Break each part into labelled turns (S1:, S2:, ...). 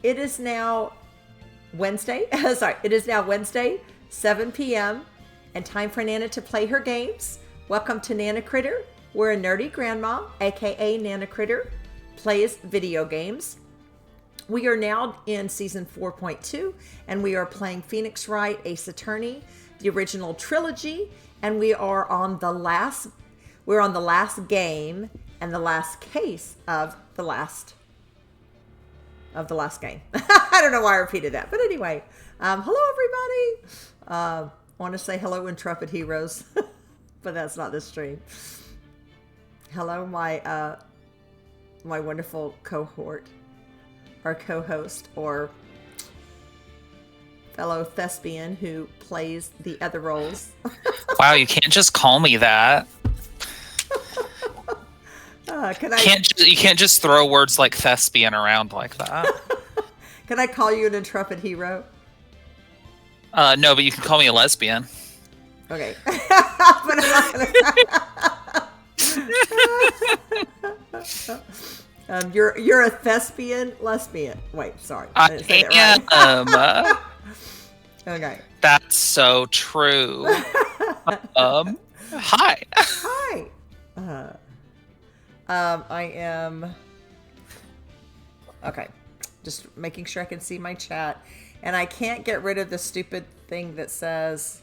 S1: It is now Wednesday. It is now Wednesday, 7 p.m. and time for Nana to play her games. Welcome to NanaCritter. We're a nerdy grandma, aka NanaCritter, plays video games. We are now in season 4.2, and we are playing Phoenix Wright, Ace Attorney, the original Trilogy, and we are on the last. We're on the last game and the last case of the last game. I don't know why I repeated that, but anyway, hello everybody. I want to say hello, Intrepid Heroes, but that's not this stream. Hello, my wonderful cohort, or co-host, or fellow thespian who plays the other roles.
S2: Wow, you can't just call me that. You can't just throw words like thespian around like that.
S1: Can I call you an intrepid hero?
S2: No, but you can call me a lesbian.
S1: Okay. But you're a thespian lesbian. Wait, sorry. I didn't say that right. Okay.
S2: That's so true. Hi.
S1: Hi. I am... Okay. Just making sure I can see my chat. And I can't get rid of the stupid thing that says...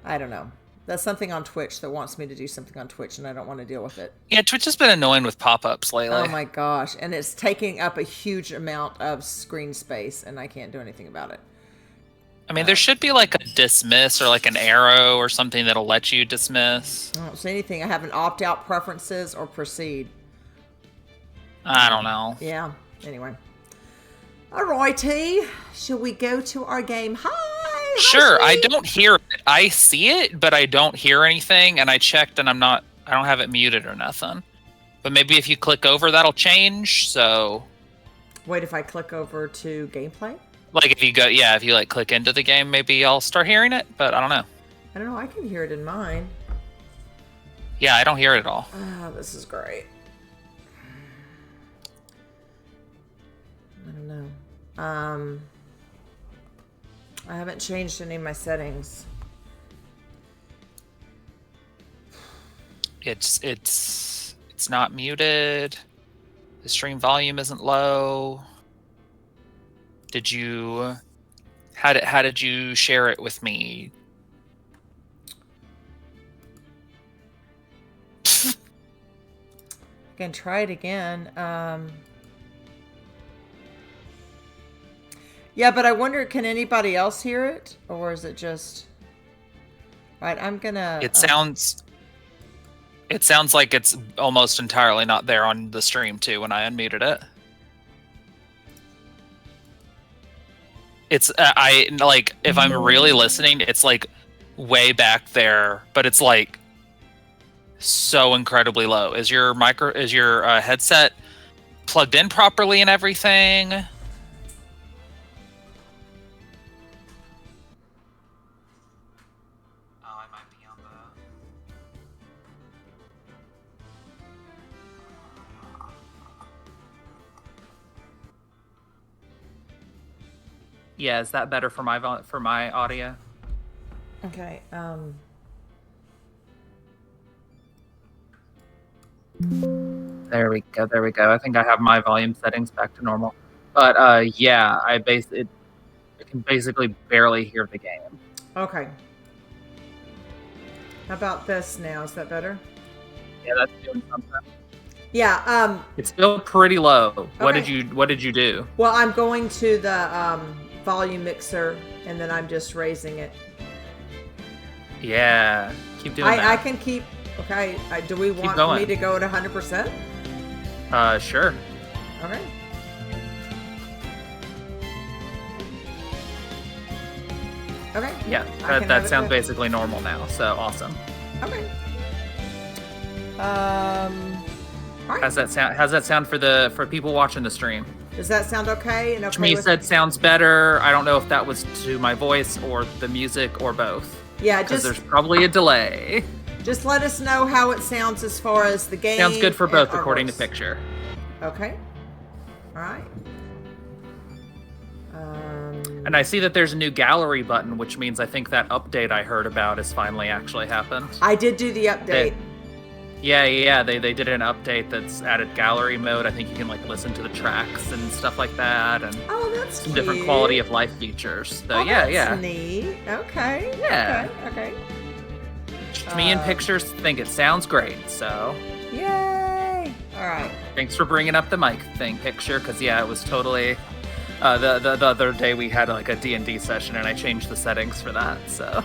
S1: I don't know. That's something on Twitch that wants me to do something on Twitch, and I don't want to deal with it.
S2: Yeah, Twitch has been annoying with pop-ups lately.
S1: Oh my gosh. And it's taking up a huge amount of screen space, and I can't do anything about it.
S2: I mean, there should be like a dismiss or like an arrow or something that'll let you dismiss.
S1: I don't see anything. I have an opt-out preferences or proceed.
S2: I don't know.
S1: Yeah. Anyway. Alrighty. Shall we go to our game? Hi!
S2: Sure. I don't hear it. I see it, but I don't hear anything. And I checked and I don't have it muted or nothing. But maybe if you click over, that'll change. So.
S1: Wait, if I click over to gameplay?
S2: Like if you like click into the game, maybe I'll start hearing it, but I don't know.
S1: I don't know, I can hear it in mine.
S2: Yeah, I don't hear it at all.
S1: Oh, this is great. I don't know. I haven't changed any of my settings.
S2: It's not muted. The stream volume isn't low. How did you share it with me?
S1: I can try it again. Yeah, but I wonder, can anybody else hear it? Or is it just... Right, I'm gonna...
S2: It sounds like it's almost entirely not there on the stream, too, when I unmuted it. It's if I'm really listening, it's like way back there, but it's like so incredibly low. Is your headset plugged in properly and everything? Oh, I might be on Yeah, is that better for my audio?
S1: Okay.
S2: There we go. I think I have my volume settings back to normal. But yeah, I can basically barely hear the game.
S1: Okay. How about this now? Is that better?
S2: Yeah, that's doing something.
S1: Yeah.
S2: It's still pretty low.
S1: Okay.
S2: What did you do?
S1: Well, I'm going to the volume mixer, and then I'm just raising it.
S2: Yeah, keep doing that.
S1: I can keep. Okay. Do we want me to go at 100%?
S2: Sure.
S1: Okay. Okay.
S2: Yeah, that sounds basically normal now. So awesome.
S1: Okay. All right.
S2: How's that sound for people watching the stream?
S1: Does that sound okay? And okay
S2: Shmi said sounds better. I don't know if that was to my voice or the music or both.
S1: Yeah,
S2: because there's probably a delay.
S1: Just let us know how it sounds as far as the game.
S2: Sounds good for both, according to picture.
S1: Okay. All right.
S2: And I see that there's a new gallery button, which means I think that update I heard about has finally actually happened.
S1: I did do the update.
S2: They did an update that's added gallery mode. I think you can like listen to the tracks and stuff like that, and
S1: That's
S2: some
S1: cute.
S2: different quality of life features. So
S1: That's neat. Okay.
S2: Yeah.
S1: Okay.
S2: Me and pictures think it sounds great. So
S1: yay! All right.
S2: thanks for bringing up the mic thing, picture, because it was totally. The other day we had like a D&D session, and I changed the settings for that. So.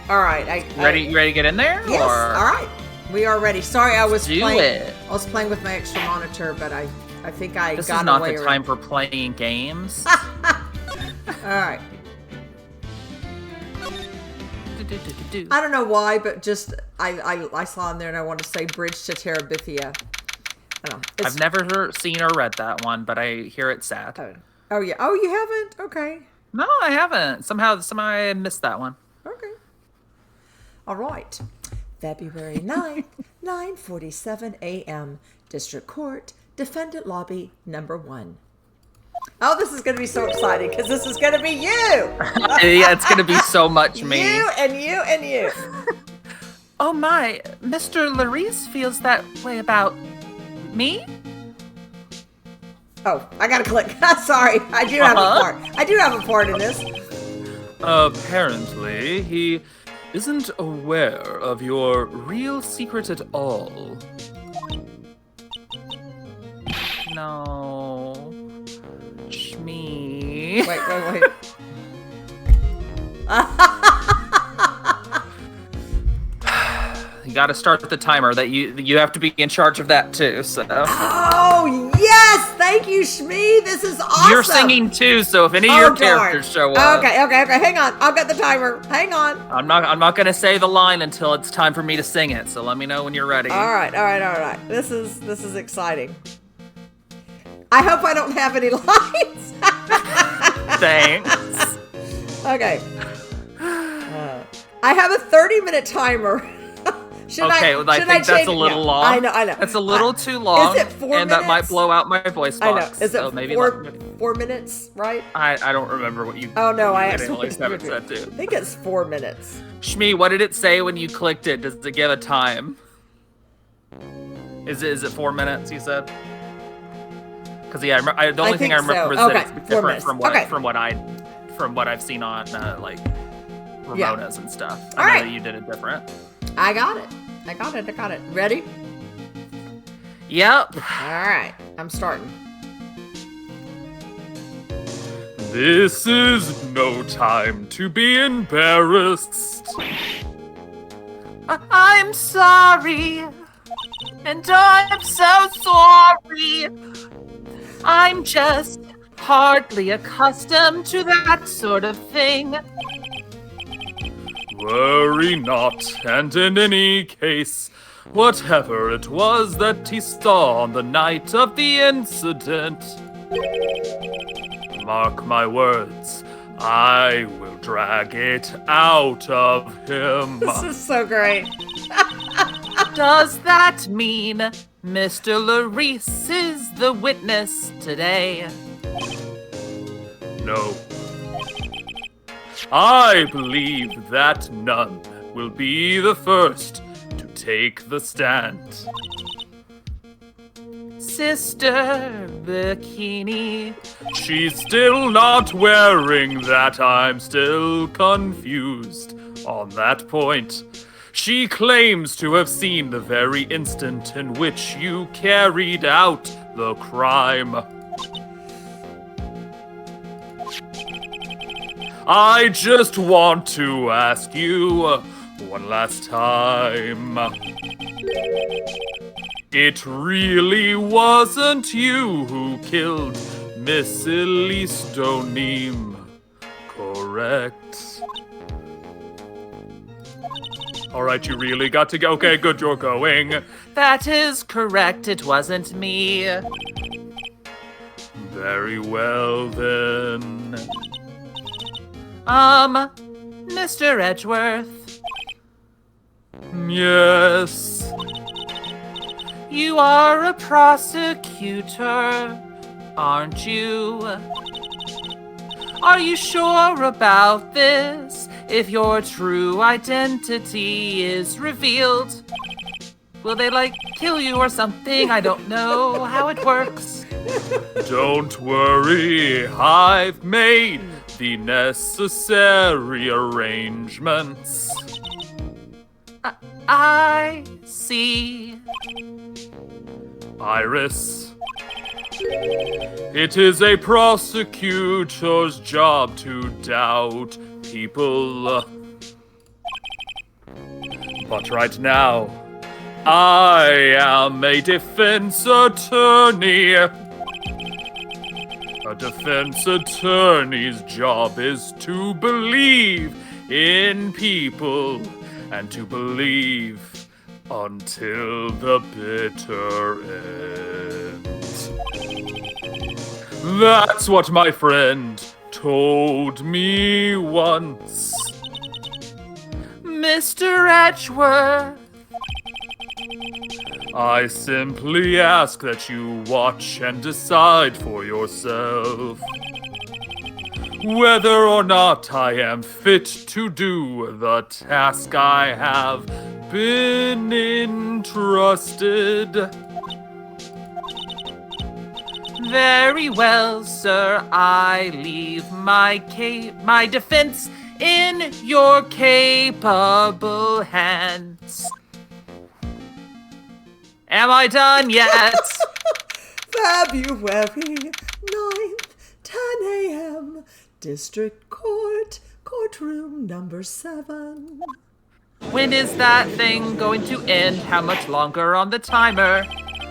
S1: All right.
S2: You ready to get in there?
S1: Yes.
S2: Or?
S1: All right. We are ready. Sorry, I was playing.
S2: It.
S1: I was playing with my extra monitor, but I think I
S2: this
S1: got
S2: is not
S1: away
S2: the time for playing games.
S1: All right. I don't know why, but just I saw in there and I want to say Bridge to Terabithia. I don't know.
S2: I've never seen or read that one, but I hear it's sad.
S1: Oh yeah. Oh, you haven't? Okay.
S2: No, I haven't. Somehow I missed that one.
S1: Okay. All right. February 9th, 9:47 a.m. District Court, Defendant Lobby Number 1. Oh, this is going to be so exciting because this is going to be you.
S2: Yeah, it's going to be so much me.
S1: You and you and you.
S2: Oh my, Mr. Larice feels that way about me?
S1: Oh, I got to click. Sorry, I do have a part. I do have a part in this.
S3: Apparently, he isn't aware of your real secret at all.
S2: No. Shmee.
S1: Wait.
S2: You got to start the timer. That you have to be in charge of that too. So.
S1: Oh yes, thank you, Shmee. This is awesome.
S2: You're singing too, so if any of your characters show up.
S1: Okay. Hang on. I'll get the timer. Hang on.
S2: I'm not gonna say the line until it's time for me to sing it. So let me know when you're ready.
S1: All right. This is exciting. I hope I don't have any lines.
S2: Thanks.
S1: Okay. I have a 30-minute timer. Should I
S2: think that's a little long.
S1: I know.
S2: That's a little too long.
S1: Is it 4 minutes?
S2: And that might blow out my voice box.
S1: I know. Is it
S2: so maybe
S1: 4 minutes, right?
S2: I don't remember what you.
S1: Oh no, I
S2: actually
S1: actually
S2: have it set to.
S1: I think it's 4 minutes.
S2: Shmee, what did it say when you clicked it? Does it give a time? Is it 4 minutes? You said. Because the only thing I remember is that it's different from what I've seen on like Ramona's and stuff. I know that you did it different.
S1: I got it. Ready?
S2: Yep.
S1: All right. I'm starting.
S3: This is no time to be embarrassed.
S2: I'm sorry. And I'm so sorry. I'm just hardly accustomed to that sort of thing.
S3: Worry not, and in any case, whatever it was that he saw on the night of the incident, mark my words, I will drag it out of him.
S1: This is so great.
S2: Does that mean Mr. Larice is the witness today?
S3: No. I believe that none will be the first to take the stand.
S2: Sister Bikini.
S3: She's still not wearing that. I'm still confused on that point. She claims to have seen the very instant in which you carried out the crime. I just want to ask you one last time. It really wasn't you who killed Miss Elise Donim, correct? Alright, you really got to go. Okay, good, you're going.
S2: That is correct, it wasn't me.
S3: Very well, then.
S2: Mr. Edgeworth.
S3: Yes.
S2: You are a prosecutor, aren't you? Are you sure about this? If your true identity is revealed, will they, like, kill you or something? I don't know how it works.
S3: Don't worry, I've made the necessary arrangements.
S2: I see.
S3: Iris, it is a prosecutor's job to doubt people. But right now, I am a defense attorney. A defense attorney's job is to believe in people and to believe until the bitter end. That's what my friend told me once.
S2: Mr. Edgeworth.
S3: I simply ask that you watch and decide for yourself whether or not I am fit to do the task I have been entrusted.
S2: Very well, sir. I leave my defense in your capable hands. Am I done yet?
S1: February 9th, 10 a.m. District Court, courtroom number 7.
S2: When is that thing going to end? How much longer on the timer?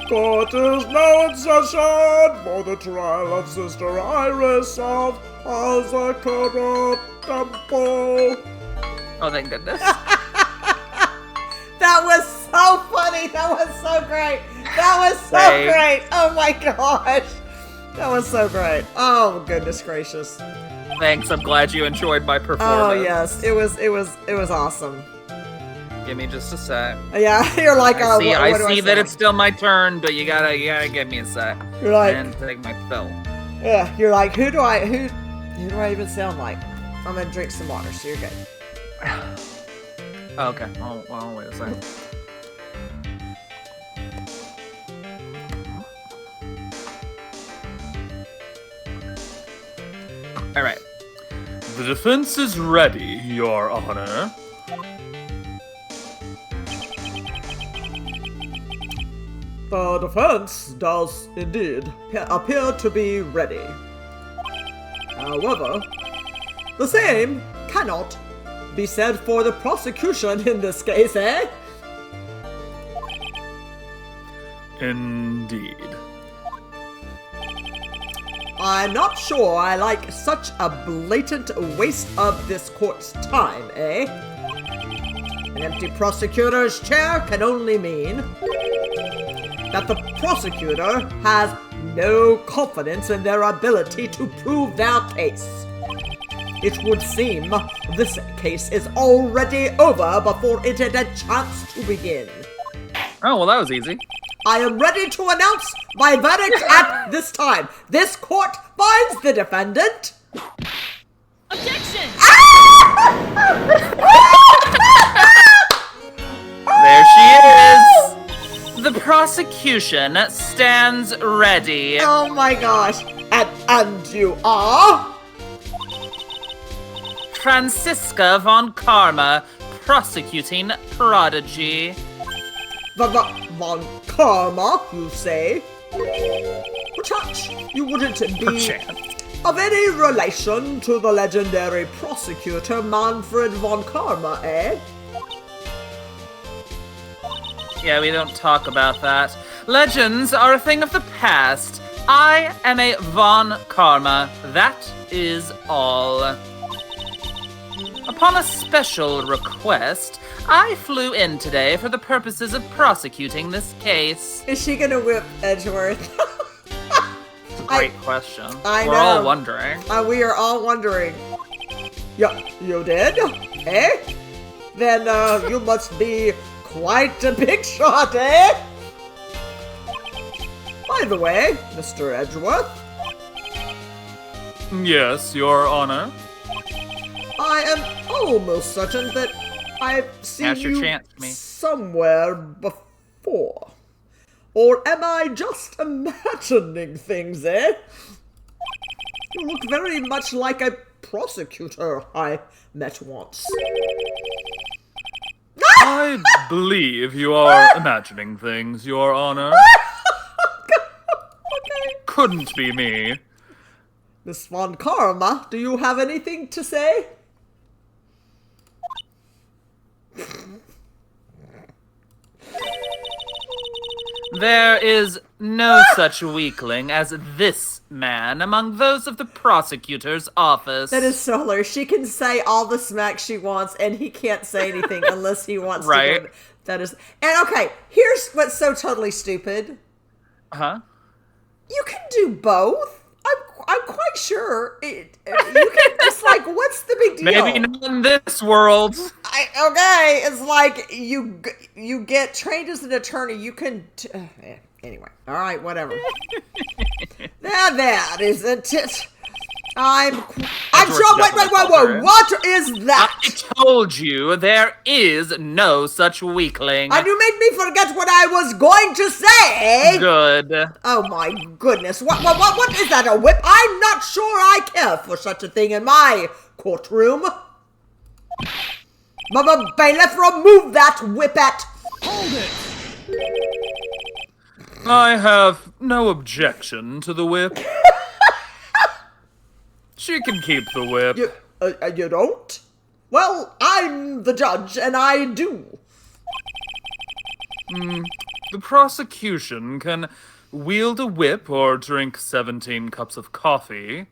S4: Court is now in session for the trial of Sister Iris of Azakara Temple.
S2: Oh, thank goodness.
S1: That was so funny. That was so great. That was so
S2: Same.
S1: great. Oh my gosh. That was so great. Oh goodness gracious.
S2: Thanks. I'm glad you enjoyed my performance.
S1: Oh yes. It was awesome.
S2: Give me just a sec.
S1: Yeah, you're like, oh,
S2: I
S1: what do
S2: see
S1: say?
S2: that it's still my turn, but you gotta give me a sec.
S1: You're like,
S2: And take my pill.
S1: yeah, you're like, who do I even sound like? I'm gonna drink some water, so you're good.
S2: Oh, okay. Well, wait a second. All right.
S3: The defense is ready, Your Honor.
S4: The defense does indeed appear to be ready. However,
S1: The same cannot be said for the prosecution in this case, eh?
S3: Indeed.
S1: I'm not sure I like such a blatant waste of this court's time, eh? An empty prosecutor's chair can only mean that the prosecutor has no confidence in their ability to prove their case. It would seem this case is already over before it had a chance to begin.
S2: Oh, well, that was easy.
S1: I am ready to announce my verdict at this time. This court finds the defendant.
S5: Objection!
S2: There she is. The prosecution stands ready.
S1: Oh my gosh. And you are?
S2: Franziska von Karma, prosecuting Prodigy.
S1: Von Karma, you say? Perchance you wouldn't be
S2: Perchance.
S1: of any relation to the legendary prosecutor Manfred von Karma, eh?
S2: Yeah, we don't talk about that. Legends are a thing of the past. I am a von Karma. That is all. Upon a special request, I flew in today for the purposes of prosecuting this case.
S1: Is she gonna whip Edgeworth?
S2: Great question.
S1: I
S2: We're
S1: know.
S2: all wondering.
S1: We are all wondering. You did? Eh? Then you must be quite a big shot, eh? By the way, Mr. Edgeworth,
S3: Yes, Your Honor.
S1: I am almost certain that I've seen
S2: Now's your
S1: you
S2: chance, me.
S1: somewhere before. Or am I just imagining things, eh? You look very much like a prosecutor I met once.
S3: I believe you are imagining things, Your Honor. Couldn't be me.
S1: Miss Von Karma, do you have anything to say?
S2: There is no such weakling as this man among those of the prosecutor's office.
S1: That is so hilarious. She can say all the smack she wants, and he can't say anything unless he wants
S2: Right.
S1: to. That is. And okay, here's what's so totally stupid.
S2: Huh?
S1: You can do both. I'm quite sure. You can. It's like, what's the big deal?
S2: Maybe not in this world.
S1: Okay, it's like you get trained as an attorney. You can. Anyway, all right, whatever. That isn't it. I'm sure. Wait. What is that?
S2: I told you there is no such weakling.
S1: And you made me forget what I was going to say.
S2: Good.
S1: Oh my goodness! What is that? A whip? I'm not sure I care for such a thing in my courtroom. Mama bailiff, remove that whippet.
S5: Hold it!
S3: I have no objection to the whip. She can keep the whip.
S1: You don't? Well, I'm the judge, and I do.
S3: The prosecution can wield a whip or drink 17 cups of coffee.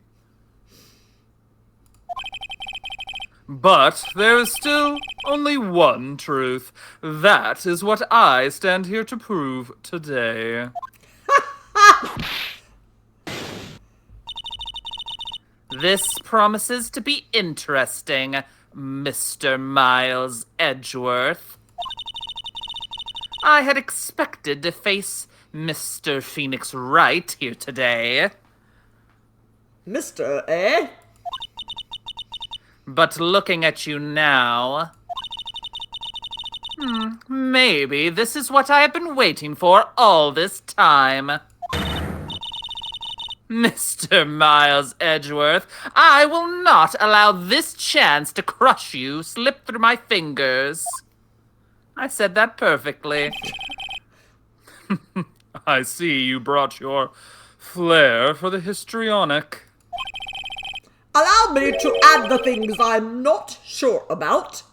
S3: But there is still only one truth. That is what I stand here to prove today.
S2: This promises to be interesting, Mr. Miles Edgeworth. I had expected to face Mr. Phoenix Wright here today.
S1: Mr. Eh?
S2: But looking at you now... maybe this is what I have been waiting for all this time. Mr. Miles Edgeworth, I will not allow this chance to crush you slip through my fingers. I said that perfectly.
S3: I see you brought your flair for the histrionic.
S1: Allow me to add the things I'm not sure about.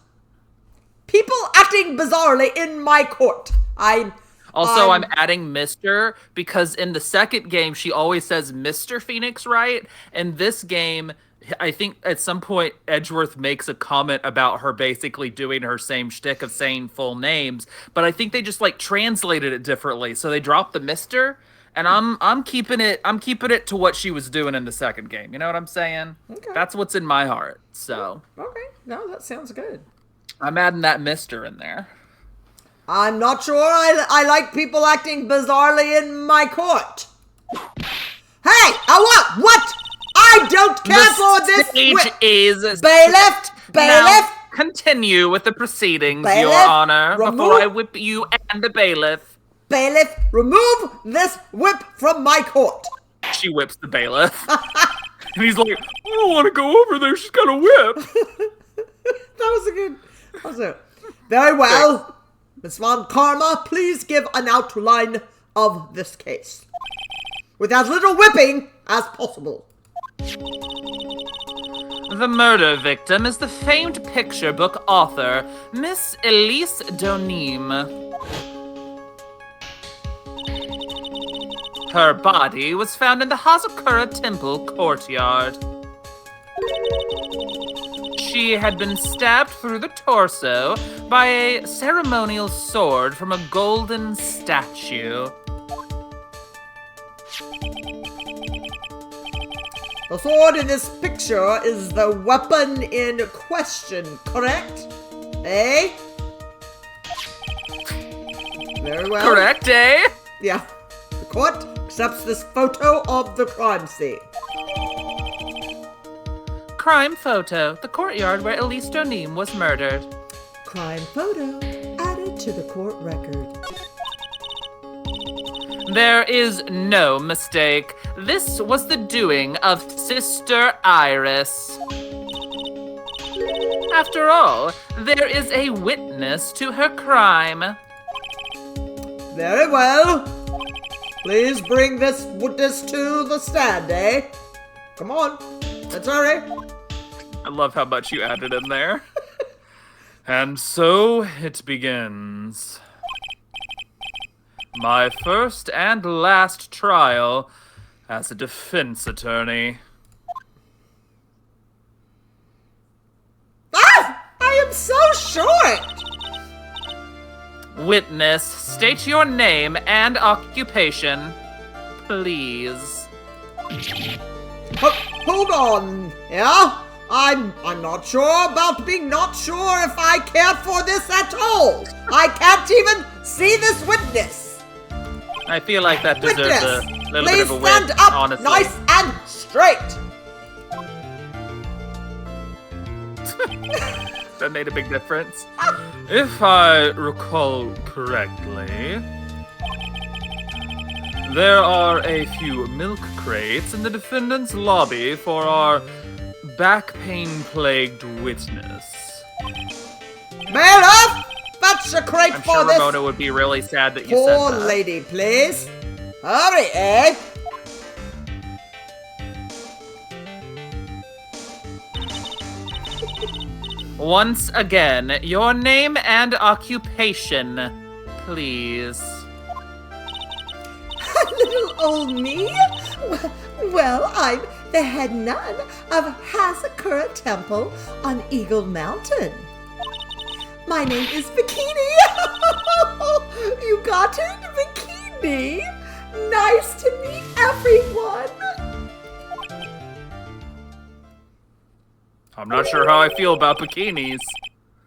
S1: People acting bizarrely in my court. I'm
S2: adding Mr. because in the second game, she always says Mr. Phoenix Wright. In this game, I think at some point, Edgeworth makes a comment about her basically doing her same shtick of saying full names. But I think they just like translated it differently. So they dropped the Mr. And I'm keeping it to what she was doing in the second game. You know what I'm saying?
S1: Okay.
S2: That's what's in my heart. So
S1: Okay, no, that sounds good.
S2: I'm adding that Mr. in there.
S1: I'm not sure I like people acting bizarrely in my court. Hey, what? I don't care for this
S2: stage is
S1: bailiff.
S2: Now, continue with the proceedings,
S1: Bailiff,
S2: Your Honor, before
S1: remove-
S2: I whip you and the bailiff.
S1: Bailiff, remove this whip from my court.
S2: She whips the bailiff.
S3: And he's like, I don't want to go over there. She's got a whip.
S1: That was it. Very well. Miss Von Karma, please give an outline of this case. With as little whipping as possible.
S2: The murder victim is the famed picture book author, Miss Elise Donim. Her body was found in the Hazakura Temple courtyard. She had been stabbed through the torso by a ceremonial sword from a golden statue.
S1: The sword in this picture is the weapon in question, correct? Eh? Very well.
S2: Correct, eh?
S1: Yeah. The court accepts this photo of the crime scene.
S6: Crime photo. The courtyard where Elise Donim was murdered.
S1: Crime photo added to the court record.
S6: There is no mistake. This was the doing of Sister Iris. After all, there is a witness to her crime.
S1: Very well. Please bring this witness to the stand, eh? Come on, let's hurry.
S3: I love how much you added in there. And so it begins. My first and last trial as a defense attorney.
S1: Ah! I am so short!
S6: Witness, state your name and occupation, please.
S1: Hold on, yeah? I'm not sure about being not sure if I care for this at all. I can't even see this witness.
S6: I feel like that deserves a
S1: Witness,
S6: little
S1: please
S6: bit of a
S1: stand
S6: win,
S1: up
S6: honestly.
S1: nice and straight.
S3: That made a big difference. If I recall correctly, there are a few milk crates in the defendant's lobby for our back pain-plagued witness.
S1: Man up! Fetch a crate
S6: I'm
S1: for
S6: sure
S1: this
S6: Ramona would be really sad that you said
S1: poor
S6: that.
S1: lady, please. Hurry, eh?
S6: Once again, your name and occupation, please.
S1: Little old me? Well, I'm the head nun of Hazakura Temple on Eagle Mountain. My name is Bikini. You got it, Bikini. Nice to meet everyone.
S3: I'm not sure how I feel about bikinis.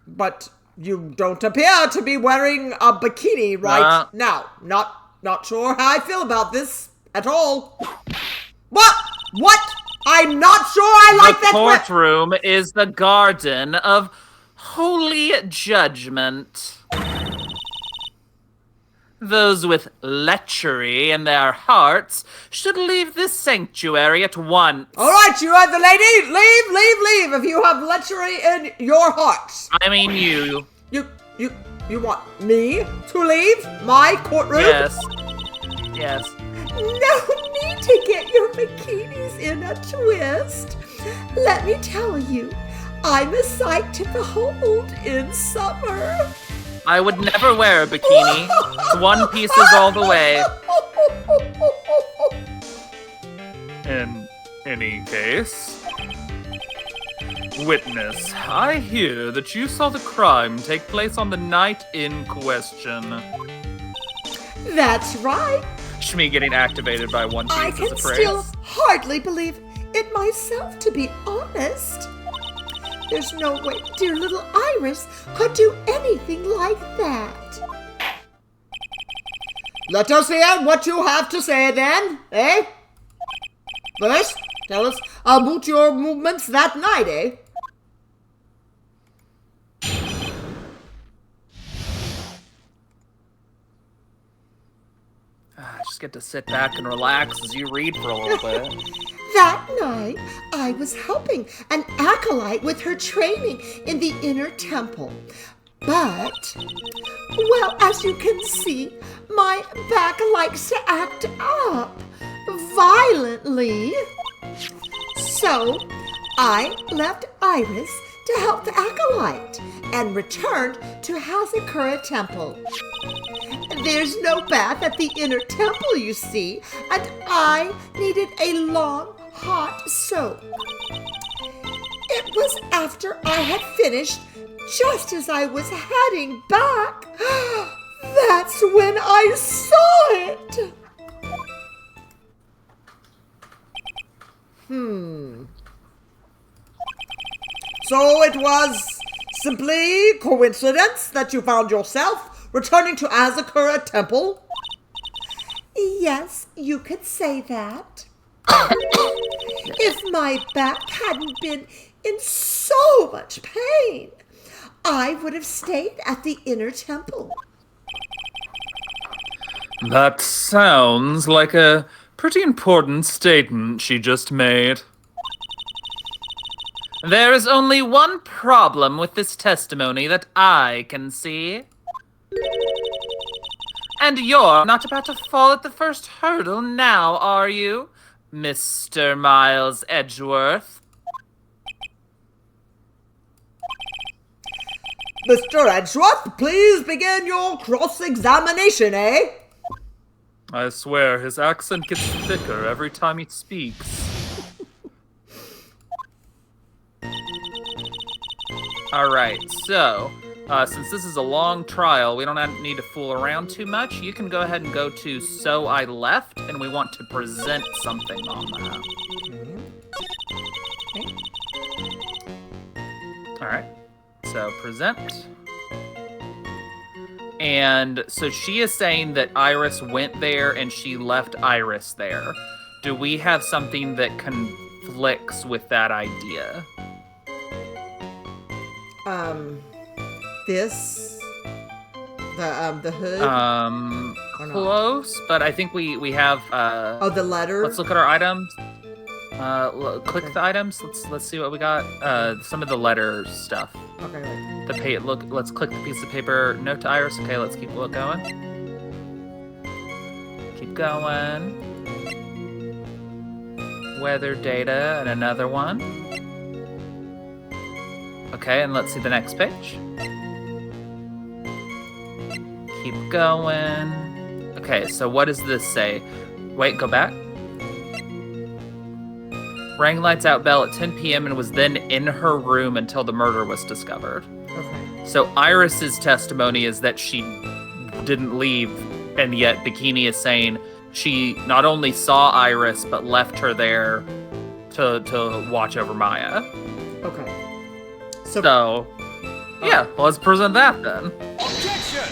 S1: But you don't appear to be wearing a bikini right now. Not sure how I feel about this at all. What? I'm not sure I like that.
S6: The courtroom is the garden of holy judgment. Those with lechery in their hearts should leave this sanctuary at once.
S1: All right, you are the lady. Leave. If you have lechery in your hearts.
S6: I mean you.
S1: You want me to leave my courtroom?
S6: Yes.
S1: No need to get your bikinis in a twist. Let me tell you, I'm a sight to behold in summer.
S6: I would never wear a bikini. One pieces all the way.
S3: In any case, witness, I hear that you saw the crime take place on the night in question.
S1: That's right.
S6: Shmi getting activated by one
S1: I
S6: piece as
S1: can
S6: a phrase.
S1: still hardly believe it myself, to be honest. There's no way dear little Iris could do anything like that. Let us hear what you have to say then, eh? First, tell us about your movements that night, eh?
S6: Just get to sit back and relax as you read for a little bit.
S1: That night, I was helping an acolyte with her training in the inner temple. But, well, as you can see, my back likes to act up violently. So, I left Iris to help the acolyte and returned to Hazakura Temple. There's no bath at the inner temple, you see, and I needed a long, hot soak. It was after I had finished, just as I was heading back. That's when I saw it. So it was simply coincidence that you found yourself returning to Hazakura Temple? Yes, you could say that. If my back hadn't been in so much pain, I would have stayed at the inner temple.
S3: That sounds like a pretty important statement she just made.
S6: There is only one problem with this testimony that I can see. And you're not about to fall at the first hurdle now, are you, Mr. Miles Edgeworth?
S1: Mr. Edgeworth, please begin your cross-examination, eh?
S3: I swear, his accent gets thicker every time he speaks.
S6: Alright, so, since this is a long trial, we don't need to fool around too much. You can go ahead and go to So I Left, and we want to present something on that. Alright, so present. And so she is saying that Iris went there and she left Iris there. Do we have something that conflicts with that idea?
S1: The hood.
S6: Close, but I think we have.
S1: The letter.
S6: Let's look at our items. Click the items. Let's see what we got. Some of the letter stuff.
S1: Okay.
S6: Let's click the piece of paper. Note to Iris. Okay, let's keep going. Keep going. Weather data and another one. Okay, and let's see the next page. Keep going. Okay, so what does this say? Wait, go back. Rang lights out bell at 10 p.m. and was then in her room until the murder was discovered.
S1: Okay.
S6: So Iris's testimony is that she didn't leave, and yet Bikini is saying she not only saw Iris, but left her there to watch over Maya.
S1: Okay.
S6: So yeah, let's present that then.
S7: Objection!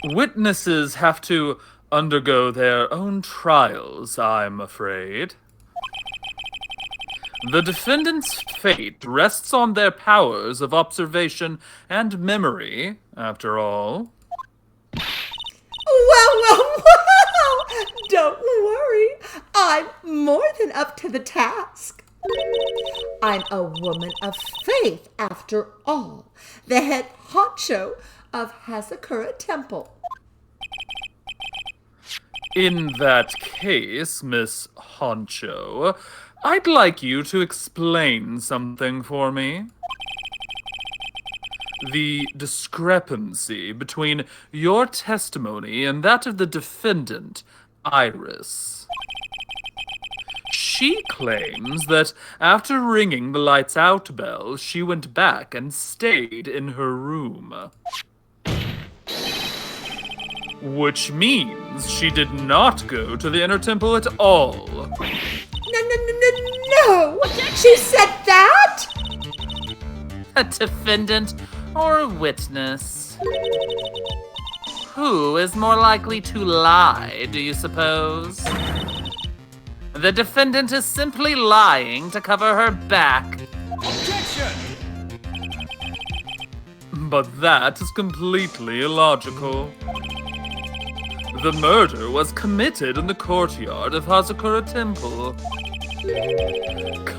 S3: Witnesses have to undergo their own trials, I'm afraid. The defendant's fate rests on their powers of observation and memory, after all.
S1: Well! Don't worry. I'm more than up to the task. I'm a woman of faith, after all. The head honcho of Hazakura Temple.
S3: In that case, Miss Honcho, I'd like you to explain something for me. The discrepancy between your testimony and that of the defendant, Iris. She claims that after ringing the lights out bell, she went back and stayed in her room. Which means she did not go to the inner temple at all.
S1: No! She said that?
S6: A defendant or a witness? Who is more likely to lie, do you suppose? The defendant is simply lying to cover her back.
S7: Objection!
S3: But that is completely illogical. The murder was committed in the courtyard of Hazakura Temple.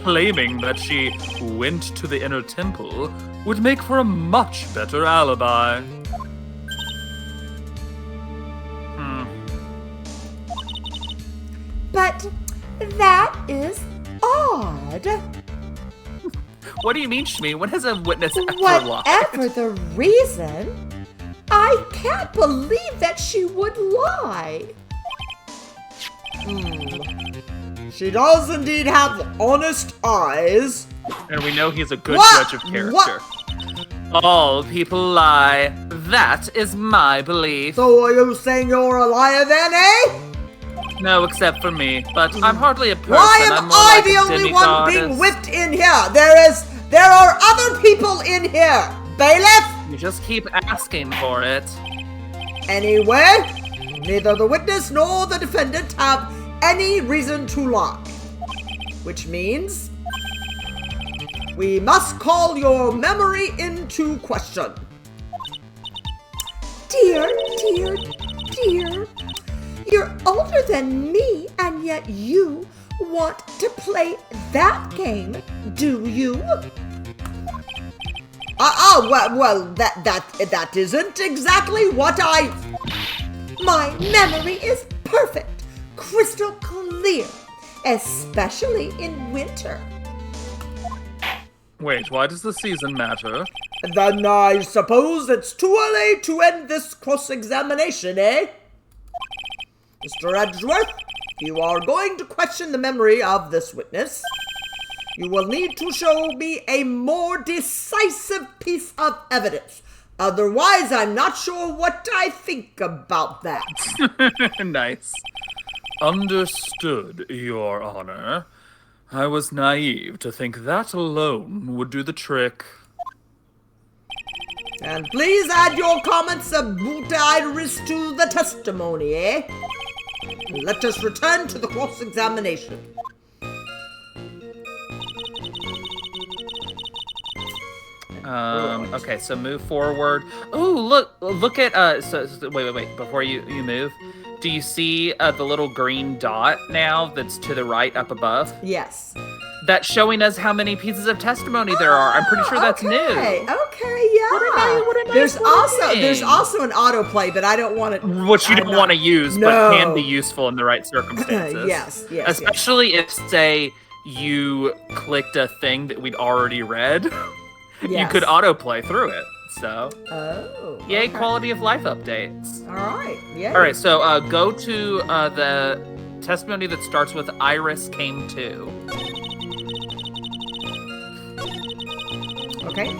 S3: Claiming that she went to the inner temple would make for a much better alibi.
S1: But that is odd.
S6: What do you mean, Shmi? When has a witness ever lied?
S1: Whatever the reason, I can't believe that she would lie.
S4: She does indeed have honest eyes.
S6: And we know he's a good
S1: What?
S6: judge of character.
S1: What?
S6: All people lie. That is my belief.
S4: So are you saying you're a liar then, eh?
S6: No, except for me. But I'm hardly a person.
S4: Why am
S6: I'm more
S4: I
S6: like
S4: the
S6: a
S4: only one
S6: demigoddess.
S4: being whipped in here? There are other people in here. Bailiff?
S6: You just keep asking for it.
S1: Anyway, neither the witness nor the defendant have any reason to lie. Which means we must call your memory into question. Dear, you're older than me, and yet you want to play that game, do you? Well, that isn't exactly what My memory is perfect, crystal clear, especially in winter.
S3: Wait, why does the season matter?
S1: Then I suppose it's too early to end this cross-examination, eh? Mr. Edgeworth, you are going to question the memory of this witness. You will need to show me a more decisive piece of evidence. Otherwise, I'm not sure what I think about that.
S3: Nice. Understood, Your Honor. I was naive to think that alone would do the trick.
S1: And please add your comments about Iris to the testimony, eh? Let us return to the cross-examination.
S6: Okay, so move forward. Oh, look at, wait, before you move, do you see the little green dot now that's to the right up above?
S1: Yes.
S6: That's showing us how many pieces of testimony there are. I'm pretty sure that's new.
S1: Okay, yeah.
S6: What am I
S1: There's
S6: forgetting?
S1: also an autoplay, but I don't want it.
S6: Which you don't want to use, but can be useful in the right circumstances.
S1: Yes.
S6: Especially if, say, you clicked a thing that we'd already read.
S1: Yes.
S6: You could autoplay through it. So, yay,
S1: okay.
S6: Quality of life updates.
S1: All right, yeah.
S6: All right, so go to the testimony that starts with Iris came to.
S1: Okay.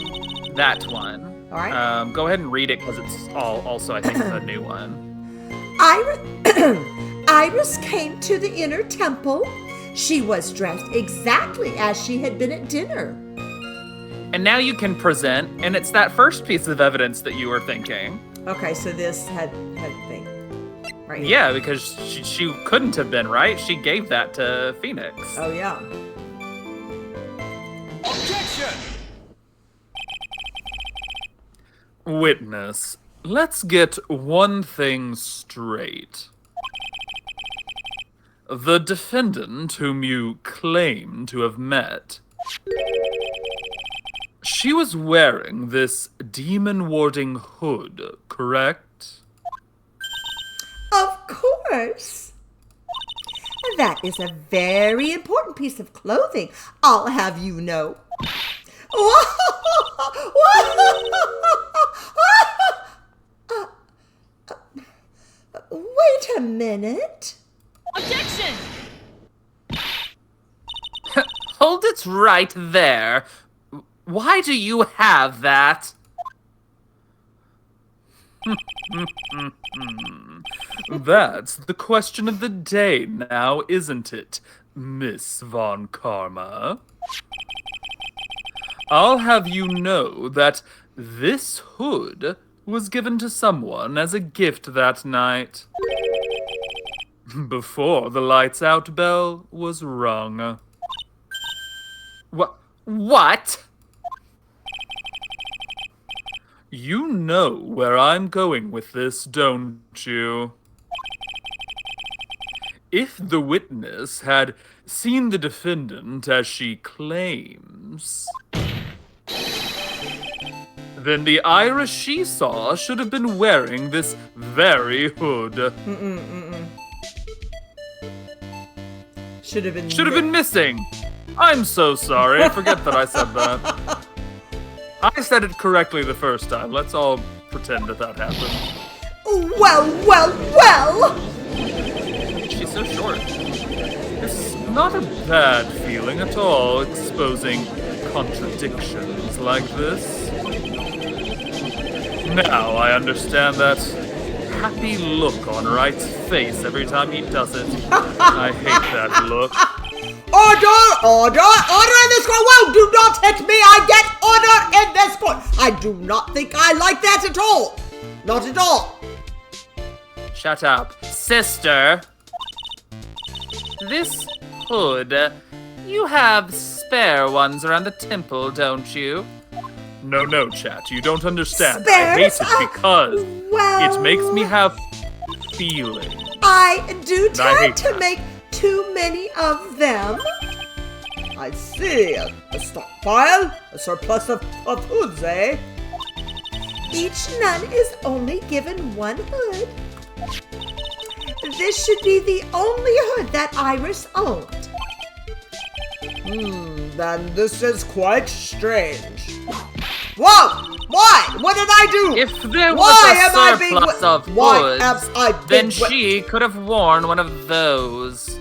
S6: That one.
S1: All right.
S6: Go ahead and read it because it's also, I think, a new one.
S1: Iris came to the inner temple. She was dressed exactly as she had been at dinner.
S6: And now you can present, and it's that first piece of evidence that you were thinking.
S1: Okay, so this had thing, right?
S6: Yeah, because she couldn't have been, right? She gave that to Phoenix.
S1: Oh, yeah.
S7: Objection!
S3: Witness, let's get one thing straight. The defendant whom you claim to have met, she was wearing this demon-warding hood, correct?
S1: Of course. That is a very important piece of clothing, I'll have you know. Wait a minute.
S5: Objection!
S6: Hold it right there. Why do you have that?
S3: That's the question of the day now, isn't it, Miss Von Karma? I'll have you know that this hood was given to someone as a gift that night, before the lights out bell was rung.
S6: What?
S3: You know where I'm going with this, don't you? If the witness had seen the defendant as she claims, then the Iris she saw should have been wearing this very hood.
S1: Should have
S3: been missing. I'm so sorry. Forget that I said that. I said it correctly the first time. Let's all pretend that happened.
S1: Well.
S6: She's so short.
S3: It's not a bad feeling at all, exposing contradictions like this. Now I understand that happy look on Wright's face every time he does it. I hate that look.
S1: Order in this court. Whoa, do not hit me. I get order in this court. I do not think I like that at all. Not at all.
S6: Shut up. Sister! This hood, you have spare ones around the temple, don't you?
S3: No, chat. You don't understand.
S1: Spares?
S3: I hate it because
S1: Well,
S3: it makes me have feelings.
S1: I do
S3: And I
S1: tend
S3: hate
S1: to
S3: that.
S1: make too many of them.
S4: I see. A stockpile? A surplus of hoods, eh?
S1: Each nun is only given one hood. This should be the only hood that Iris owned.
S4: Then this is quite strange. Whoa! Why? What did I do?
S6: If there was
S4: Why
S6: a
S4: am I being
S6: surplus of
S4: Why
S6: hoods,
S4: am I
S6: then
S4: being
S6: she could have worn one of those.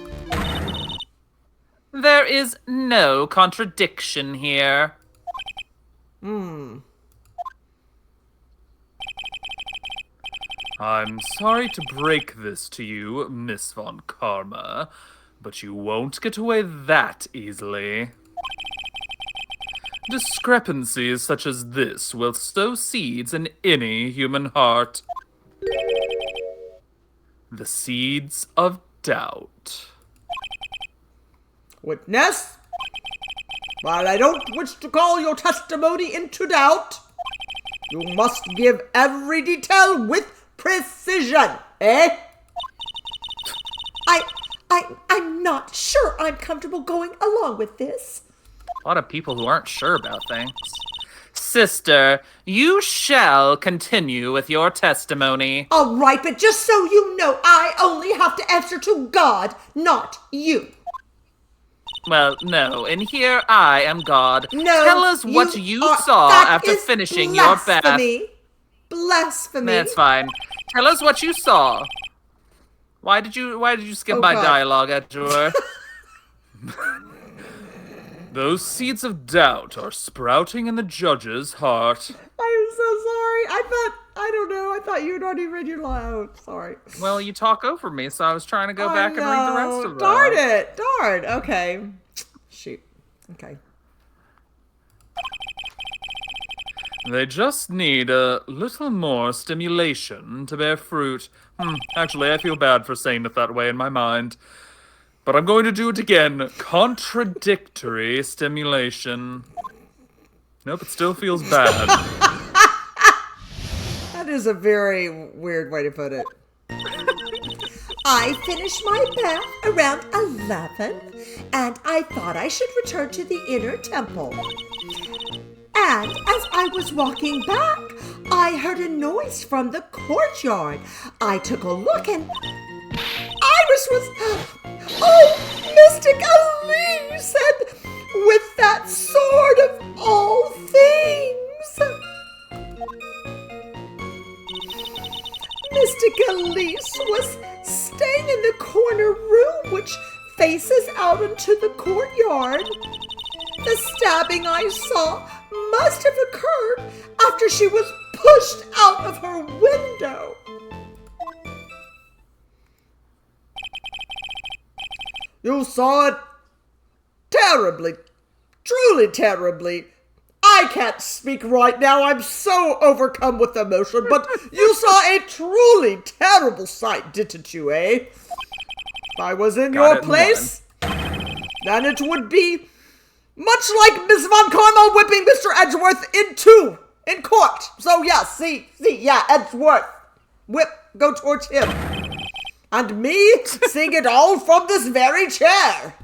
S6: There is no contradiction here.
S3: I'm sorry to break this to you, Miss Von Karma, but you won't get away that easily. Discrepancies such as this will sow seeds in any human heart. The seeds of doubt.
S4: Witness? While I don't wish to call your testimony into doubt, you must give every detail with precision, eh?
S1: I'm not sure I'm comfortable going along with this.
S6: A lot of people who aren't sure about things. Sister, you shall continue with your testimony.
S1: All right, but just so you know, I only have to answer to God, not you.
S6: Well, no, and here I am God.
S1: No,
S6: Tell us what you
S1: are-
S6: saw
S1: that
S6: after
S1: is
S6: finishing your bath.
S1: blasphemy. Blasphemy.
S6: That's fine. Tell us what you saw. Why did you skip
S1: Oh,
S6: my
S1: God.
S6: dialogue, Edgeworth?
S3: Those seeds of doubt are sprouting in the judge's heart.
S1: I'm so sorry. I thought you had already read your loud. Sorry.
S6: Well, you talk over me, so I was trying to go back and read the rest of them.
S1: Darn it. Darn. Okay. Shoot. Okay.
S3: They just need a little more stimulation to bear fruit. Actually, I feel bad for saying it that way in my mind. But I'm going to do it again. Contradictory stimulation. Nope, it still feels bad.
S1: That is a very weird way to put it. I finished my bath around 11, and I thought I should return to the inner temple. And as I was walking back, I heard a noise from the courtyard. I took a look and Iris was... Oh, Mystic Ali said, with that sword of all things. Mystic Elise was staying in the corner room which faces out into the courtyard. The stabbing I saw must have occurred after she was pushed out of her window.
S4: You saw it terribly, truly terribly. I can't speak right now. I'm so overcome with emotion, but you saw a truly terrible sight, didn't you, eh? If I was in
S3: Got
S4: your
S3: it in
S4: place, then it would be much like Miss Von Karma whipping Mr. Edgeworth in court. So yeah, see, Edgeworth, go towards him. And me seeing it all from this very chair.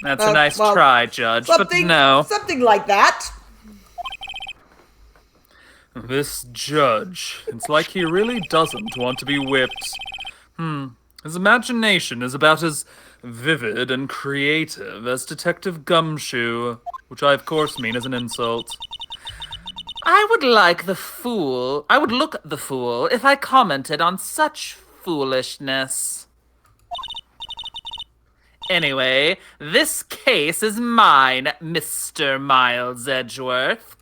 S6: That's a nice try, Judge, but no.
S4: Something like that.
S3: This judge, it's like he really doesn't want to be whipped. His imagination is about as vivid and creative as Detective Gumshoe, which I of course mean as an insult.
S6: I would look the fool if I commented on such foolishness. Anyway, this case is mine, Mr. Miles Edgeworth.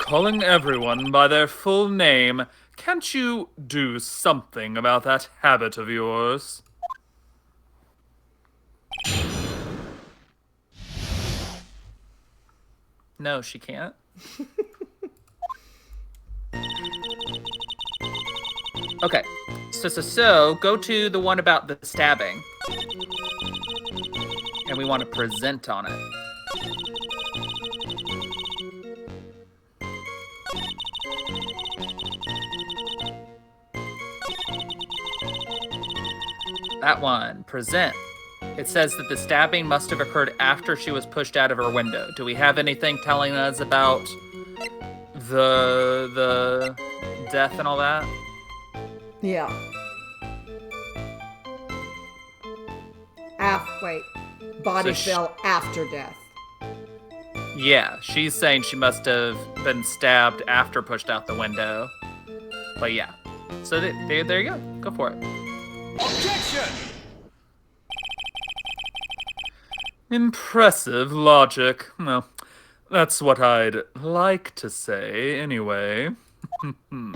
S3: Calling everyone by their full name, can't you do something about that habit of yours?
S6: No, she can't. Okay, so go to the one about the stabbing. And we want to present on it. That one, present. It says that the stabbing must have occurred after she was pushed out of her window. Do we have anything telling us about the death and all that?
S1: Yeah. Wait. Body
S6: So
S1: fell after death.
S6: Yeah, she's saying she must have been stabbed after pushed out the window. But yeah. So there you go. Go for it.
S7: Objection!
S3: Impressive logic. Well, that's what I'd like to say, anyway.
S1: Oh,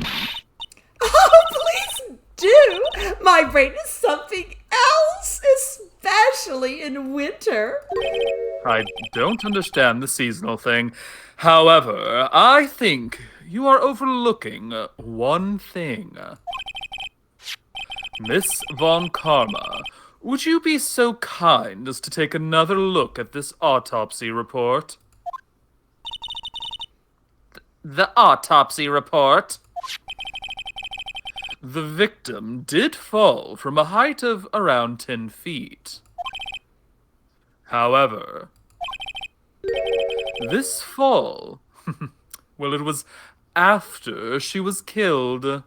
S1: please do! My brain is something else, especially in winter.
S3: I don't understand the seasonal thing. However, I think you are overlooking one thing. Miss Von Karma, would you be so kind as to take another look at this autopsy report?
S6: The autopsy report.
S3: The victim did fall from a height of around 10 feet. However, this fall, well, it was after she was killed.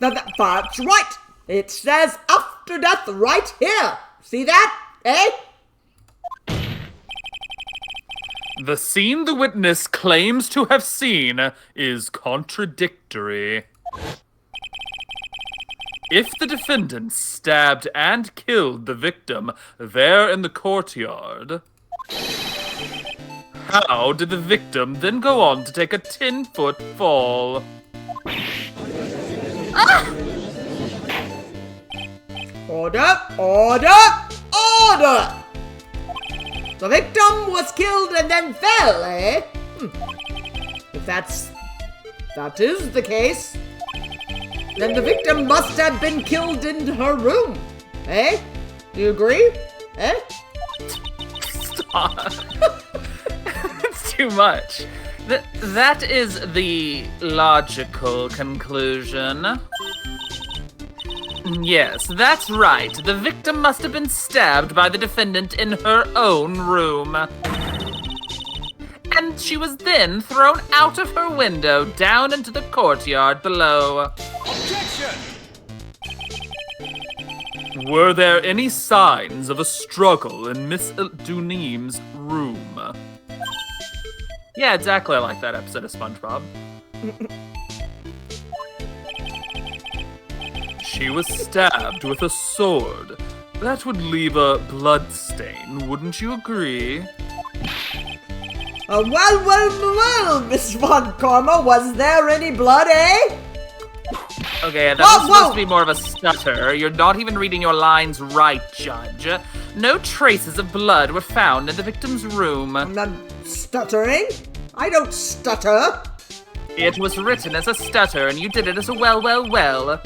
S4: That's right. It says after death right here. See that? Eh?
S3: The scene the witness claims to have seen is contradictory. If the defendant stabbed and killed the victim there in the courtyard, how did the victim then go on to take a 10-foot fall?
S4: Order, order, order! The victim was killed and then fell, eh? If that is the case, then the victim must have been killed in her room, eh? Do you agree? Eh?
S6: Stop. It's too much. That is the logical conclusion. Yes, that's right. The victim must have been stabbed by the defendant in her own room. And she was then thrown out of her window down into the courtyard below.
S7: Objection!
S3: Were there any signs of a struggle in Miss Dunim's room?
S6: Yeah, exactly like that episode of SpongeBob.
S3: She was stabbed with a sword. That would leave a blood stain, wouldn't you agree?
S4: Well, Miss Von Karma, was there any blood, eh?
S6: Okay, that was supposed to be more of a stutter. You're not even reading your lines right, Judge. No traces of blood were found in the victim's room.
S4: I'm not stuttering. I don't stutter.
S6: It was written as a stutter, and you did it as a well.
S4: Well,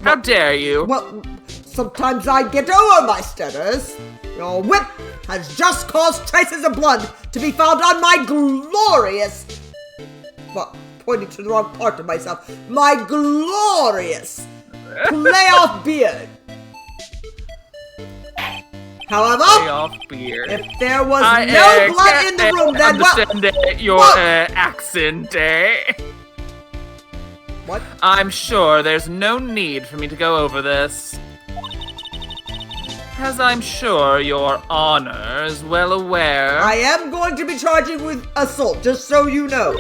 S6: How dare you?
S4: Well, sometimes I get over my stutters. Your whip has just caused traces of blood to be found on my glorious... Well, pointing to the wrong part of myself. My glorious playoff beard. However,
S6: Playoff beard.
S4: if there was no blood in the room, then
S6: understand your accent, eh?
S4: What?
S6: I'm sure there's no need for me to go over this. As I'm sure your honor is well aware.
S4: I am going to be charging with assault, just so you know.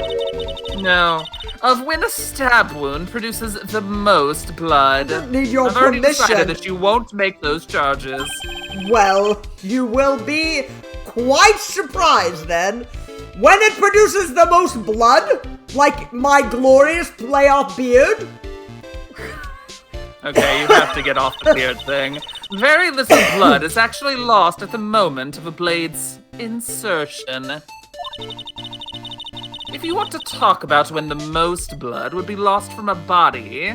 S6: No. Of when a stab wound produces the most blood.
S4: I need your
S6: I've already decided
S4: permission.
S6: that you won't make those charges.
S4: Well, you will be quite surprised then when it produces the most blood, like my glorious playoff beard.
S6: Okay, you have to get off the beard thing. Very little blood is actually lost at the moment of a blade's insertion. If you want to talk about when the most blood would be lost from a body,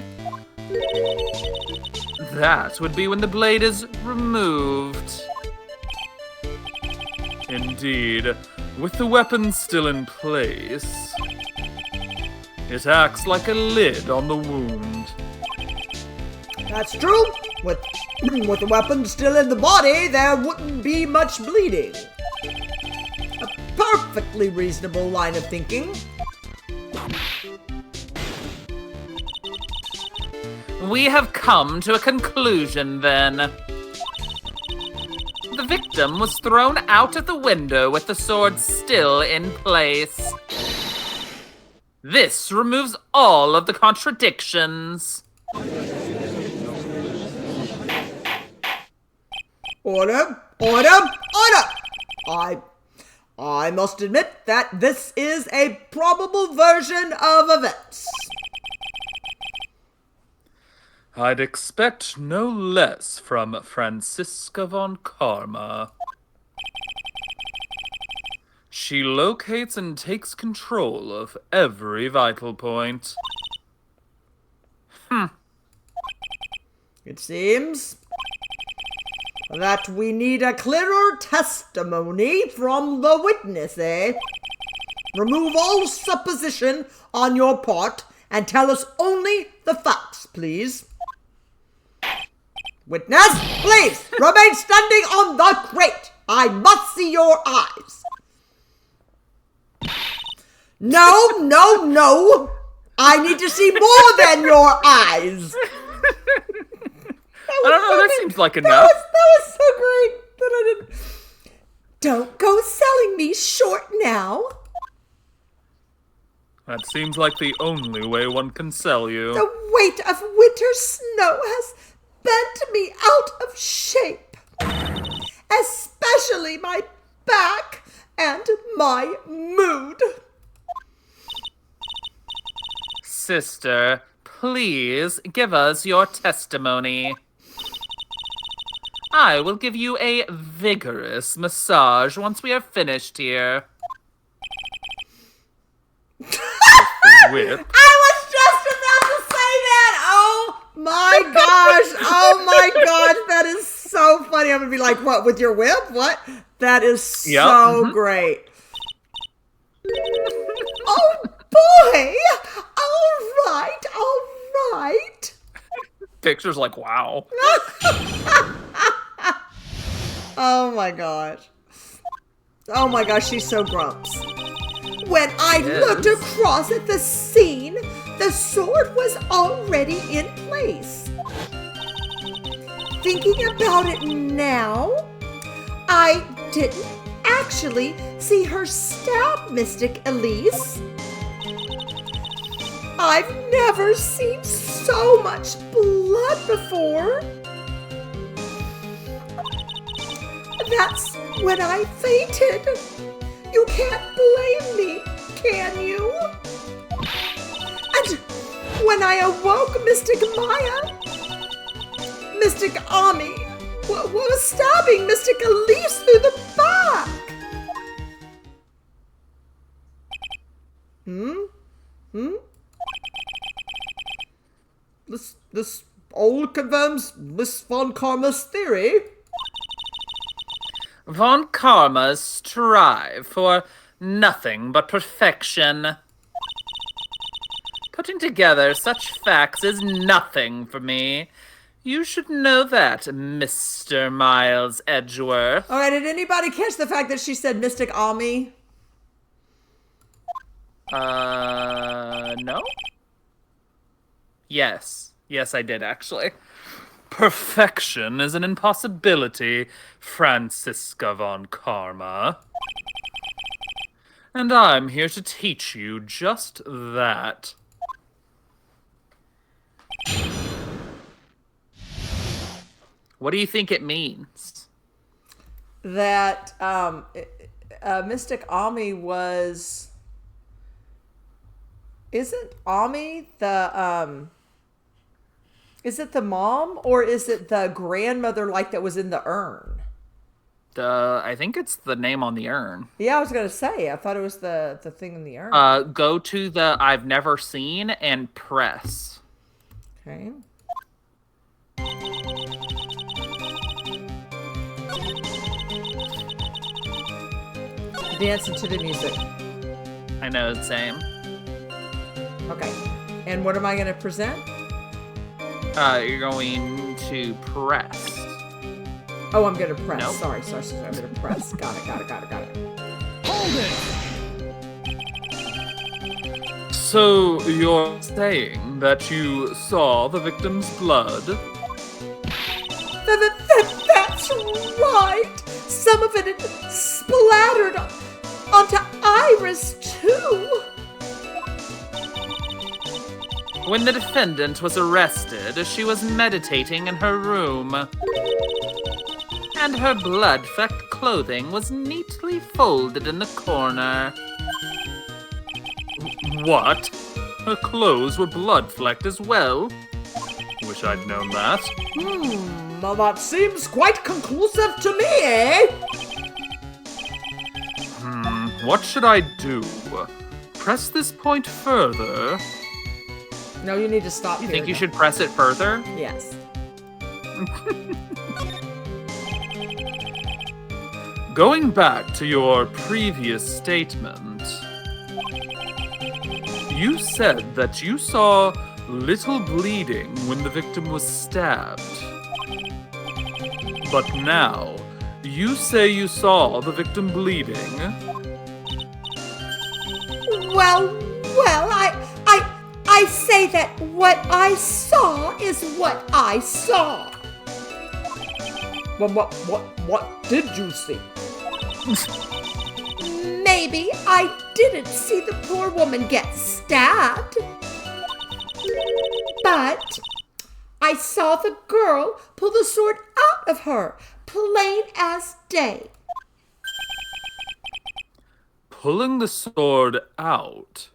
S6: that would be when the blade is removed.
S3: Indeed, with the weapon still in place, it acts like a lid on the wound.
S4: That's true. With the weapon still in the body, there wouldn't be much bleeding. A perfectly reasonable line of thinking.
S6: We have come to a conclusion then. The victim was thrown out of the window with the sword still in place. This removes all of the contradictions.
S4: Order, order, order! I must admit that this is a probable version of events.
S3: I'd expect no less from Franziska von Karma. She locates and takes control of every vital point.
S4: It seems that we need a clearer testimony from the witness, eh? Remove all supposition on your part and tell us only the facts, please. Witness, please remain standing on the crate. I must see your eyes. No, no, no. I need to see more than your eyes.
S6: I don't know, that seems like enough.
S4: That was so great that I didn't. Don't go selling me short now.
S3: That seems like the only way one can sell you.
S4: The weight of winter snow has bent me out of shape, especially my back and my mood.
S6: Sister, please give us your testimony. I will give you a vigorous massage once we are finished here.
S3: Whip.
S4: I was just about to say that. Oh my gosh. Oh my gosh. That is so funny. I'm going to be like, what, with your whip? What? That is so great. Oh boy. All right.
S6: Picture's like, wow.
S4: Oh my gosh. Oh my gosh, she's so grumps. When I looked across at the scene, the sword was already in place. Thinking about it now, I didn't actually see her stab Mystic Elise. I've never seen so much blood before. That's when I fainted. You can't blame me, can you? And when I awoke, Mystic Maya, Mystic Ami was stabbing Mystic Elise through the back. This all confirms Miss Von Karma's theory.
S6: Von Karmas strive for nothing but perfection. Putting together such facts is nothing for me. You should know that, Mr. Miles Edgeworth.
S4: All right, did anybody catch the fact that she said Mystic Ami?
S6: No? Yes, I did actually.
S3: Perfection is an impossibility, Franziska von Karma. And I'm here to teach you just that.
S6: What do you think it means?
S1: That Mystic Ami was... Isn't Ami the... Is it the mom or is it the grandmother like that was in the urn?
S6: I think it's the name on the urn.
S1: Yeah, I was gonna say. I thought it was the thing in the urn.
S6: Go to the I've never seen and press.
S1: Okay. Dancing to the music.
S6: I know, same.
S1: Okay. And what am I gonna present?
S6: You're going to press.
S1: Oh, I'm gonna press.
S6: Nope.
S1: Sorry. I'm gonna press. Got it.
S7: Hold it!
S3: So you're saying that you saw the victim's blood?
S1: That's right. Some of it splattered onto Iris too.
S6: When the defendant was arrested, she was meditating in her room. And her blood-flecked clothing was neatly folded in the corner.
S3: What? Her clothes were blood-flecked as well? Wish I'd known that.
S4: Now that seems quite conclusive to me, eh?
S3: What should I do? Press this point further?
S1: No, you need to stop
S6: You
S1: here.
S6: think you
S1: then.
S6: should press it further?
S1: Yes.
S3: Going back to your previous statement, you said that you saw little bleeding when the victim was stabbed. But now, you say you saw the victim bleeding?
S1: Well, I say that what I saw is what I saw.
S4: Well, what did you see?
S1: Maybe I didn't see the poor woman get stabbed. But I saw the girl pull the sword out of her, plain as day.
S3: Pulling the sword out?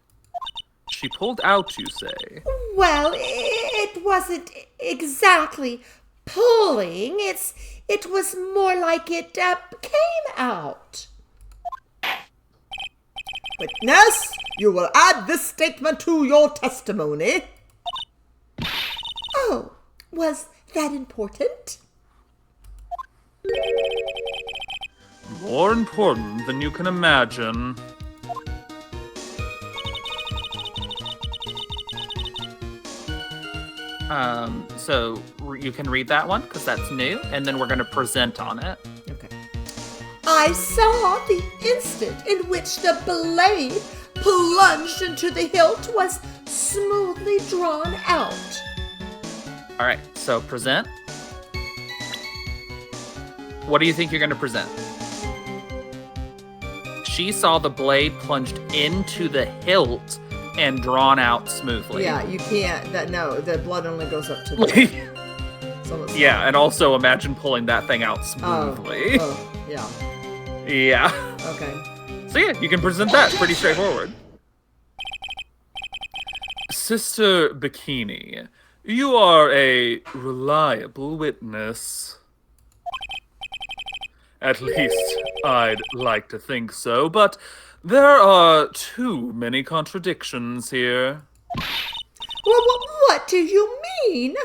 S3: She pulled out, you say?
S1: Well, it wasn't exactly pulling. It was more like it came out.
S4: Witness, you will add this statement to your testimony.
S1: Oh, was that important?
S3: More important than you can imagine.
S6: So you can read that one, because that's new, and then we're going to present on it.
S1: Okay. I saw the instant in which the blade plunged into the hilt was smoothly drawn out.
S6: All right, so present. What do you think you're going to present? She saw the blade plunged into the hilt and drawn out smoothly.
S1: Yeah, you can't. No, the blood only goes up to the. So it's
S6: Yeah, and also imagine pulling that thing out smoothly.
S1: yeah.
S6: Yeah.
S1: Okay.
S6: So yeah, you can present that. Pretty straightforward.
S3: Sister Bikini, you are a reliable witness. At least, I'd like to think so, but there are too many contradictions here.
S1: Well, what do you mean?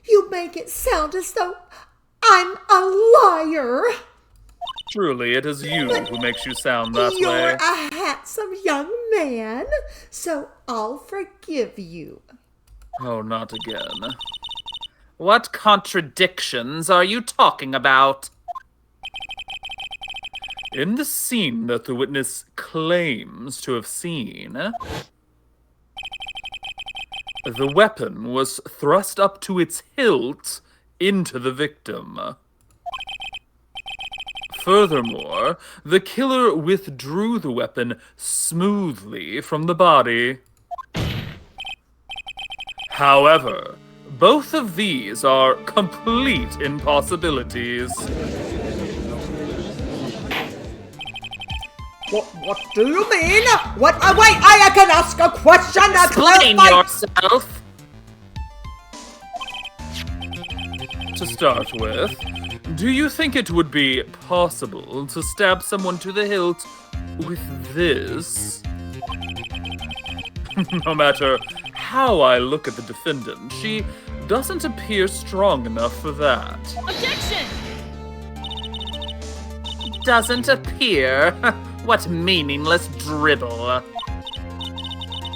S1: You make it sound as though I'm a liar.
S3: Truly, it is you who makes you sound that
S1: You're
S3: way.
S1: a handsome young man, so I'll forgive you.
S3: Oh, not again.
S6: What contradictions are you talking about?
S3: In the scene that the witness claims to have seen, the weapon was thrust up to its hilt into the victim. Furthermore, the killer withdrew the weapon smoothly from the body. However, both of these are complete impossibilities.
S4: What do you mean? What? Wait, I can ask a question to
S6: Explain
S4: clarify.
S6: yourself.
S3: To start with, Do you think it would be possible to stab someone to the hilt with this? No matter how I look at the defendant, she doesn't appear strong enough for that.
S5: Objection!
S6: Doesn't appear? What meaningless dribble.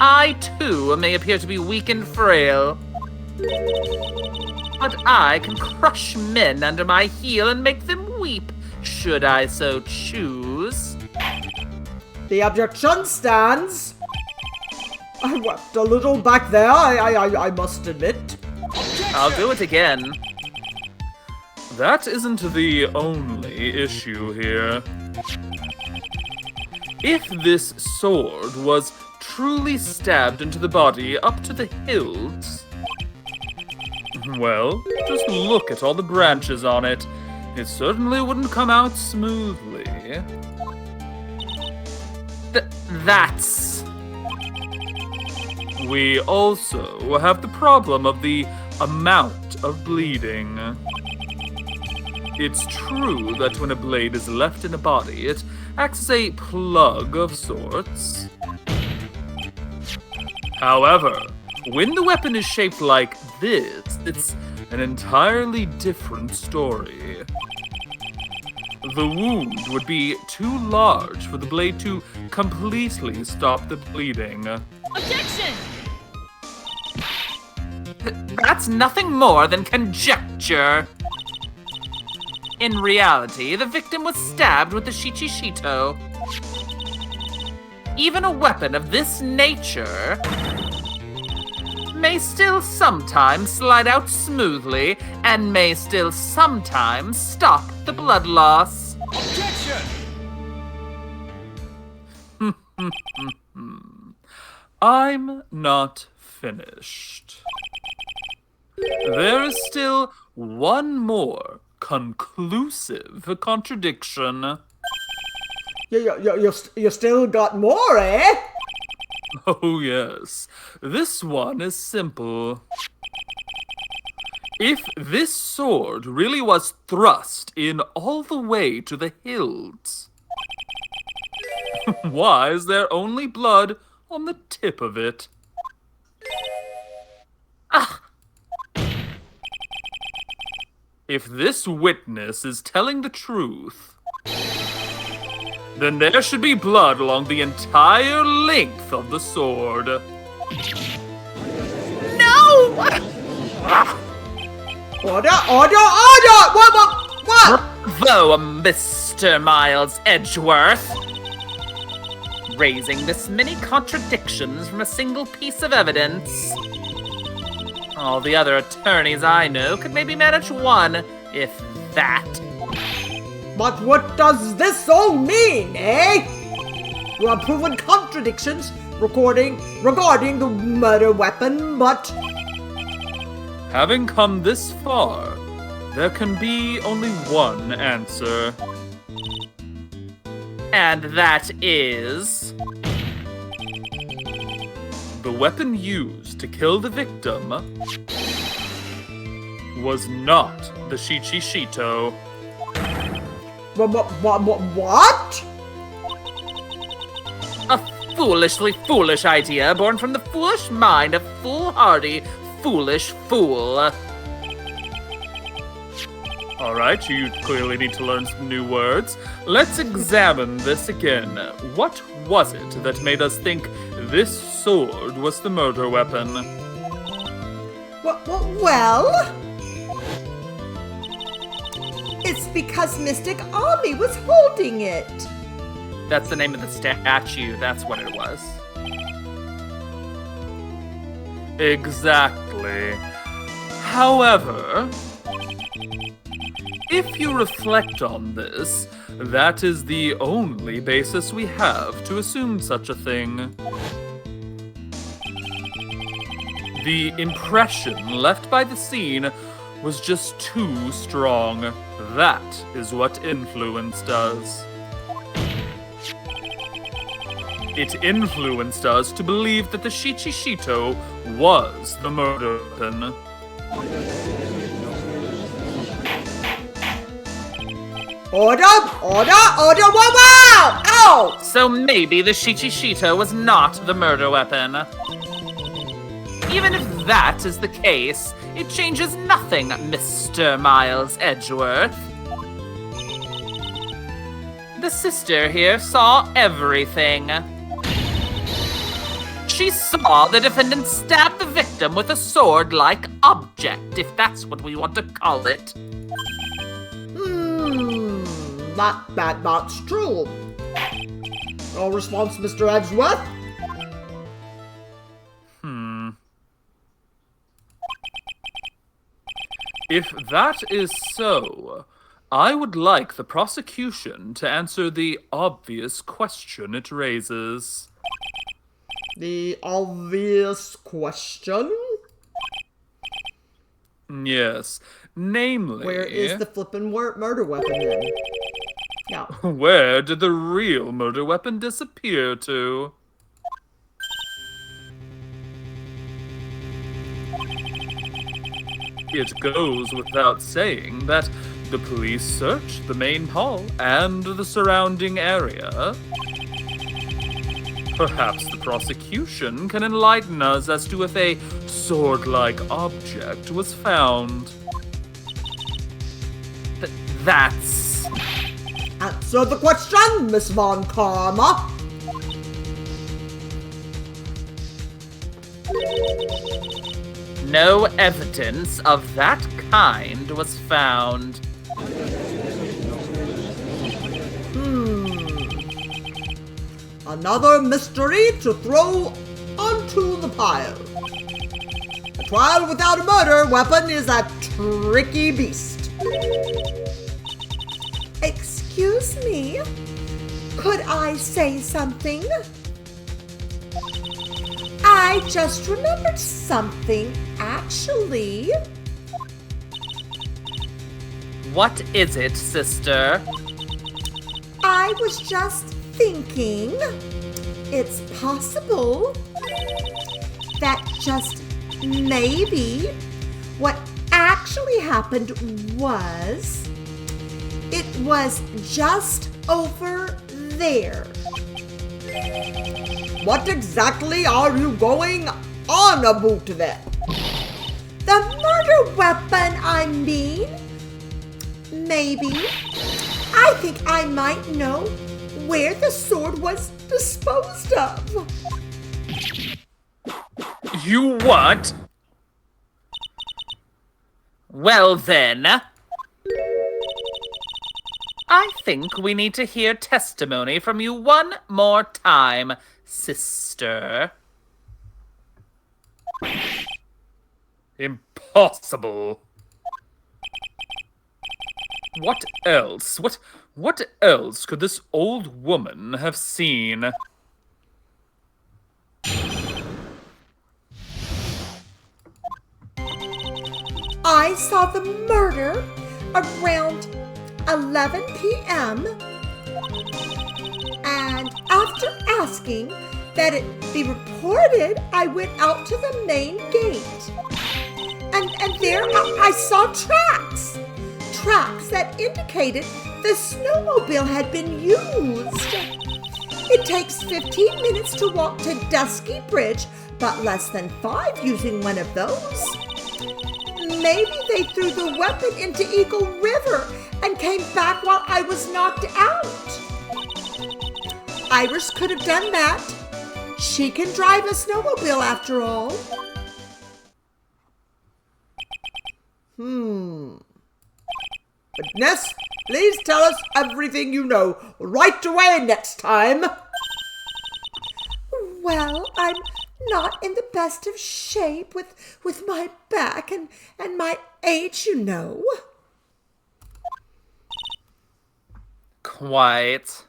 S6: I, too, may appear to be weak and frail. But I can crush men under my heel and make them weep, should I so choose.
S4: The objection stands. I wept a little back there, I must admit.
S6: I'll do it again.
S3: That isn't the only issue here. If this sword was truly stabbed into the body up to the hilt, well, just look at all the branches on it. It certainly wouldn't come out smoothly.
S6: That's...
S3: We also have the problem of the amount of bleeding. It's true that when a blade is left in a body, it acts as a plug of sorts. However, when the weapon is shaped like this, it's an entirely different story. The wound would be too large for the blade to completely stop the bleeding.
S5: Objection!
S6: That's nothing more than conjecture. In reality, the victim was stabbed with the Shichishito. Even a weapon of this nature may still sometimes slide out smoothly and may still sometimes stop the blood loss.
S7: Objection!
S3: I'm not finished. There is still one more conclusive contradiction.
S4: You still got more, eh?
S3: Oh yes, this one is simple. If this sword really was thrust in all the way to the hilt, why is there only blood on the tip of it? If this witness is telling the truth, then there should be blood along the entire length of the sword.
S6: No!
S4: Order! What?
S6: Bravo, Mr. Miles Edgeworth. Raising this many contradictions from a single piece of evidence. All the other attorneys I know could maybe manage one, if that.
S4: But what does this all mean, eh? You have proven contradictions regarding the murder weapon, but...
S3: Having come this far, there can be only one answer.
S6: And that is...
S3: The weapon used to kill the victim was not the Shichishito.
S4: What?
S6: A foolishly foolish idea born from the foolish mind of foolhardy, foolish fool.
S3: Alright, you clearly need to learn some new words. Let's examine this again. What was it that made us think this sword was the murder weapon?
S1: Well, it's because Mystic Army was holding it.
S6: That's the name of the statue, that's what it was.
S3: Exactly. However, if you reflect on this, that is the only basis we have to assume such a thing. The impression left by the scene was just too strong. That is what influence does. It influenced us to believe that the Shichishito was the murder weapon.
S4: Order! Whoa, wow! Ow!
S6: So maybe the Shichishito was not the murder weapon. Even if that is the case, it changes nothing, Mr. Miles Edgeworth. The sister here saw everything. She saw the defendant stab the victim with a sword-like object, if that's what we want to call it.
S4: That's true. No response, Mr. Edgeworth?
S3: If that is so, I would like the prosecution to answer the obvious question it raises.
S4: The obvious question?
S3: Yes, namely...
S4: Where is the flippin' murder weapon then? Yeah.
S3: Where did the real murder weapon disappear to? It goes without saying that the police searched the main hall and the surrounding area. Perhaps the prosecution can enlighten us as to if a sword-like object was found.
S6: That's...
S4: Answer the question, Miss Von Karma.
S6: No evidence of that kind was found.
S4: Another mystery to throw onto the pile. A trial without a murder weapon is a tricky beast.
S1: Excuse me? Could I say something? I just remembered something, actually.
S6: What is it, sister?
S1: I was just thinking it's possible that just maybe what actually happened was it was just over there.
S4: What exactly are you going on about then?
S1: The murder weapon, I mean. Maybe. I think I might know where the sword was disposed of.
S6: You what? Well then, I think we need to hear testimony from you one more time, sister.
S3: Impossible. What else? What else could this old woman have seen?
S1: I saw the murder around 11 p.m. And after asking that it be reported, I went out to the main gate. And there I saw tracks. Tracks that indicated the snowmobile had been used. It takes 15 minutes to walk to Dusky Bridge, but less than 5 using one of those. Maybe they threw the weapon into Eagle River and came back while I was knocked out. Iris could have done that. She can drive a snowmobile after all.
S4: But Ness, please tell us everything you know right away next time.
S1: Well, I'm not in the best of shape with my back and my age, you know.
S6: Quite.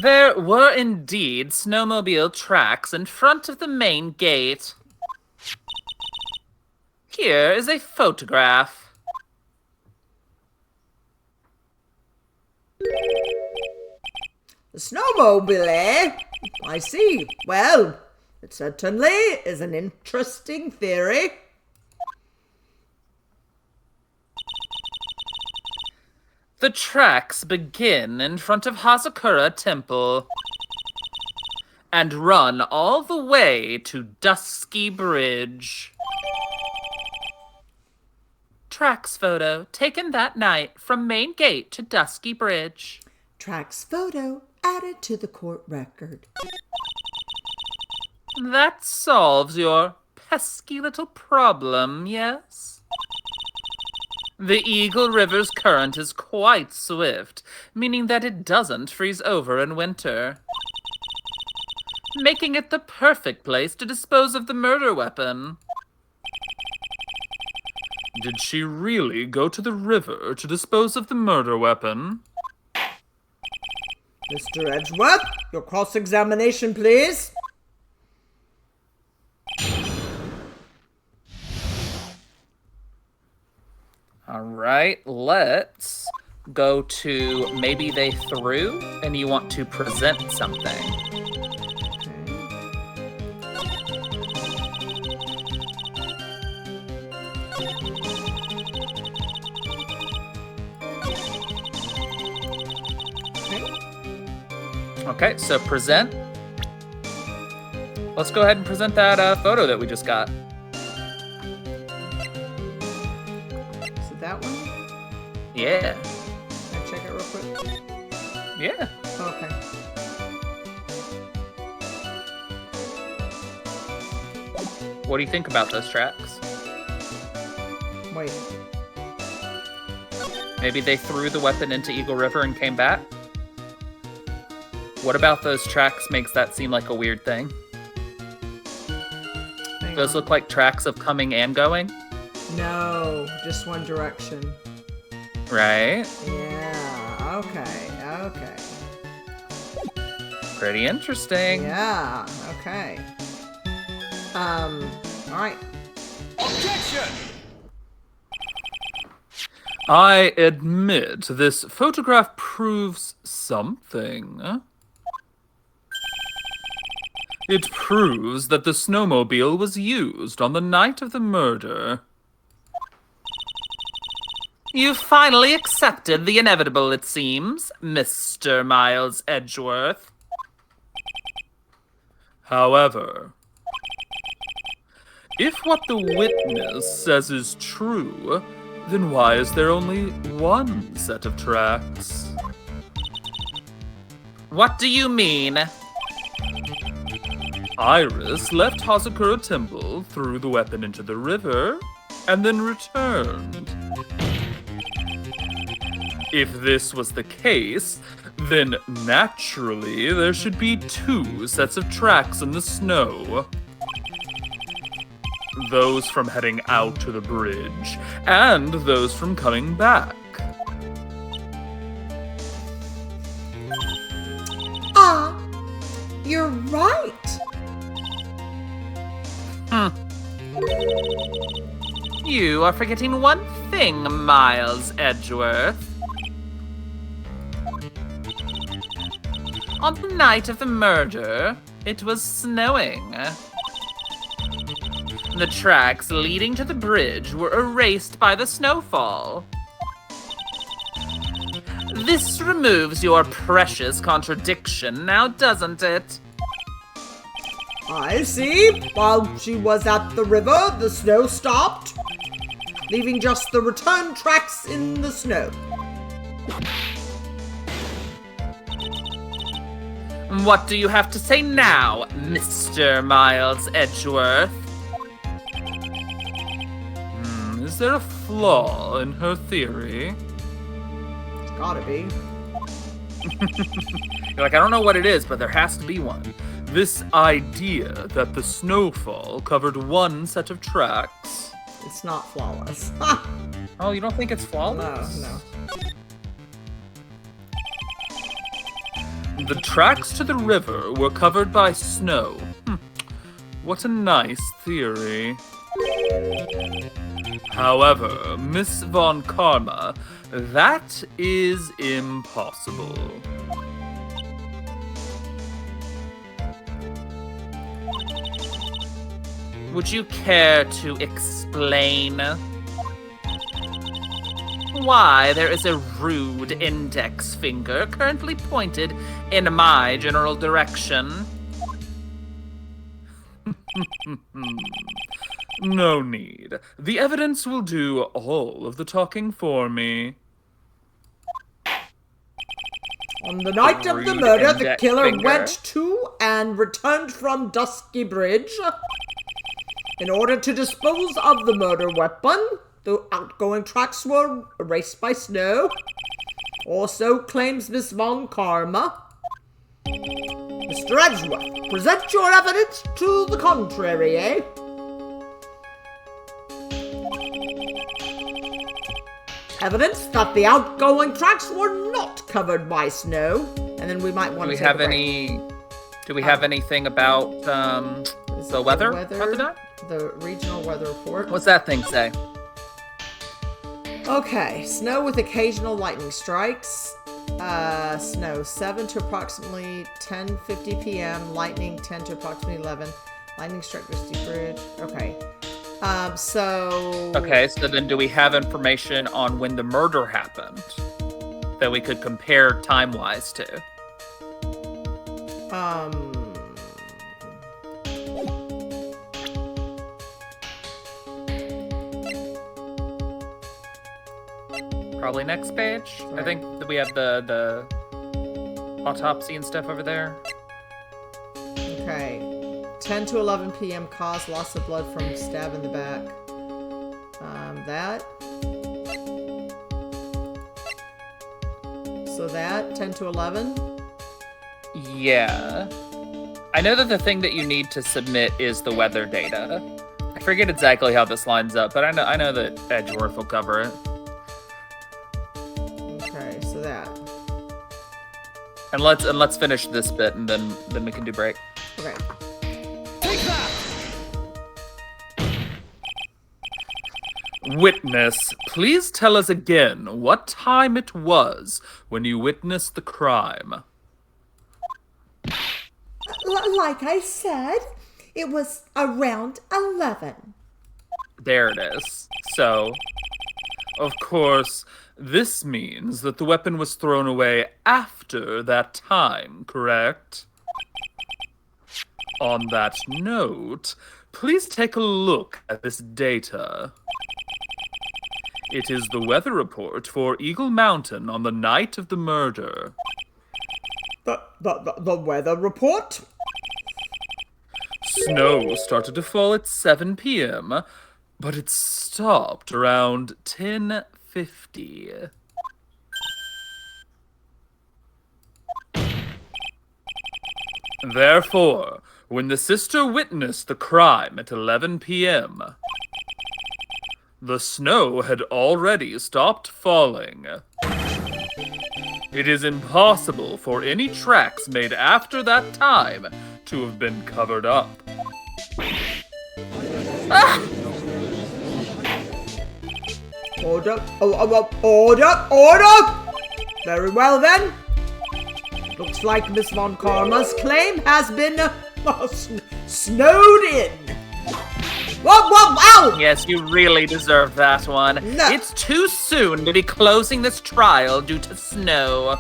S6: There were indeed snowmobile tracks in front of the main gate. Here is a photograph.
S4: The snowmobile, eh? I see. Well, it certainly is an interesting theory.
S6: The tracks begin in front of Hazakura Temple and run all the way to Dusky Bridge. Tracks photo taken that night from main gate to Dusky Bridge.
S1: Tracks photo added to the court record.
S6: That solves your pesky little problem, yes? The Eagle River's current is quite swift, meaning that it doesn't freeze over in winter, making it the perfect place to dispose of the murder weapon.
S3: Did she really go to the river to dispose of the murder weapon?
S4: Mr. Edgeworth, your cross-examination, please.
S6: All right, let's go to maybe they threw and you want to present something. Okay, so present. Let's go ahead and present that photo that we just got.
S1: Is it that one?
S6: Yeah.
S1: Can I check it real quick?
S6: Yeah.
S1: Okay.
S6: What do you think about those tracks?
S1: Wait.
S6: Maybe they threw the weapon into Eagle River and came back? What about those tracks makes that seem like a weird thing?
S1: Hang
S6: Those
S1: on.
S6: look like tracks of coming and going,
S1: No, just one direction.
S6: right?
S1: Yeah, okay, okay.
S6: Pretty interesting.
S1: Yeah, okay. Alright.
S7: Objection!
S3: I admit this photograph proves something. It proves that the snowmobile was used on the night of the murder.
S6: You finally accepted the inevitable, it seems, Mr. Miles Edgeworth.
S3: However, if what the witness says is true, then why is there only one set of tracks?
S6: What do you mean?
S3: Iris left Hazakura Temple, threw the weapon into the river, and then returned. If this was the case, then naturally there should be two sets of tracks in the snow. Those from heading out to the bridge, and those from coming back.
S1: Ah, you're right.
S6: You are forgetting one thing, Miles Edgeworth. On the night of the murder, it was snowing. The tracks leading to the bridge were erased by the snowfall. This removes your precious contradiction now, doesn't it?
S4: I see. While she was at the river, the snow stopped, leaving just the return tracks in the snow.
S6: What do you have to say now, Mr. Miles Edgeworth?
S3: Is there a flaw in her theory?
S4: It's gotta be.
S6: You're like, I don't know what it is, but there has to be one.
S3: This idea that the snowfall covered one set of tracks.
S4: It's not flawless.
S6: Oh, you don't think it's flawless?
S4: No.
S3: The tracks to the river were covered by snow. What a nice theory. However, Miss Von Karma, that is impossible.
S6: Would you care to explain? why there is a rude index finger currently pointed in my general direction.
S3: No need. The evidence will do all of the talking for me.
S4: On the night of the
S6: Rude
S4: murder, the
S6: index
S4: killer
S6: finger.
S4: went to and returned from Dusky Bridge in order to dispose of the murder weapon. The outgoing tracks were erased by snow. Also claims Miss Von Karma. Mr. Edgeworth, present your evidence to the contrary, eh? Evidence that the outgoing tracks were not covered by snow. And then we might want
S6: Do we
S4: to take
S6: have
S4: a break.
S6: any? Do we have anything about the weather? After that?
S4: The regional weather report.
S6: What's that thing say?
S1: Okay, snow with occasional lightning strikes. Snow 7 to approximately 10:50 p.m. Lightning 10 to approximately 11. Lightning strike Misty Bridge. Okay. So.
S6: Okay, so then do we have information on when the murder happened that we could compare time-wise to? Probably next page. I think that we have the autopsy and stuff over there.
S1: Okay. 10 to 11 p.m. caused loss of blood from stab in the back. That. So that, 10 to 11.
S6: Yeah. I know that the thing that you need to submit is the weather data. I forget exactly how this lines up, but I know that Edgeworth will cover it.
S1: Okay, so that.
S6: And let's finish this bit, and then we can do break.
S1: Okay.
S7: Take that!
S3: Witness, please tell us again what time it was when you witnessed the crime.
S1: Like I said, it was around 11.
S6: There it is. So,
S3: Of course, this means that the weapon was thrown away after that time, correct? On that note, please take a look at this data. It is the weather report for Eagle Mountain on the night of the murder.
S4: The weather report?
S3: Snow started to fall at 7 p.m., but it stopped around 10:50. Therefore, when the sister witnessed the crime at 11 p.m., the snow had already stopped falling. It is impossible for any tracks made after that time to have been covered up.
S4: Order. Order! Very well then. Looks like Miss Von Karma's claim has been snowed in. Whoa! Ow!
S6: yes, you really deserve that one.
S4: No.
S6: It's too soon to be closing this trial due to snow.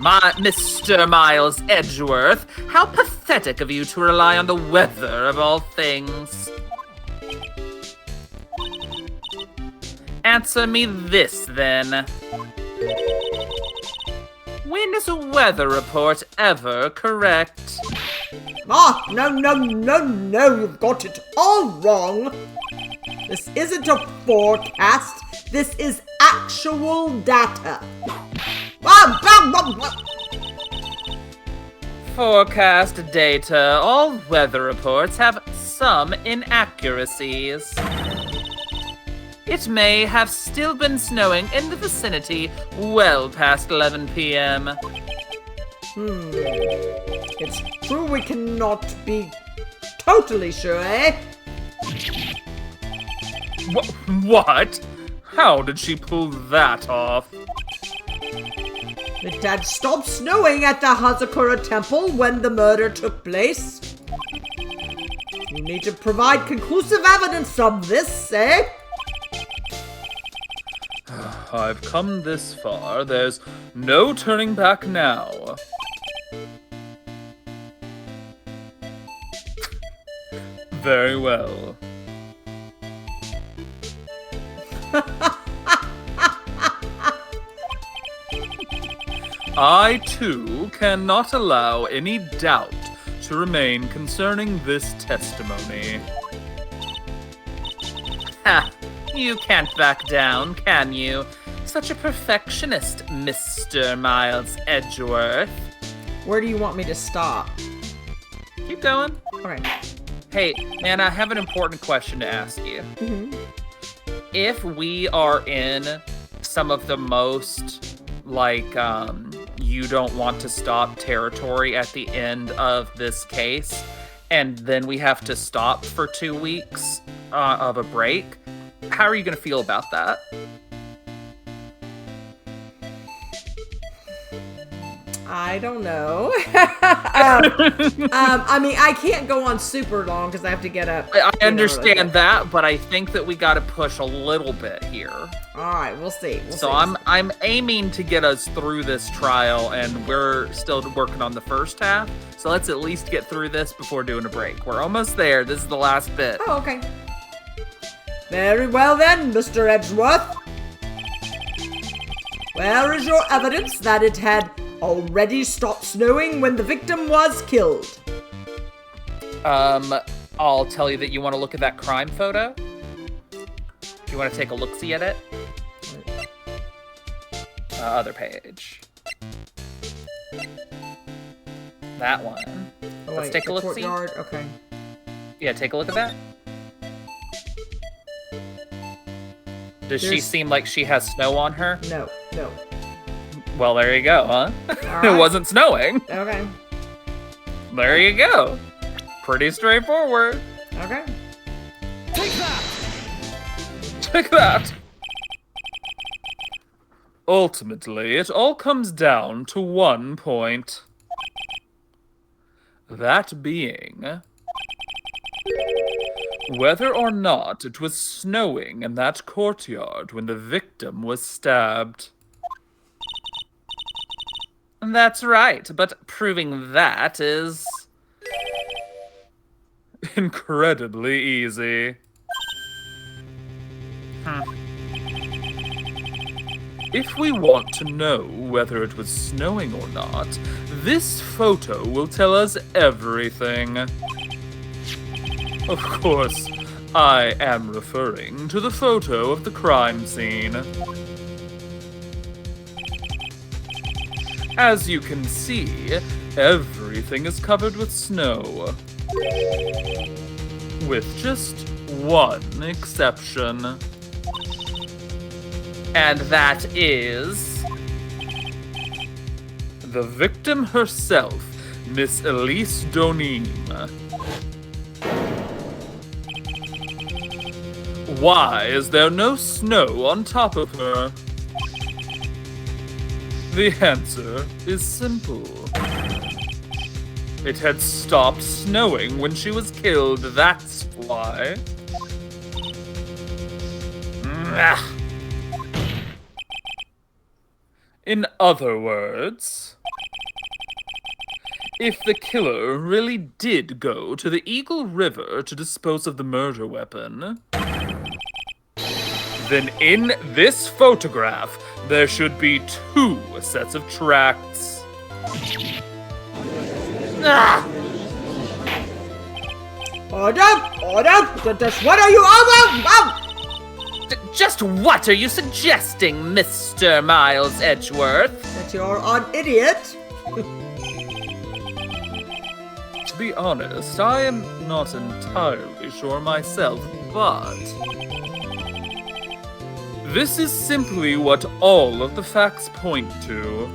S6: Mr. Miles Edgeworth, how pathetic of you to rely on the weather of all things. Answer me this, then. When is a weather report ever correct?
S4: No, you've got it all wrong. This isn't a forecast, this is actual data.
S6: Forecast data. All weather reports have some inaccuracies. It may have still been snowing in the vicinity well past 11 p.m.
S4: It's true we cannot be totally sure, eh?
S3: What? How did she pull that off?
S4: It had stopped snowing at the Hazakura temple when the murder took place. You need to provide conclusive evidence of this, eh?
S6: I've come this far. There's no turning back now. Very well. I, too, cannot allow any doubt to remain concerning this testimony. Ha! You can't back down, can you? Such a perfectionist, Mr. Miles Edgeworth.
S1: Where do you want me to stop?
S6: Keep going.
S1: Okay.
S6: Hey, Nana, I have an important question to ask you. If we are in some of the most, you don't want to stop territory at the end of this case, and then we have to stop for 2 weeks of a break, how are you going to feel about that?
S1: I don't know. I mean, I can't go on super long because I have to get up.
S6: I understand that, but I think that we got to push a little bit here.
S1: All right, we'll see.
S6: So I'm aiming to get us through this trial, and we're still working on the first half. So let's at least get through this before doing a break. We're almost there. This is the last bit.
S1: Oh, okay.
S4: Very well then, Mr. Edgeworth. Where is your evidence that it had already stopped snowing when the victim was killed?
S6: I'll tell you that you want to look at that crime photo. Do you want to take a look-see at it? Other page. That one.
S1: Oh,
S6: Let's take a look-see.
S1: Courtyard. Okay.
S6: Yeah, take a look at that. Does she seem like she has snow on her?
S1: No.
S6: Well, there you go, huh?
S1: Right.
S6: It wasn't snowing.
S1: Okay.
S6: There you go. Pretty straightforward.
S1: Okay.
S7: Take that!
S6: Take that. Ultimately, it all comes down to one point. That being whether or not it was snowing in that courtyard when the victim was stabbed. That's right, but proving that is incredibly easy. If we want to know whether it was snowing or not, this photo will tell us everything. Of course, I am referring to the photo of the crime scene. As you can see, everything is covered with snow. With just one exception. And that is the victim herself, Miss Elise Donim. Why is there no snow on top of her? The answer is simple. It had stopped snowing when she was killed, that's why. In other words, if the killer really did go to the Eagle River to dispose of the murder weapon, then in this photograph, there should be 2 sets of tracks.
S4: Order! Just what are you all?
S6: Just what are you suggesting, Mr. Miles Edgeworth?
S4: That you're an idiot.
S6: To be honest, I am not entirely sure myself, but this is simply what all of the facts point to.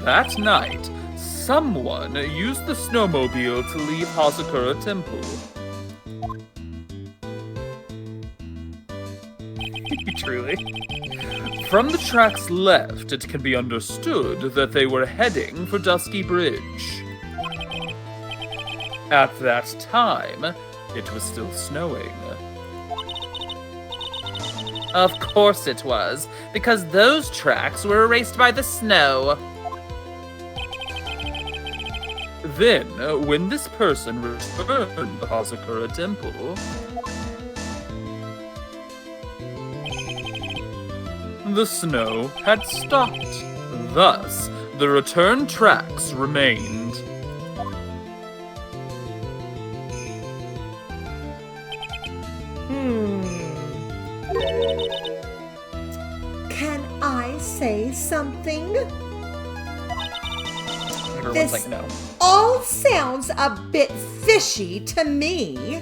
S6: That night, someone used the snowmobile to leave Hasakura Temple. Truly. From the tracks left, it can be understood that they were heading for Dusky Bridge. At that time, it was still snowing. Of course it was, because those tracks were erased by the snow.
S3: Then, when this person returned to Hazakura Temple, the snow had stopped. Thus, the return tracks remained.
S1: Can I say something?
S6: Everyone's
S1: This
S6: like, no.
S1: all sounds a bit fishy to me.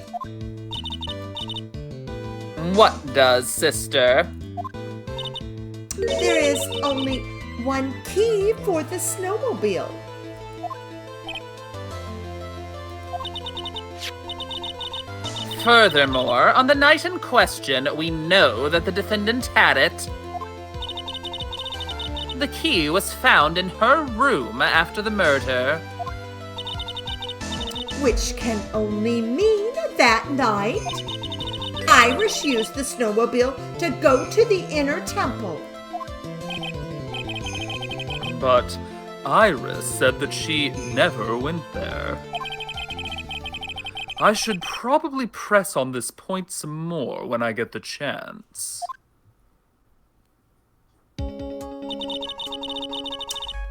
S6: What does, sister?
S1: There is only one key for the snowmobile.
S6: Furthermore, on the night in question, we know that the defendant had it. The key was found in her room after the murder.
S1: Which can only mean that night, Iris used the snowmobile to go to the inner temple.
S3: but Iris said that she never went there. I should probably press on this point some more when I get the chance.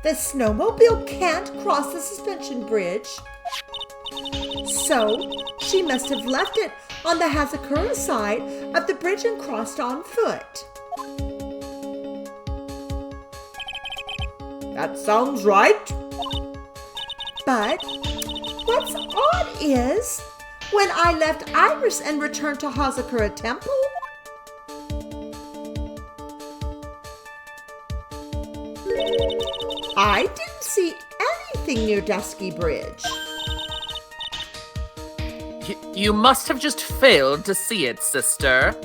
S1: The snowmobile can't cross the suspension bridge. So, she must have left it on the Hazakura side of the bridge and crossed on foot.
S4: That sounds right.
S1: But what's odd is, when I left Iris and returned to Hazakura Temple, I didn't see anything near Dusky Bridge.
S6: You must have just failed to see it, sister.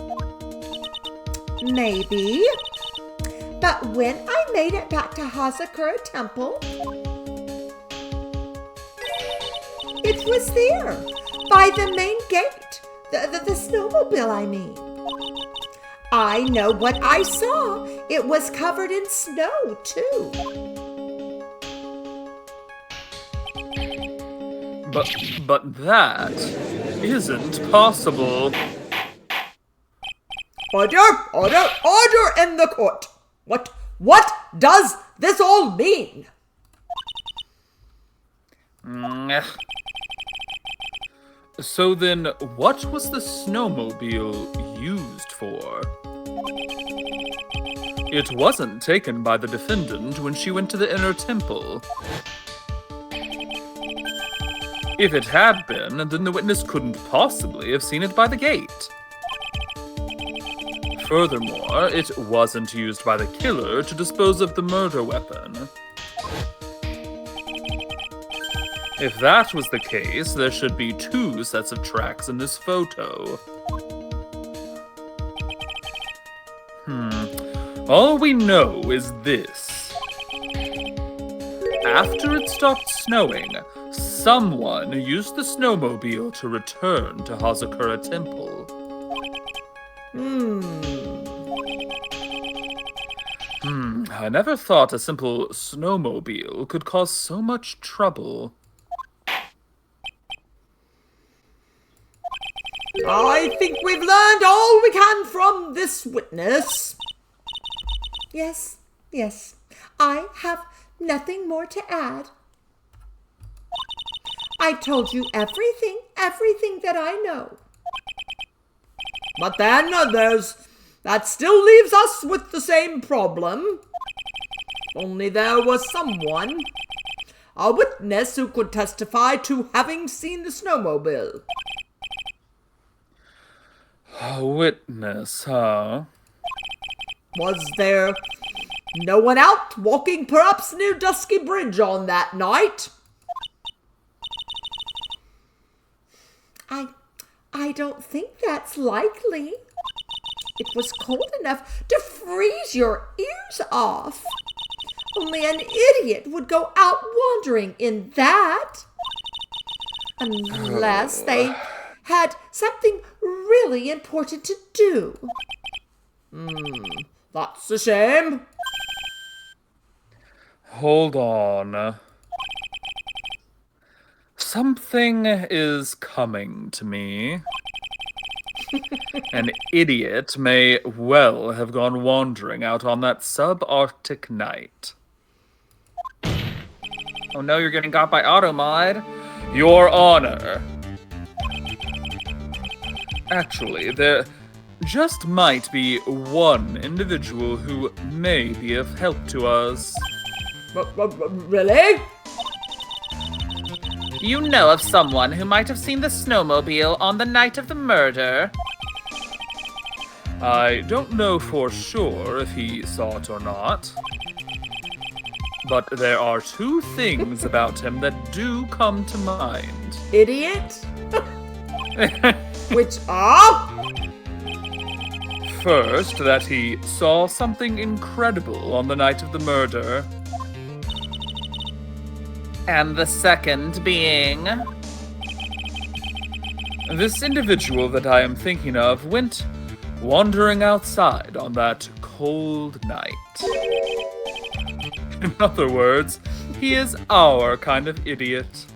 S1: Maybe. But when I made it back to Hazakura Temple, it was there, by the main gate. The snowmobile, I mean. I know what I saw. It was covered in snow, too.
S3: But that isn't possible.
S4: Order in the court. What does this all mean?
S3: So then, what was the snowmobile used for? It wasn't taken by the defendant when she went to the inner temple. If it had been, then the witness couldn't possibly have seen it by the gate. Furthermore, it wasn't used by the killer to dispose of the murder weapon. If that was the case, there should be 2 sets of tracks in this photo. All we know is this. After it stopped snowing, someone used the snowmobile to return to Hazakura Temple. I never thought a simple snowmobile could cause so much trouble.
S4: I think we've learned all we can from this witness.
S1: Yes. I have nothing more to add. I told you everything that I know.
S4: But then that still leaves us with the same problem. Only there was someone, a witness who could testify to having seen the snowmobile.
S3: A witness, huh?
S4: Was there no one out walking perhaps near Dusky Bridge on that night?
S1: I don't think that's likely. It was cold enough to freeze your ears off. Only an idiot would go out wandering in that. Unless they had something really important to do.
S4: That's a shame.
S3: Hold on. Something is coming to me. An idiot may well have gone wandering out on that subarctic night.
S6: Oh no, you're getting got by Automod.
S3: Your Honor. Actually, there just might be one individual who may be of help to us.
S4: Really?
S6: You know of someone who might have seen the snowmobile on the night of the murder?
S3: I don't know for sure if he saw it or not. But there are two things about him that do come to mind.
S4: Idiot? Which are?
S3: First, that he saw something incredible on the night of the murder.
S6: And the second being...
S3: This individual that I am thinking of went wandering outside on that cold night. In other words, he is our kind of idiot.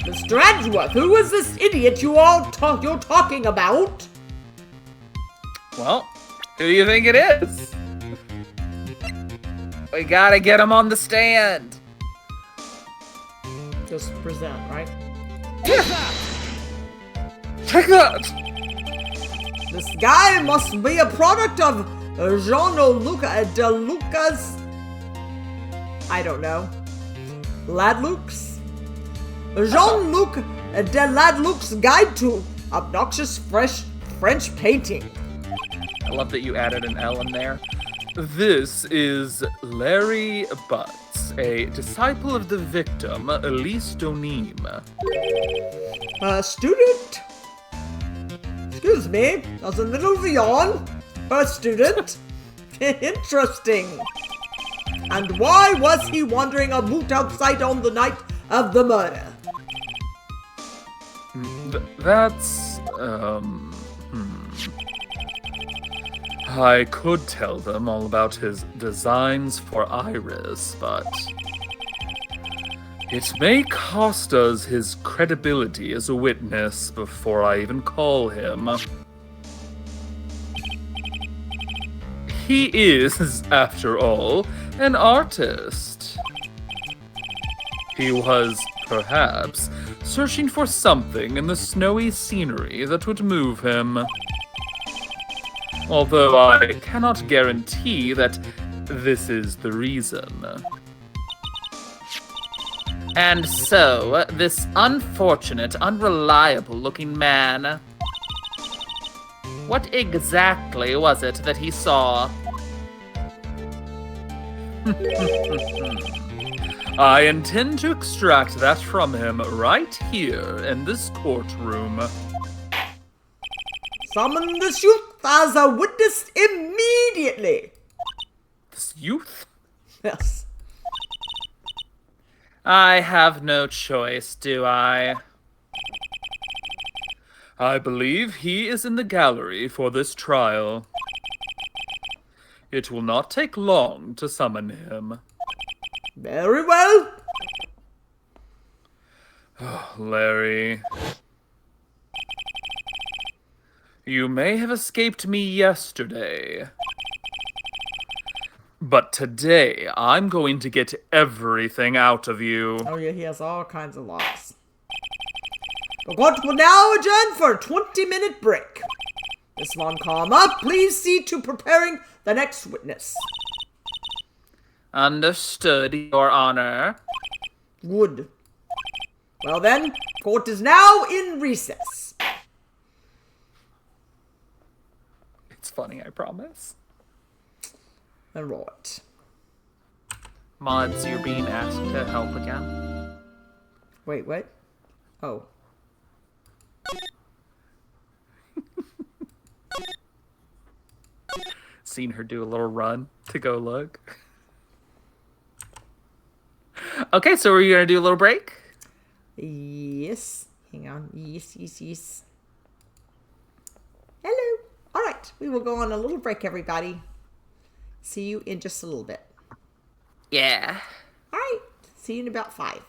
S4: Mr. Edgeworth, who is this idiot you're talking about?
S6: Well, who do you think it is? We gotta get him on the stand.
S4: Just present, right?
S3: Take that!
S4: This guy must be a product of Jean-Luc de Lucas... I don't know. Ladluc's? Jean-Luc de Ladluc's Guide to Obnoxious French Painting.
S6: I love that you added an L in there.
S3: This is Larry Butts, a disciple of the victim, Elise Donim.
S4: Student? Excuse me, I was in the middle of a yawn. A student? Interesting. And why was he wandering about outside on the night of the murder?
S3: That's, I could tell them all about his designs for Iris, but it may cost us his credibility as a witness before I even call him. He is, after all, an artist. He was, perhaps, searching for something in the snowy scenery that would move him. Although I cannot guarantee that this is the reason.
S6: And so, this unfortunate, unreliable-looking man... What exactly was it that he saw?
S3: I intend to extract that from him right here in this courtroom.
S4: Summon this youth as a witness immediately.
S3: This youth?
S4: Yes.
S6: I have no choice, do I?
S3: I believe he is in the gallery for this trial. It will not take long to summon him.
S4: Very well.
S3: Larry. You may have escaped me yesterday. But today, I'm going to get everything out of you.
S4: Oh yeah, he has all kinds of laws. The court will now adjourn for a 20-minute break. Miss Von Karma, please see to preparing the next witness.
S6: Understood, Your Honor.
S4: Good. Well then, court is now in recess.
S3: It's funny, I promise.
S4: All right.
S6: Mods, you're being asked to help again.
S4: Wait, what? Oh.
S3: Seen her do a little run to go look.
S6: Okay, so are you gonna do a little break?
S1: Yes. Hang on. Yes. Hello. All right. We will go on a little break, everybody. See you in just a little bit.
S6: Yeah.
S1: All right. See you in about 5.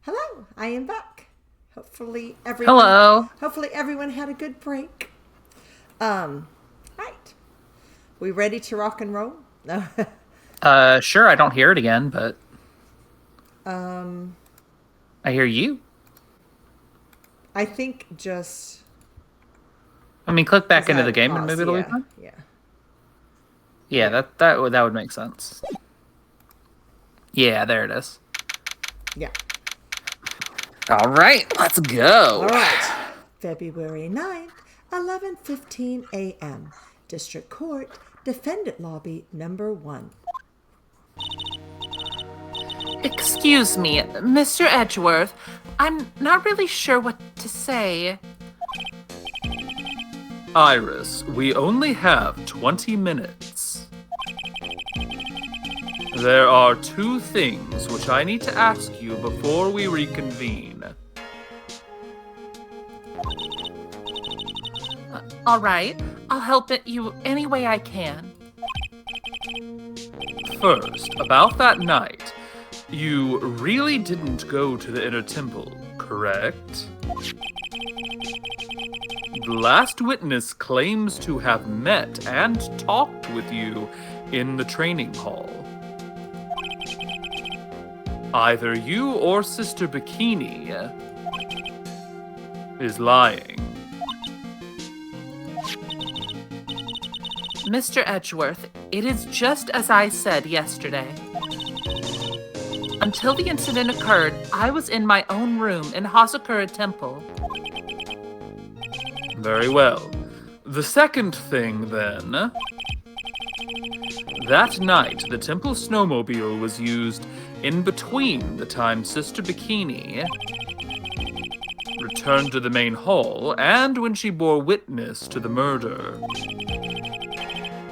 S1: Hello, I am back. Hopefully everyone.
S6: Hello.
S1: Hopefully everyone had a good break. Right. We ready to rock and roll? No.
S6: Sure, I don't hear it again, but I hear you.
S1: I think just
S6: I mean, click back
S1: Is
S6: into
S1: that
S6: the game and
S1: pause?
S6: maybe it'll be
S1: Yeah,
S6: fine.
S1: yeah.
S6: Yeah, that would make sense. Yeah, there it is.
S1: Yeah.
S6: All right, let's go.
S1: All right. February 9th, 11:15 a.m. District Court, Defendant Lobby number 1.
S8: Excuse me, Mr. Edgeworth. I'm not really sure what to say.
S3: Iris, we only have 20 minutes. There are 2 things which I need to ask you before we reconvene.
S8: All right, I'll help you any way I can.
S3: First, about that night, you really didn't go to the inner temple, correct? The last witness claims to have met and talked with you in the training hall. Either you or Sister Bikini is lying.
S8: Mr. Edgeworth, it is just as I said yesterday. Until the incident occurred, I was in my own room in Hazakura Temple.
S3: Very well. The second thing, then. That night, the temple snowmobile was used in between the time Sister Bikini returned to the main hall and when she bore witness to the murder.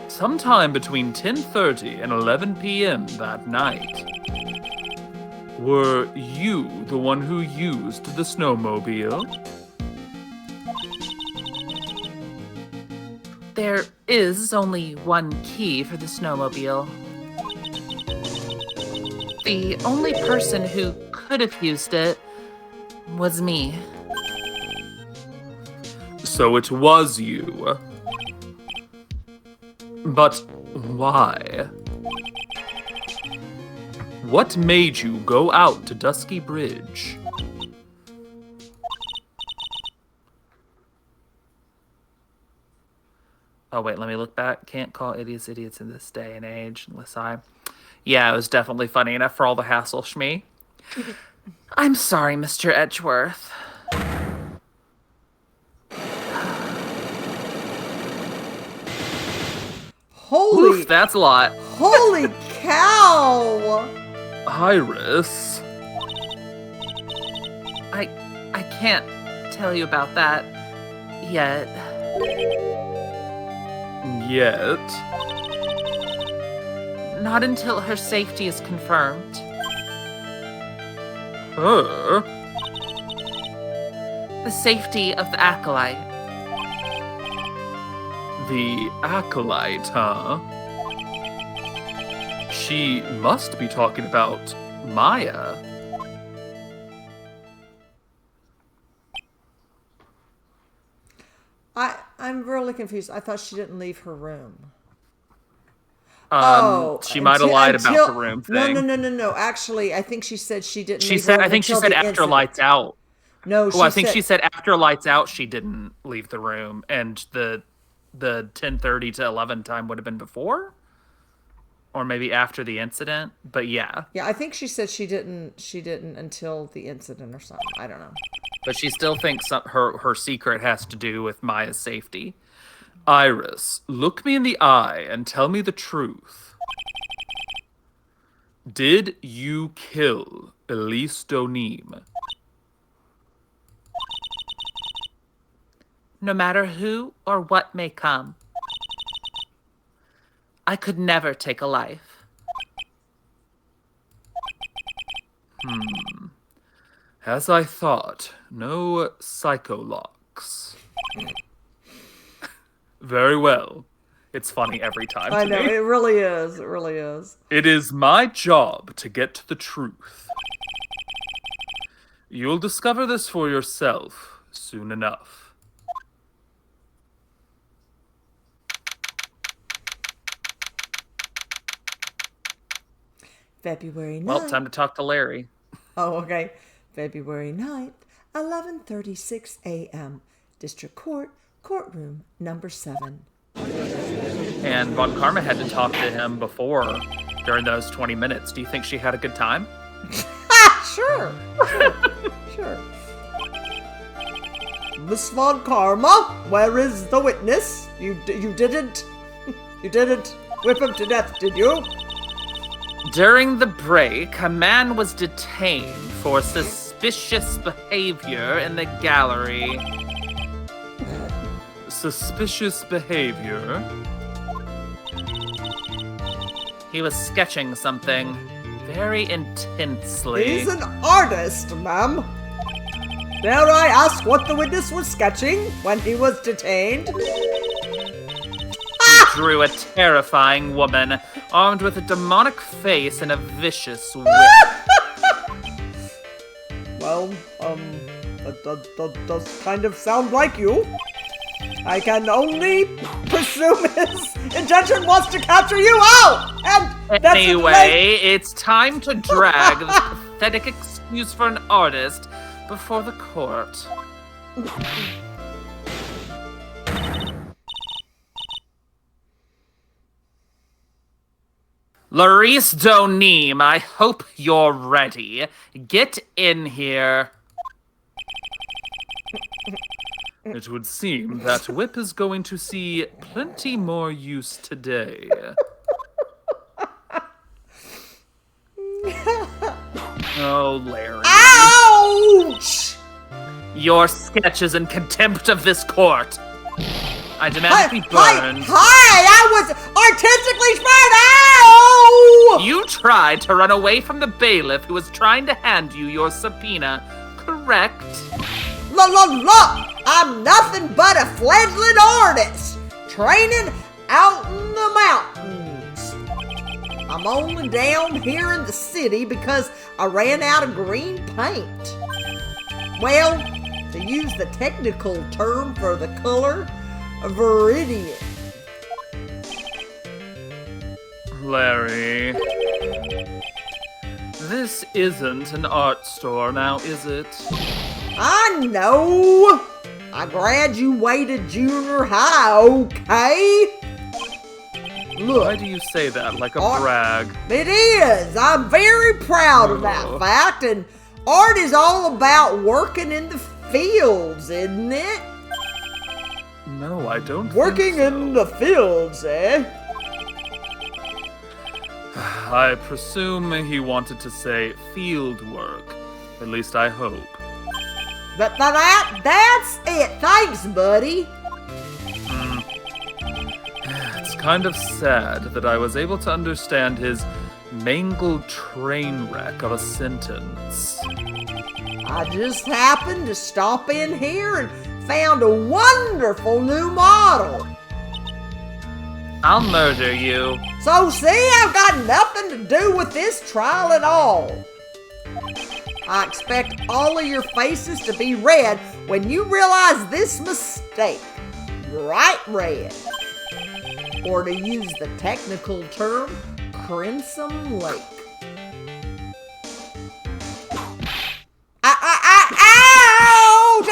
S3: Sometime between 10:30 and 11 p.m. that night. Were you the one who used the snowmobile?
S8: There is only one key for the snowmobile. The only person who could have used it was me.
S3: So it was you. But why? What made you go out to Dusky Bridge?
S6: Oh, wait, let me look back. Can't call idiots idiots in this day and age unless I... Yeah, it was definitely funny enough for all the hassle, Shmee. I'm sorry, Mr. Edgeworth.
S1: Holy,
S6: Oof, that's a lot.
S1: holy cow!
S3: Iris.
S8: I can't tell you about that yet.
S3: Yet.
S8: Not until her safety is confirmed.
S3: Her?
S8: The safety of the Acolyte.
S3: The Acolyte, huh? She must be talking about Maya.
S1: I'm really confused. I thought she didn't leave her room.
S6: She might have lied about the room thing.
S1: No. Actually, I think she said she didn't.
S6: She
S1: leave
S6: said,
S1: her room
S6: I think she
S1: until
S6: said
S1: the
S6: after
S1: incident.
S6: lights out.
S1: No,
S6: Well, I think she said after lights out, she didn't leave the room, and the 10:30 to 11 time would have been before, or maybe after the incident. But yeah,
S1: Yeah, I think she said she didn't until the incident or something. I don't know.
S6: but she still thinks her secret has to do with Maya's safety.
S3: Iris, look me in the eye and tell me the truth. Did you kill Elise Donim?
S8: No matter who or what may come, I could never take a life.
S3: As I thought, no psycholocks. Very well. It's funny every time.
S1: I
S3: to
S1: know,
S3: me.
S1: it really is. It really is.
S3: It is my job to get to the truth. You'll discover this for yourself soon enough.
S1: February 9th.
S6: Well, time to talk to Larry.
S1: Oh, okay. February 9th, 11:36 a.m. District Court, courtroom number 7.
S6: And Von Karma had to talk to him before, during those 20 minutes. Do you think she had a good time?
S1: Sure. Sure.
S4: Miss Von Karma, where is the witness? You didn't whip him to death, did you?
S6: During the break, a man was detained for suspicious behavior in the gallery.
S3: Suspicious behavior?
S6: He was sketching something very intensely.
S4: He's an artist, ma'am. Dare I ask what the witness was sketching when he was detained?
S6: He drew a terrifying woman, armed with a demonic face and a vicious whip.
S4: Well, that does kind of sound like you. I can only presume his intention was to capture you out! And that's
S6: Anyway, it's time to drag this pathetic excuse for an artist before the court. Larice Donim, I hope you're ready. Get in here.
S3: It would seem that Whip is going to see plenty more use today.
S6: Oh, Larry.
S4: Ouch!
S6: Your sketch is in contempt of this court. I demand to be burned.
S4: Hi! I was artistically inspired! Ow!
S6: You tried to run away from the bailiff who was trying to hand you your subpoena, correct?
S4: Look! I'm nothing but a fledgling artist, training out in the mountains. I'm only down here in the city because I ran out of green paint. Well, to use the technical term for the color, viridian.
S3: Larry. This isn't an art store now, is it?
S4: I know. I graduated junior high, okay? Look.
S3: Why do you say that like a
S4: Art-
S3: brag?
S4: It is. I'm very proud of that fact. And art is all about working in the fields, isn't it?
S3: No, I don't
S4: Working
S3: think so.
S4: in the fields, eh?
S3: I presume he wanted to say field work. At least I hope.
S4: That's it. Thanks, buddy.
S3: It's kind of sad that I was able to understand his mangled train wreck of a sentence.
S4: I just happened to stop in here and found a wonderful new model.
S6: I'll murder you.
S4: So see, I've got nothing to do with this trial at all. I expect all of your faces to be red when you realize this mistake. Bright red. Or to use the technical term, Crimson Lake. Ouch!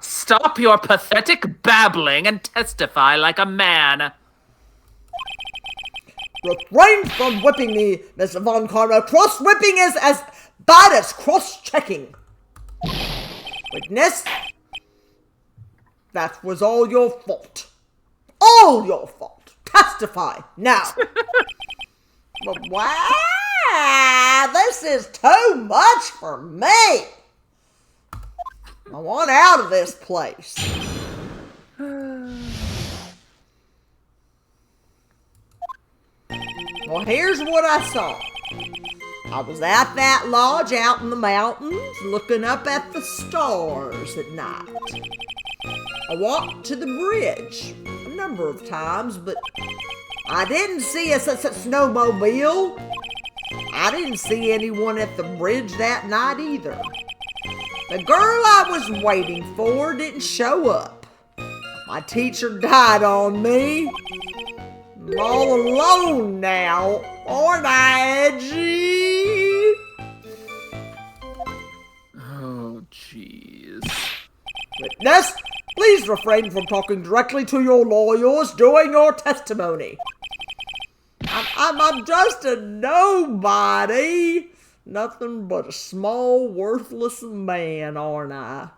S6: Stop your pathetic babbling and testify like a man.
S4: Refrain from whipping me, Miss Von Karma. Cross-whipping is as bad as cross-checking. Witness, that was all your fault. All your fault. Testify now. But wow, this is too much for me. I want out of this place. Well, here's what I saw. I was at that lodge out in the mountains, looking up at the stars at night. I walked to the bridge a number of times, but I didn't see a snowmobile. I didn't see anyone at the bridge that night either. The girl I was waiting for didn't show up. My teacher died on me. I'm all alone now, aren't I, Edgy?
S6: Oh, jeez.
S4: Witness, please refrain from talking directly to your lawyers during your testimony. I'm just a nobody. Nothing but a small, worthless man, aren't I?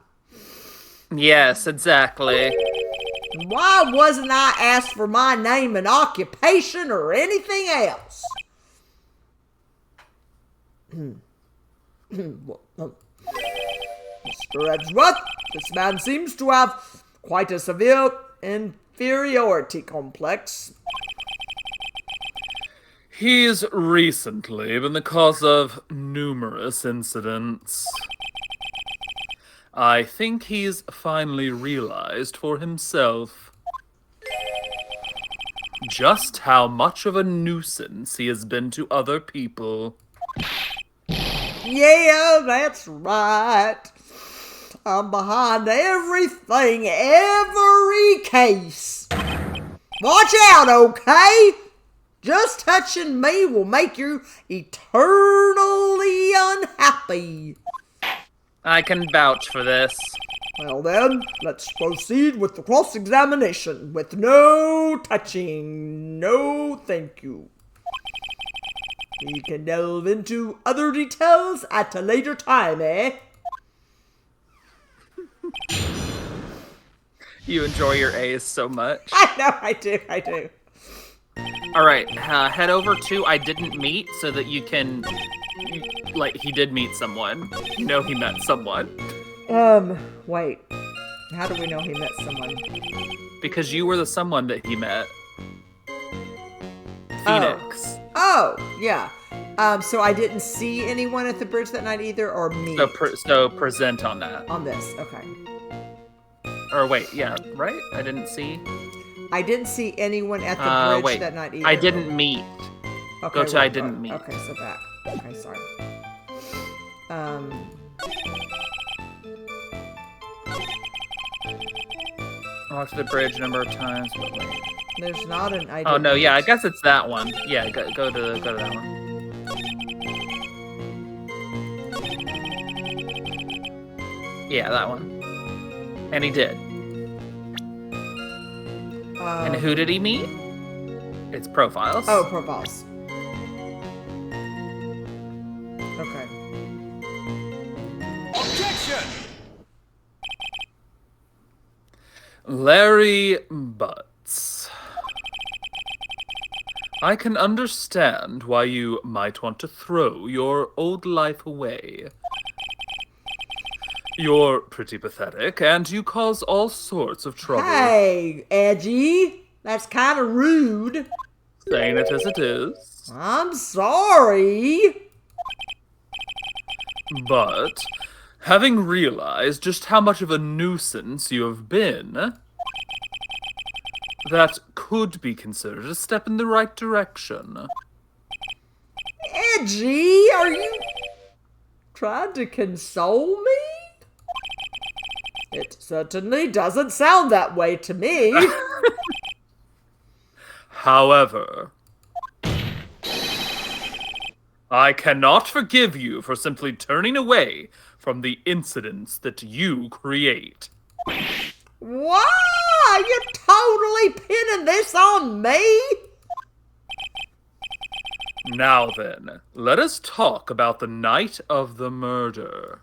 S6: Yes, exactly.
S4: Why wasn't I asked for my name and occupation or anything else? Mr. Edgeworth, this man seems to have quite a severe inferiority complex.
S3: He's recently been the cause of numerous incidents. I think he's finally realized for himself just how much of a nuisance he has been to other people.
S4: Yeah, that's right. I'm behind everything, every case. Watch out, okay? Just touching me will make you eternally unhappy.
S6: I can vouch for this.
S4: Well then, let's proceed with the cross-examination with no touching. No thank you. We can delve into other details at a later time, eh?
S6: You enjoy your A's so much.
S4: I know, I do.
S6: All right, head over to I didn't meet so that you can, like, he did meet someone. You know he met someone.
S4: Wait. How do we know he met someone?
S6: Because you were the someone that he met. Phoenix.
S4: Oh, yeah. So I didn't see anyone at the bridge that night either, or meet
S6: So present on that.
S4: on this. Okay.
S6: Or wait, yeah, right? I didn't see
S4: anyone at the bridge
S6: wait.
S4: that night either.
S6: I didn't meet.
S4: Okay,
S6: Go to I didn't meet.
S4: Okay, so back. Okay, sorry.
S6: I walked the bridge a number of times, but wait.
S4: There's not an I
S6: Oh no,
S4: didn't
S6: yeah, I
S4: meet.
S6: guess it's that one. Yeah, go to that one. Yeah, that one. And he did. And who did he meet? It's profiles.
S4: Oh, profiles. Okay.
S7: Objection!
S3: Larry Butts. I can understand why you might want to throw your old life away. You're pretty pathetic, and you cause all sorts of trouble.
S4: Hey, Edgy. That's kind of rude.
S3: Saying it as it is.
S4: I'm sorry.
S3: But, having realized just how much of a nuisance you have been, that could be considered a step in the right direction.
S4: Edgy, are you trying to console me? It certainly doesn't sound that way to me.
S3: However, I cannot forgive you for simply turning away from the incidents that you create.
S4: Why? You're totally pinning this on me?
S3: Now then, let us talk about the night of the murder.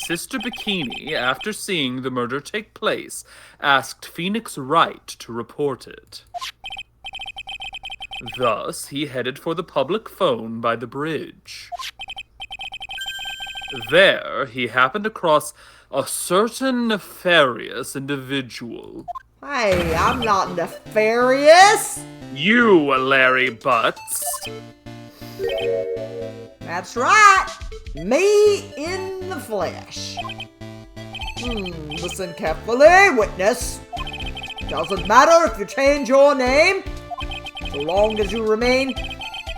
S3: Sister Bikini, after seeing the murder take place, asked Phoenix Wright to report it. Thus, he headed for the public phone by the bridge. There, he happened across a certain nefarious individual.
S4: Hey, I'm not nefarious.
S3: You, Larry Butts.
S4: That's right. Me in the flesh. Listen carefully, witness. Doesn't matter if you change your name, so long as you remain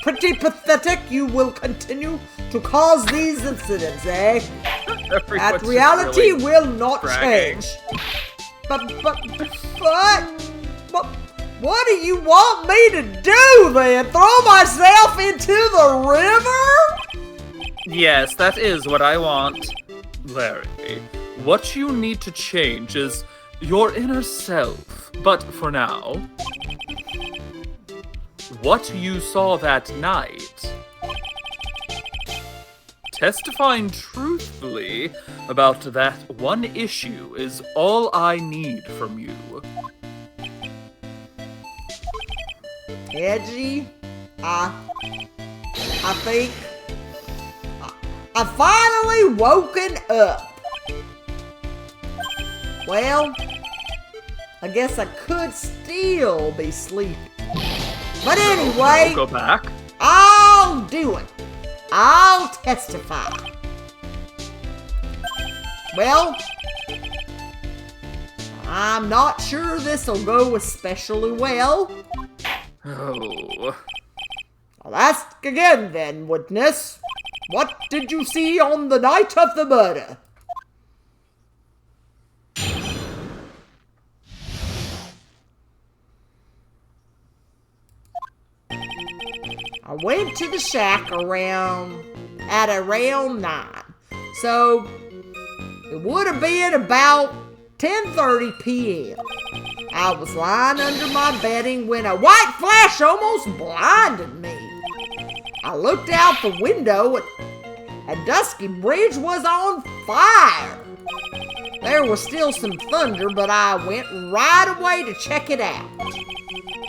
S4: pretty pathetic you will continue to cause these incidents, eh? That
S6: Everyone's just
S4: reality
S6: really
S4: will not
S6: bragging.
S4: change. But, what do you want me to do then? Throw myself into the river?
S6: Yes, that is what I want.
S3: Larry, what you need to change is your inner self. But for now, what you saw that night, testifying truthfully about that one issue is all I need from you.
S4: Edgy, I think I've finally woken up. Well, I guess I could still be sleeping. But anyway,
S6: Go back.
S4: I'll do it. I'll testify. Well, I'm not sure this'll go especially well.
S6: Oh.
S4: I'll ask again then, witness. What did you see on the night of the murder? I went to the shack around 9. So it would have been about 10:30 p.m. I was lying under my bedding when a white flash almost blinded me. I looked out the window and Dusky Bridge was on fire. There was still some thunder, but I went right away to check it out.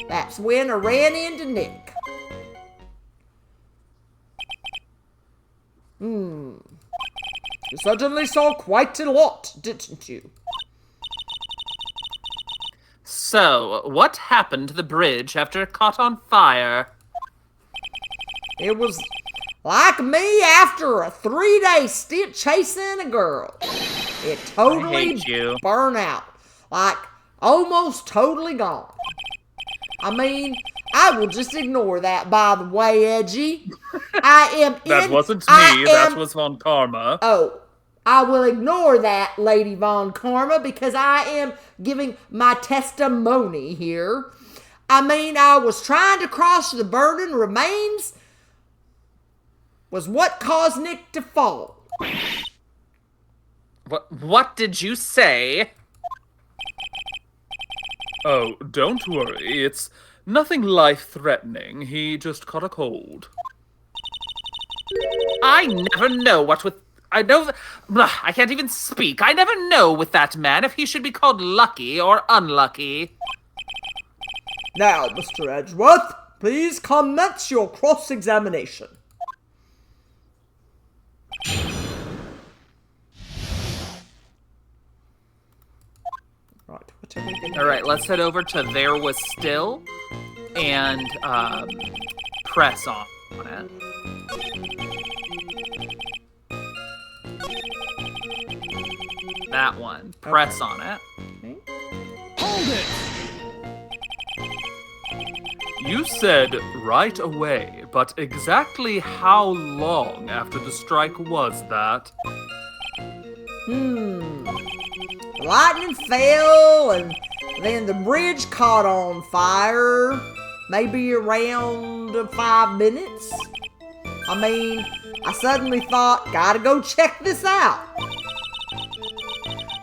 S4: That's when I ran into Nick. You certainly saw quite a lot, didn't you?
S6: So, what happened to the bridge after it caught on fire?
S4: It was like me after a 3-day stint chasing a girl. It totally
S6: hate you.
S4: burned out. Like, almost totally gone. I mean, I will just ignore that, by the way, Edgy.
S3: That wasn't me, that was Von Karma.
S4: Oh, I will ignore that, Lady Von Karma, because I am giving my testimony here. I mean, I was trying to cross the burning remains was what caused Nick to fall.
S6: What did you say?
S3: Oh, don't worry, it's nothing life-threatening. He just caught a cold.
S6: I never know what with... I can't even speak. I never know with that man if he should be called lucky or unlucky.
S4: Now, Mr. Edgeworth, please commence your cross-examination. Right, what are we gonna
S6: All right, let's head over to There Was Still and press on it. That one. Press on it.
S7: Hold it!
S3: You said right away, but exactly how long after the strike was that?
S4: Lightning fell, and then the bridge caught on fire. Maybe around 5 minutes. I mean, I suddenly thought, gotta go check this out.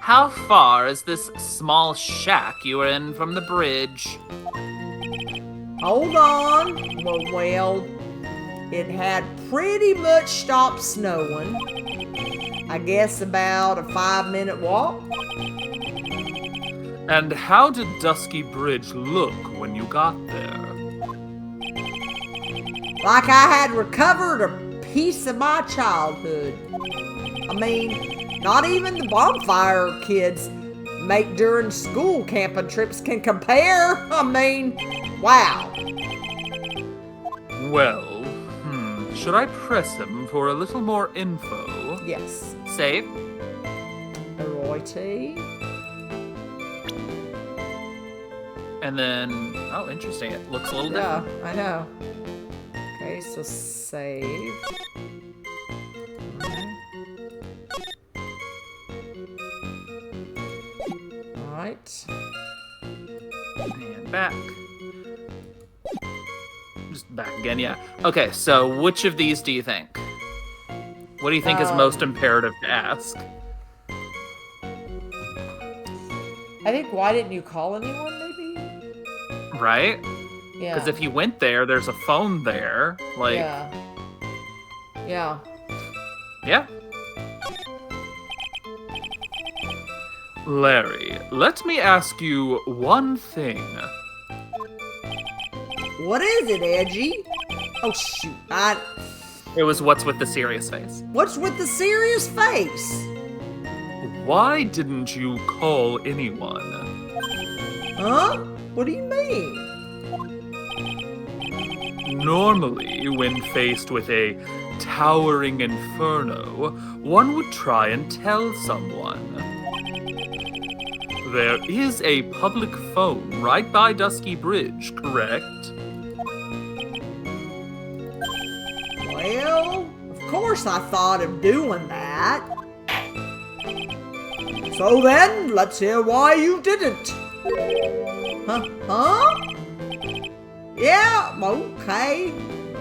S6: How far is this small shack you were in from the bridge?
S4: Hold on. Well, it had pretty much stopped snowing. I guess about a 5-minute walk.
S3: And how did Dusky Bridge look when you got there?
S4: Like I had recovered a piece of my childhood. I mean, not even the bonfire kids make during school camping trips can compare. I mean, wow.
S3: Well, should I press him for a little more info?
S4: Yes.
S6: Save.
S4: Righty.
S6: And then, oh, interesting. It looks a little
S4: Yeah,
S6: different.
S4: I know.
S1: Okay, so save. Alright.
S6: And back. Just back again, yeah. Okay, so which of these do you think? What do you think is most imperative to ask?
S1: I think, why didn't you call anyone, maybe?
S6: Right?
S1: Yeah.
S6: Because if you went there, there's a phone there. Like,
S1: Yeah. Yeah.
S6: yeah.
S3: Larry, let me ask you one thing.
S4: What is it, Edgy? Oh, shoot.
S6: It was what's with the serious face.
S4: What's with the serious face?
S3: Why didn't you call anyone?
S4: Huh? What do you mean?
S3: Normally, when faced with a towering inferno, one would try and tell someone. There is a public phone right by Dusky Bridge, correct?
S4: Well, of course I thought of doing that. So then, let's hear why you didn't. Huh? Yeah, okay.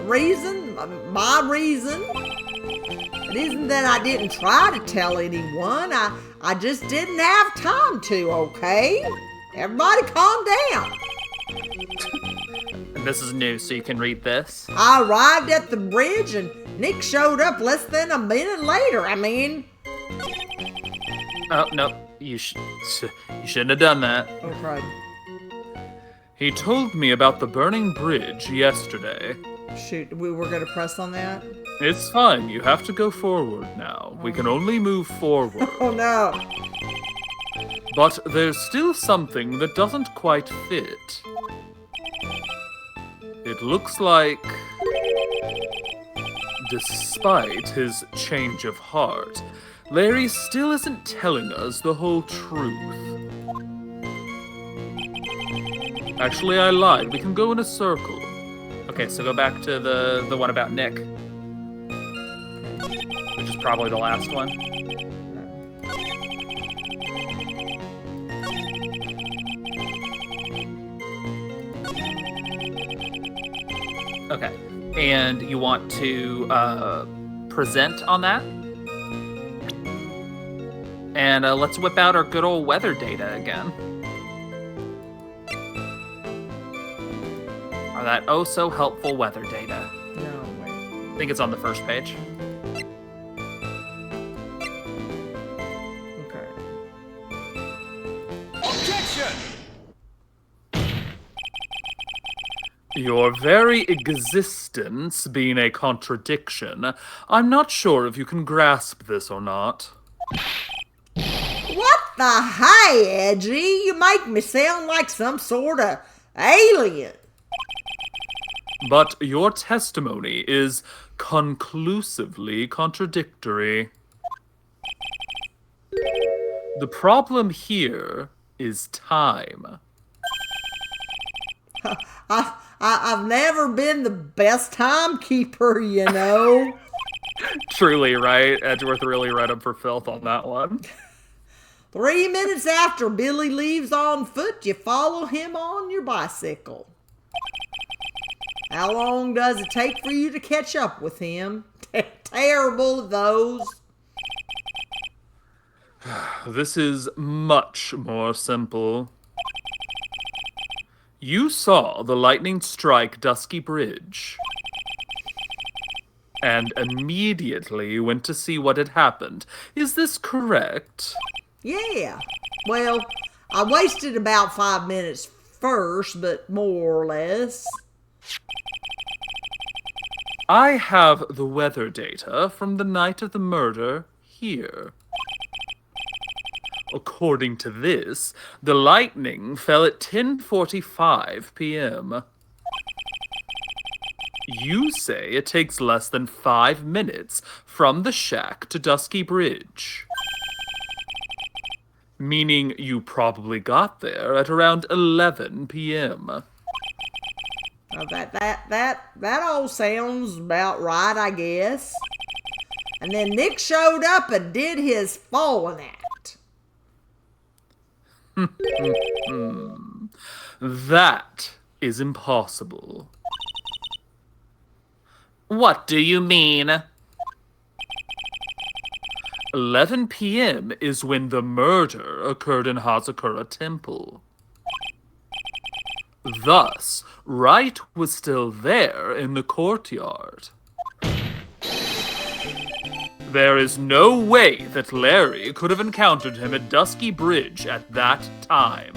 S4: Reason? My reason? It isn't that I didn't try to tell anyone. I just didn't have time to, okay? Everybody calm down.
S6: And this is new, so you can read this.
S4: I arrived at the bridge and Nick showed up less than a minute later. I mean...
S6: Oh, no. You shouldn't have done that.
S4: Okay.
S3: He told me about the burning bridge yesterday.
S1: Shoot, we were gonna press on that?
S3: It's fine, you have to go forward now. We can only move forward.
S4: Oh no.
S3: But there's still something that doesn't quite fit. It looks like, despite his change of heart, Larry still isn't telling us the whole truth. Actually, I lied. We can go in a circle.
S6: Okay, so go back to the one about Nick. Which is probably the last one. Okay, and you want to present on that? And let's whip out our good old weather data again. Or that oh so helpful weather data.
S1: No, wait.
S6: I think it's on the first page.
S1: Okay.
S7: Objection!
S3: Your very existence being a contradiction, I'm not sure if you can grasp this or not.
S4: What the hey, Edgy? You make me sound like some sort of alien.
S3: But your testimony is conclusively contradictory. The problem here is time.
S4: I've never been the best timekeeper, you know.
S6: Truly, right? Edgeworth really read him for filth on that one.
S4: 3 minutes after Billy leaves on foot, you follow him on your bicycle. How long does it take for you to catch up with him? Terrible of those.
S3: This is much more simple. You saw the lightning strike Dusky Bridge, and immediately went to see what had happened. Is this correct?
S4: Yeah. Well, I wasted about 5 minutes first, but more or less.
S3: I have the weather data from the night of the murder here. According to this, the lightning fell at 10:45 p.m. You say it takes less than 5 minutes from the shack to Dusky Bridge. Meaning you probably got there at around 11 p.m.
S4: That all sounds about right, I guess. And then Nick showed up and did his falling act.
S3: That is impossible.
S6: What do you mean?
S3: 11 p.m. is when the murder occurred in Hazakura Temple. Thus, Wright was still there in the courtyard. There is no way that Larry could have encountered him at Dusky Bridge at that time.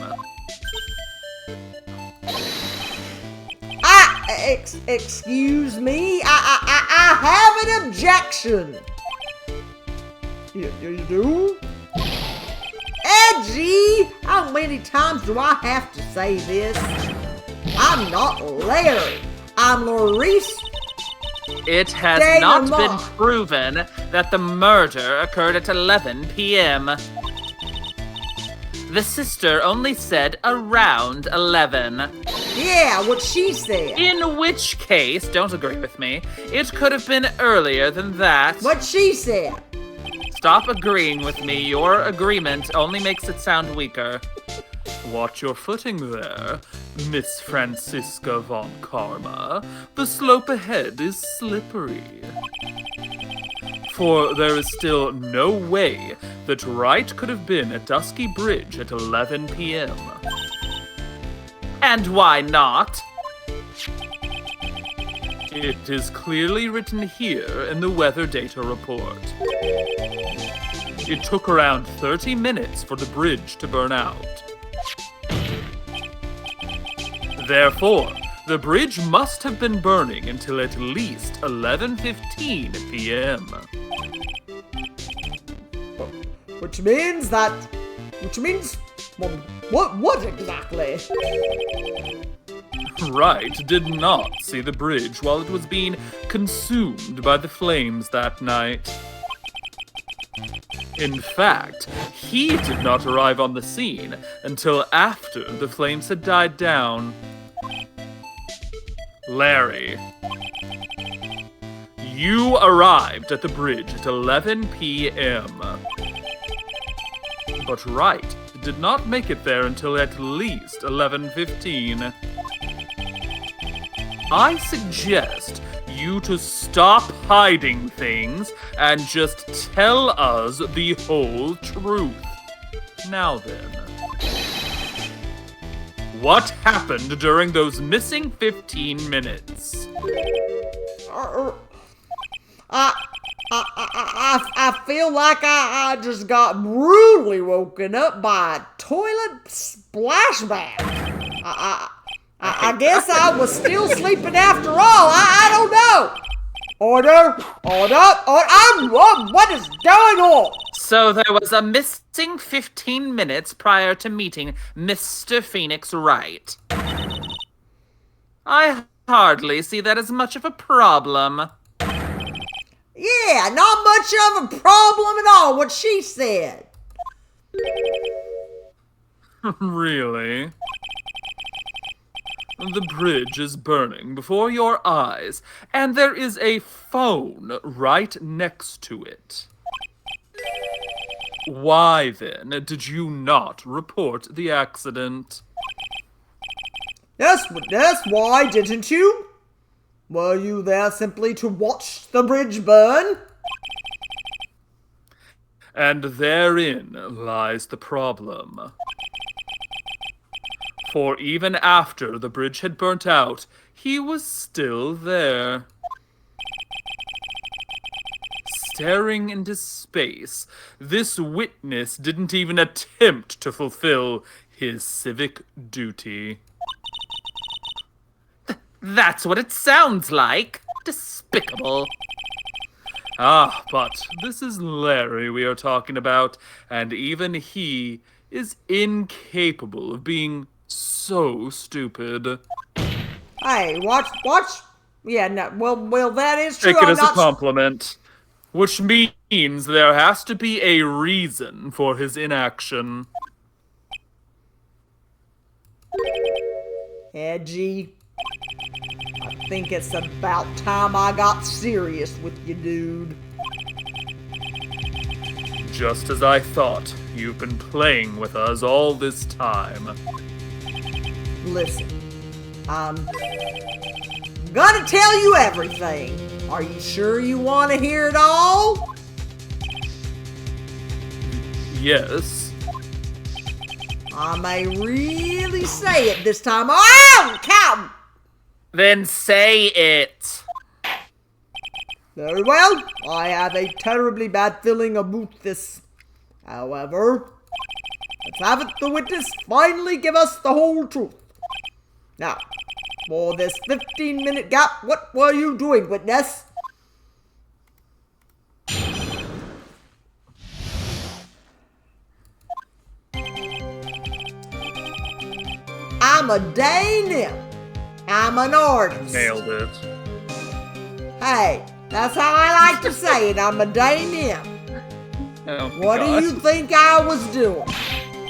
S4: Excuse me? I have an objection. You do? Edgy! How many times do I have to say this? I'm not Larry. I'm Laurice.
S6: It has not been proven that the murder occurred at 11 p.m. The sister only said around 11.
S4: Yeah, what she said.
S6: In which case, don't agree with me, it could have been earlier than that.
S4: What she said.
S6: Stop agreeing with me. Your agreement only makes it sound weaker.
S3: Watch your footing there, Miss Francisca von Karma. The slope ahead is slippery. For there is still no way that Wright could have been at Dusky Bridge at 11 p.m.
S6: And why not?
S3: It is clearly written here in the weather data report. It took around 30 minutes for the bridge to burn out. Therefore, the bridge must have been burning until at least 11:15 p.m.
S4: Which means, well, what exactly?
S3: Wright did not see the bridge while it was being consumed by the flames that night. In fact, he did not arrive on the scene until after the flames had died down. Larry, you arrived at the bridge at 11 p.m. But Wright did not make it there until at least 11:15. I suggest you to stop hiding things and just tell us the whole truth. Now then, what happened during those missing 15 minutes?
S4: I feel like I just got brutally woken up by a toilet splashback. I guess I was still sleeping after all. I don't know. Order. What is going on?
S6: So there was a missing 15 minutes prior to meeting Mr. Phoenix Wright. I hardly see that as much of a problem.
S4: Yeah, not much of a problem at all, what she said.
S3: Really? The bridge is burning before your eyes, and there is a phone right next to it. Why, then, did you not report the accident?
S4: Yes, why didn't you? Were you there simply to watch the bridge burn?
S3: And therein lies the problem. For even after the bridge had burnt out, he was still there. Staring into space, this witness didn't even attempt to fulfill his civic duty.
S6: That's what it sounds like. Despicable.
S3: Ah, but this is Larry we are talking about, and even he is incapable of being so stupid.
S4: Hey, watch. Yeah, no, well, that is true.
S3: Take it
S4: I'm
S3: as a
S4: not
S3: compliment. Which means there has to be a reason for his inaction.
S4: Edgy. think it's about time I got serious with you, dude.
S3: Just as I thought, you've been playing with us all this time.
S4: Listen, I'm gonna tell you everything. Are you sure you want to hear it all?
S3: Yes.
S4: I may really say it this time. Oh, cow!
S6: Then say it.
S4: Very well. I have a terribly bad feeling about this. However, let's have it the witness finally give us the whole truth. Now, for this 15-minute gap, what were you doing, witness? I'm a Dane. I'm an artist.
S3: Nailed it.
S4: Hey, that's how I like to say it. I'm a Dane.
S6: Oh,
S4: What
S6: God.
S4: do you think I was doing?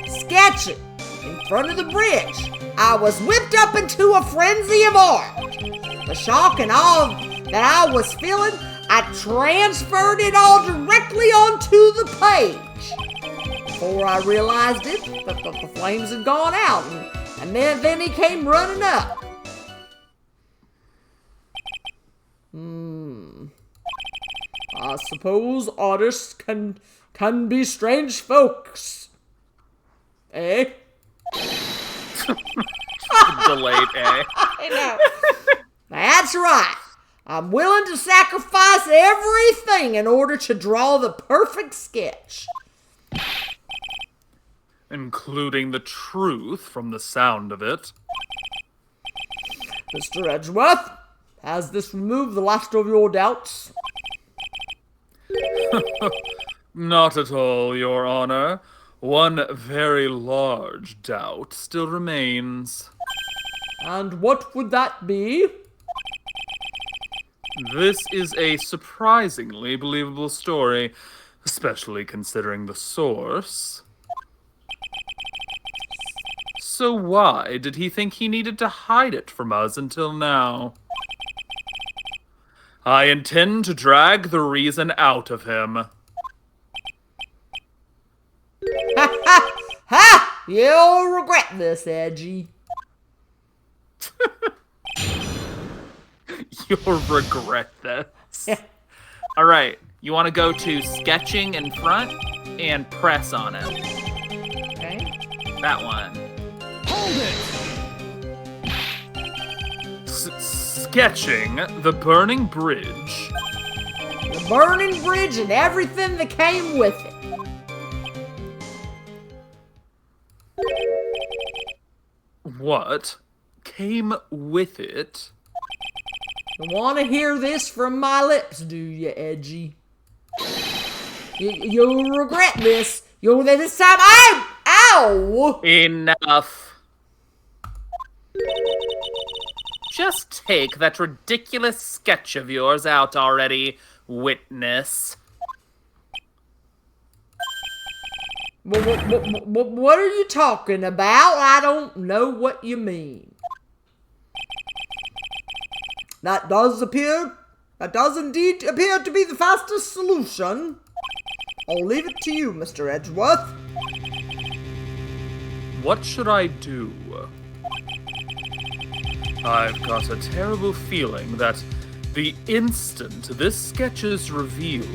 S4: Sketching in front of the bridge. I was whipped up into a frenzy of art. The shock and awe that I was feeling, I transferred it all directly onto the page. Before I realized it, the flames had gone out, and then he came running up. I suppose artists can be strange folks. Eh?
S6: Delayed A.
S4: I know. That's right. I'm willing to sacrifice everything in order to draw the perfect sketch.
S3: Including the truth from the sound of it.
S4: Mr. Edgeworth, has this removed the last of your doubts?
S3: Not at all, Your Honor. One very large doubt still remains.
S4: And what would that be?
S3: This is a surprisingly believable story, especially considering the source. So why did he think he needed to hide it from us until now? I intend to drag the reason out of him.
S4: Ha ha! Ha! You'll regret this, Edgy.
S6: You'll regret this. All right, you want to go to sketching in front and press on it.
S4: Okay.
S6: That one.
S7: Hold it!
S3: Sketching the burning bridge.
S4: The burning bridge and everything that came with it.
S3: What came with it?
S4: You want to hear this from my lips, do you, Edgy? You'll regret this. You'll this time. Ow! Ow!
S6: Enough. Just take that ridiculous sketch of yours out already, witness.
S4: What are you talking about? I don't know what you mean. That does indeed appear to be the fastest solution. I'll leave it to you, Mr. Edgeworth.
S3: What should I do? I've got a terrible feeling that the instant this sketch is revealed,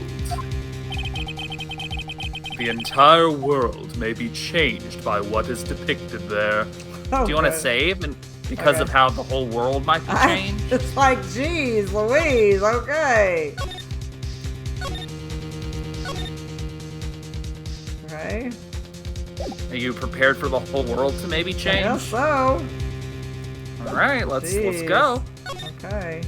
S3: the entire world may be changed by what is depicted there.
S4: Oh,
S6: Do you want to
S4: good.
S6: save? And because of how the whole world might be changed?
S4: It's like, geez, Louise, okay. Okay.
S6: Are you prepared for the whole world to maybe
S4: I guess
S6: change?
S4: so.
S6: All right, let's
S4: Jeez.
S6: go.
S4: Okay.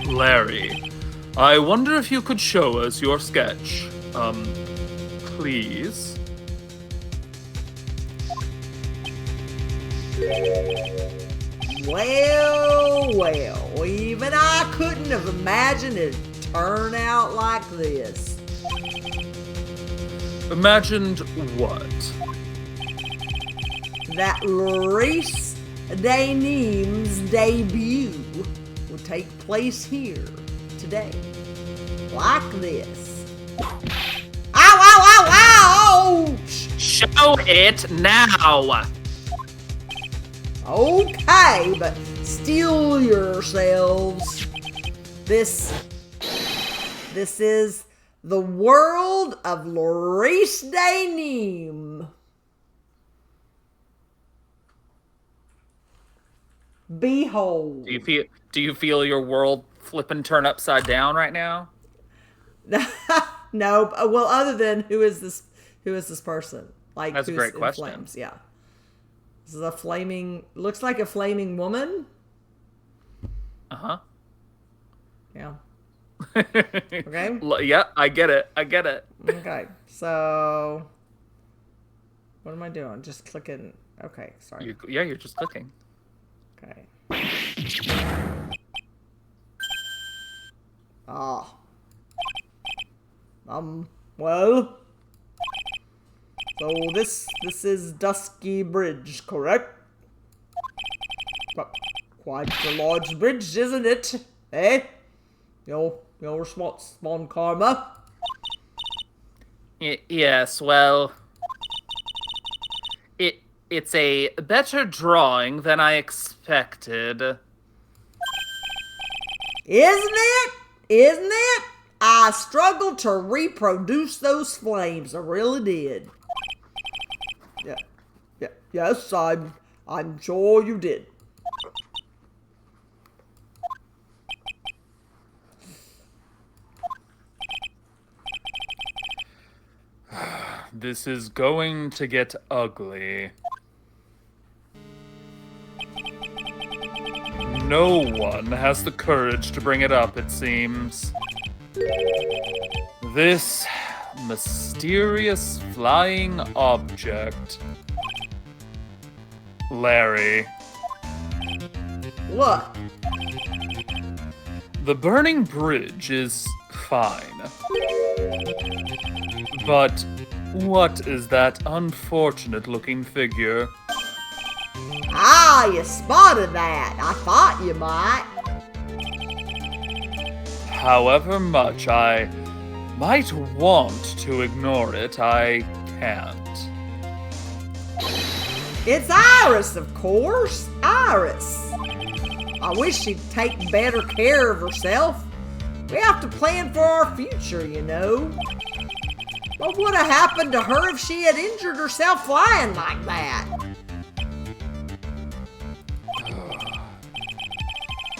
S3: Larry, I wonder if you could show us your sketch. Please.
S4: Well, even I couldn't have imagined it'd turn out like this.
S3: Imagined what?
S4: That Larice Daneem's debut will take place here today. Like this. Ow, ow, ow, ouch!
S6: Show it now.
S4: Okay, but steel yourselves. This is the world of Larice Daneem. Behold.
S6: Do you feel your world flip and turn upside down right now?
S4: No, well, other than who is this person? Like,
S6: that's a
S4: who's
S6: great
S4: in
S6: question.
S4: Flames? Yeah, this is a flaming. Looks like a flaming woman. Yeah. Okay.
S6: Yeah, I get it.
S4: Okay. So, what am I doing? Just clicking. Okay. Sorry.
S6: You're just clicking.
S4: Okay. Ah. Well. So this is Dusky Bridge, correct? Quite a large bridge, isn't it? Eh? Your response, Mon Karma.
S6: Yes, well, it's a better drawing than I expected.
S4: Isn't it? Isn't it? I struggled to reproduce those flames. I really did. Yeah. Yes, I'm sure you did.
S3: This is going to get ugly. No one has the courage to bring it up, it seems. This mysterious flying object. Larry.
S4: Look.
S3: The burning bridge is fine. But what is that unfortunate-looking figure?
S4: Ah, you spotted that. I thought you might.
S3: However much I might want to ignore it, I can't.
S4: It's Iris, of course. Iris. I wish she'd take better care of herself. We have to plan for our future, you know. What would have happened to her if she had injured herself flying like that?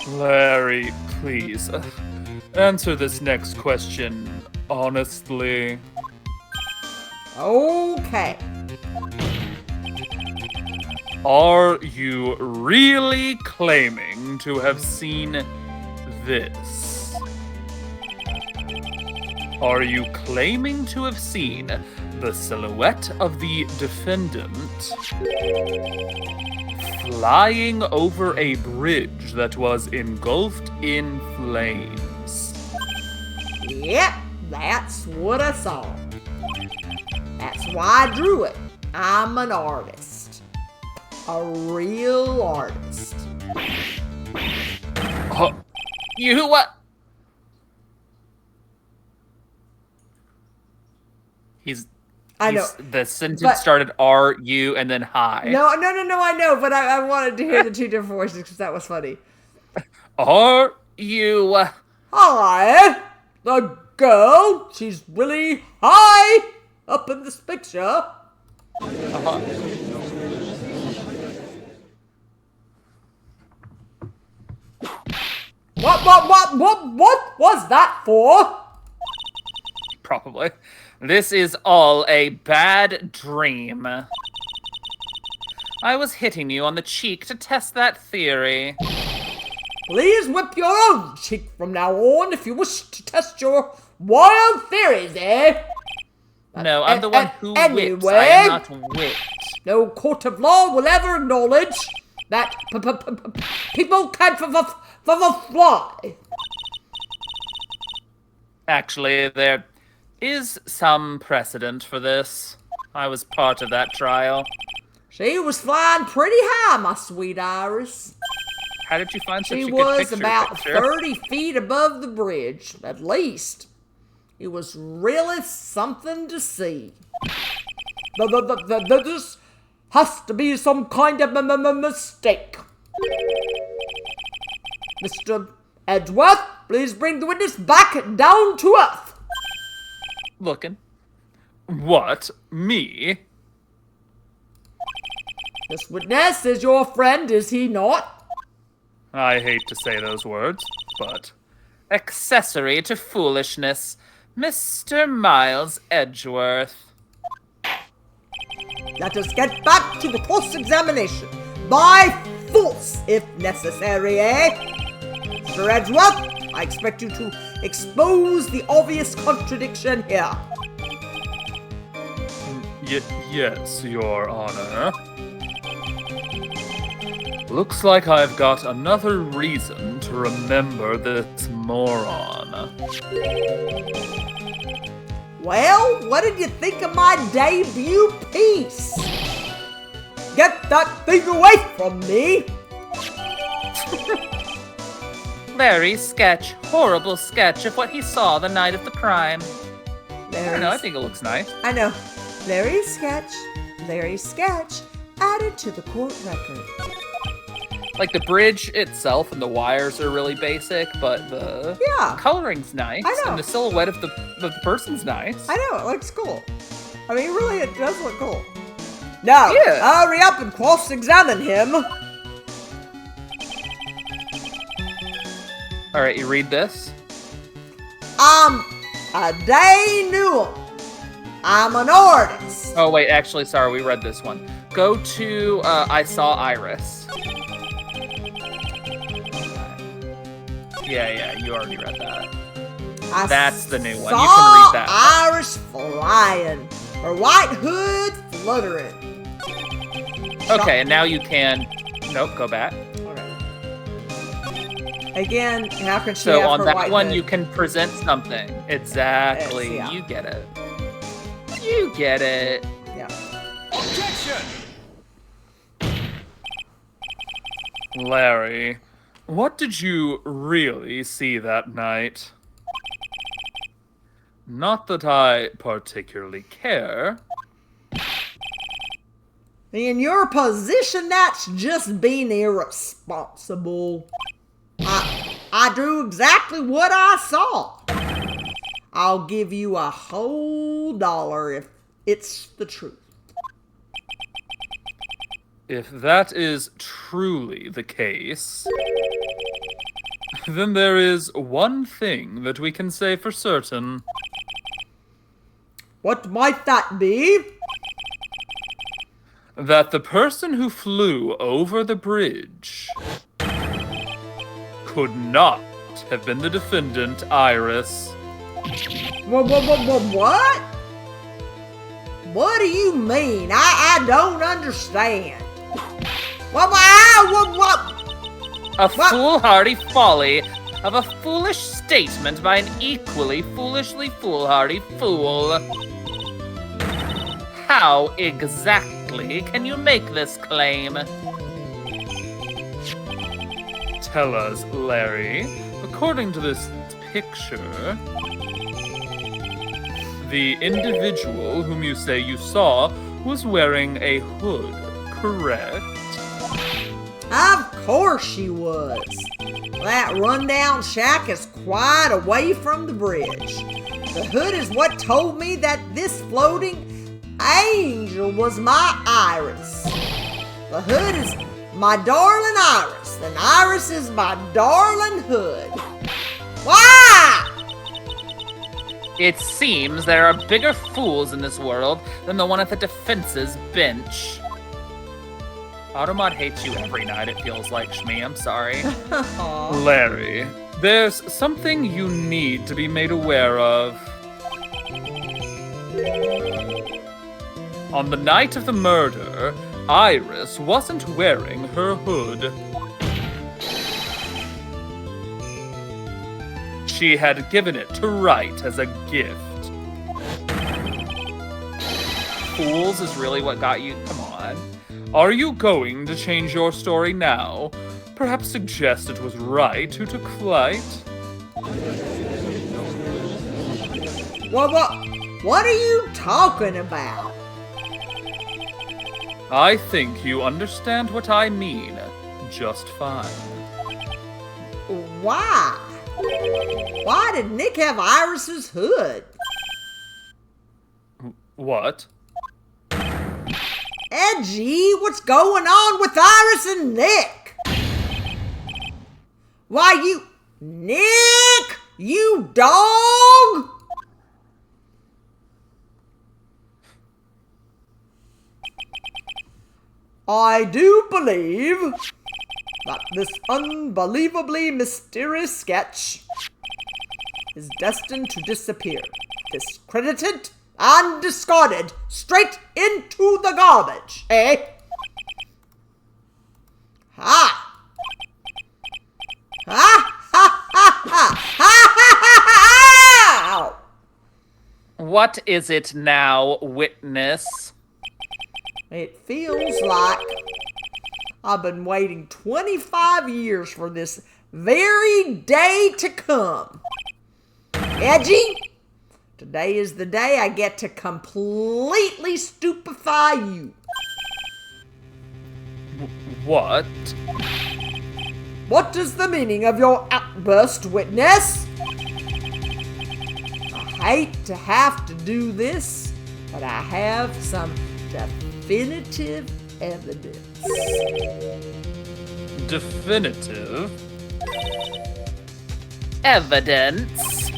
S3: Larry, please, answer this next question honestly.
S4: Okay.
S3: Are you really claiming to have seen this? Are you claiming to have seen the silhouette of the defendant flying over a bridge that was engulfed in flames?
S4: Yep, that's what I saw. That's why I drew it. I'm an artist. A real artist.
S6: You what?
S4: I know.
S6: The sentence started R-U and then hi.
S4: No, I know, but I wanted to hear the two different voices because that was funny.
S6: Are you...
S4: Hi, the girl, she's really high up in this picture. What was that for?
S6: Probably. This is all a bad dream. I was hitting you on the cheek to test that theory.
S4: Please whip your own cheek from now on if you wish to test your wild theories, eh?
S6: No, I'm the one who whips.
S4: Anyway,
S6: I am not whipped.
S4: No court of law will ever acknowledge that people can fly.
S6: Actually, there is some precedent for this. I was part of that trial.
S4: She was flying pretty high, my sweet Iris.
S6: How did you find such
S4: She
S6: a good
S4: was
S6: picture?
S4: about 30 feet above the bridge, at least. It was really something to see. This has to be some kind of mistake. Mr. Edgeworth, please bring the witness back down to earth.
S6: Looking.
S3: What? Me?
S4: This witness is your friend, is he not?
S3: I hate to say those words, but...
S6: Accessory to foolishness, Mr. Miles Edgeworth.
S4: Let us get back to the cross-examination. By force, if necessary, eh? Mr. Edgeworth, I expect you to expose the obvious contradiction here.
S3: Yes, Your Honor. Looks like I've got another reason to remember this moron.
S4: Well, what did you think of my debut piece? Get that thing away from me!
S6: Larry's sketch, horrible sketch of what he saw the night of the crime. I don't know, I
S4: Larry's,
S6: think it looks nice.
S4: I know. Larry's sketch, added to the court record.
S6: Like the bridge itself and the wires are really basic, but the
S4: Yeah.
S6: coloring's nice.
S4: I know.
S6: And the silhouette of the person's nice.
S4: I know, it looks cool. I mean, really, it does look cool. Now,
S6: Yeah.
S4: hurry up and cross-examine him.
S6: Alright, you read this?
S4: I'm a day Newell. I'm an artist.
S6: Oh wait, actually, sorry, we read this one. Go to I Saw Iris. Yeah, you already read that.
S4: I
S6: That's the new one. You
S4: saw
S6: can read that.
S4: Iris flying, her white hood fluttering.
S6: Okay, and now you can... Nope, go back.
S4: Again, how can she
S6: So
S4: have
S6: on
S4: her
S6: that
S4: white
S6: one,
S4: hood?
S6: you can present something. Exactly.
S4: Yes, yeah.
S6: You get it. You get it.
S4: Yeah.
S7: Objection!
S3: Larry, what did you really see that night? Not that I particularly care.
S4: In your position, that's just being irresponsible. I drew exactly what I saw. I'll give you a whole $1 if it's the truth.
S3: If that is truly the case, then there is one thing that we can say for certain.
S4: What might that be?
S3: That the person who flew over the bridge could not have been the defendant, Iris.
S4: What? What do you mean? I don't understand. What?
S6: A foolhardy folly of a foolish statement by an equally foolishly foolhardy fool. How exactly can you make this claim?
S3: Tell us, Larry. According to this picture, the individual whom you say you saw was wearing a hood, correct?
S4: Of course she was. That rundown shack is quite away from the bridge. The hood is what told me that this floating angel was my Iris. The hood is my darling Iris, and Iris is my darling hood. Why?
S6: It seems there are bigger fools in this world than the one at the defense's bench. Automod hates you every night, it feels like, Shmi. I'm sorry.
S3: Larry, there's something you need to be made aware of. On the night of the murder, Iris wasn't wearing her hood. She had given it to Wright as a gift.
S6: Fools is really what got you? Come on.
S3: Are you going to change your story now? Perhaps suggest it was right who took flight?
S4: What are you talking about?
S3: I think you understand what I mean just fine.
S4: Why? Why did Nick have Iris's hood?
S3: What?
S4: Edgy, what's going on with Iris and Nick? Why, Nick, you dog! I do believe that this unbelievably mysterious sketch is destined to disappear, discredited and discarded straight into the garbage, eh? Ha! Ha ha ha ha ha ha!
S6: What is it now, witness?
S4: It feels like I've been waiting 25 years for this very day to come. Edgy, today is the day I get to completely stupefy you.
S3: What?
S4: What is the meaning of your outburst, witness? I hate to have to do this, but I have some definitive evidence.
S3: Definitive?
S6: Evidence?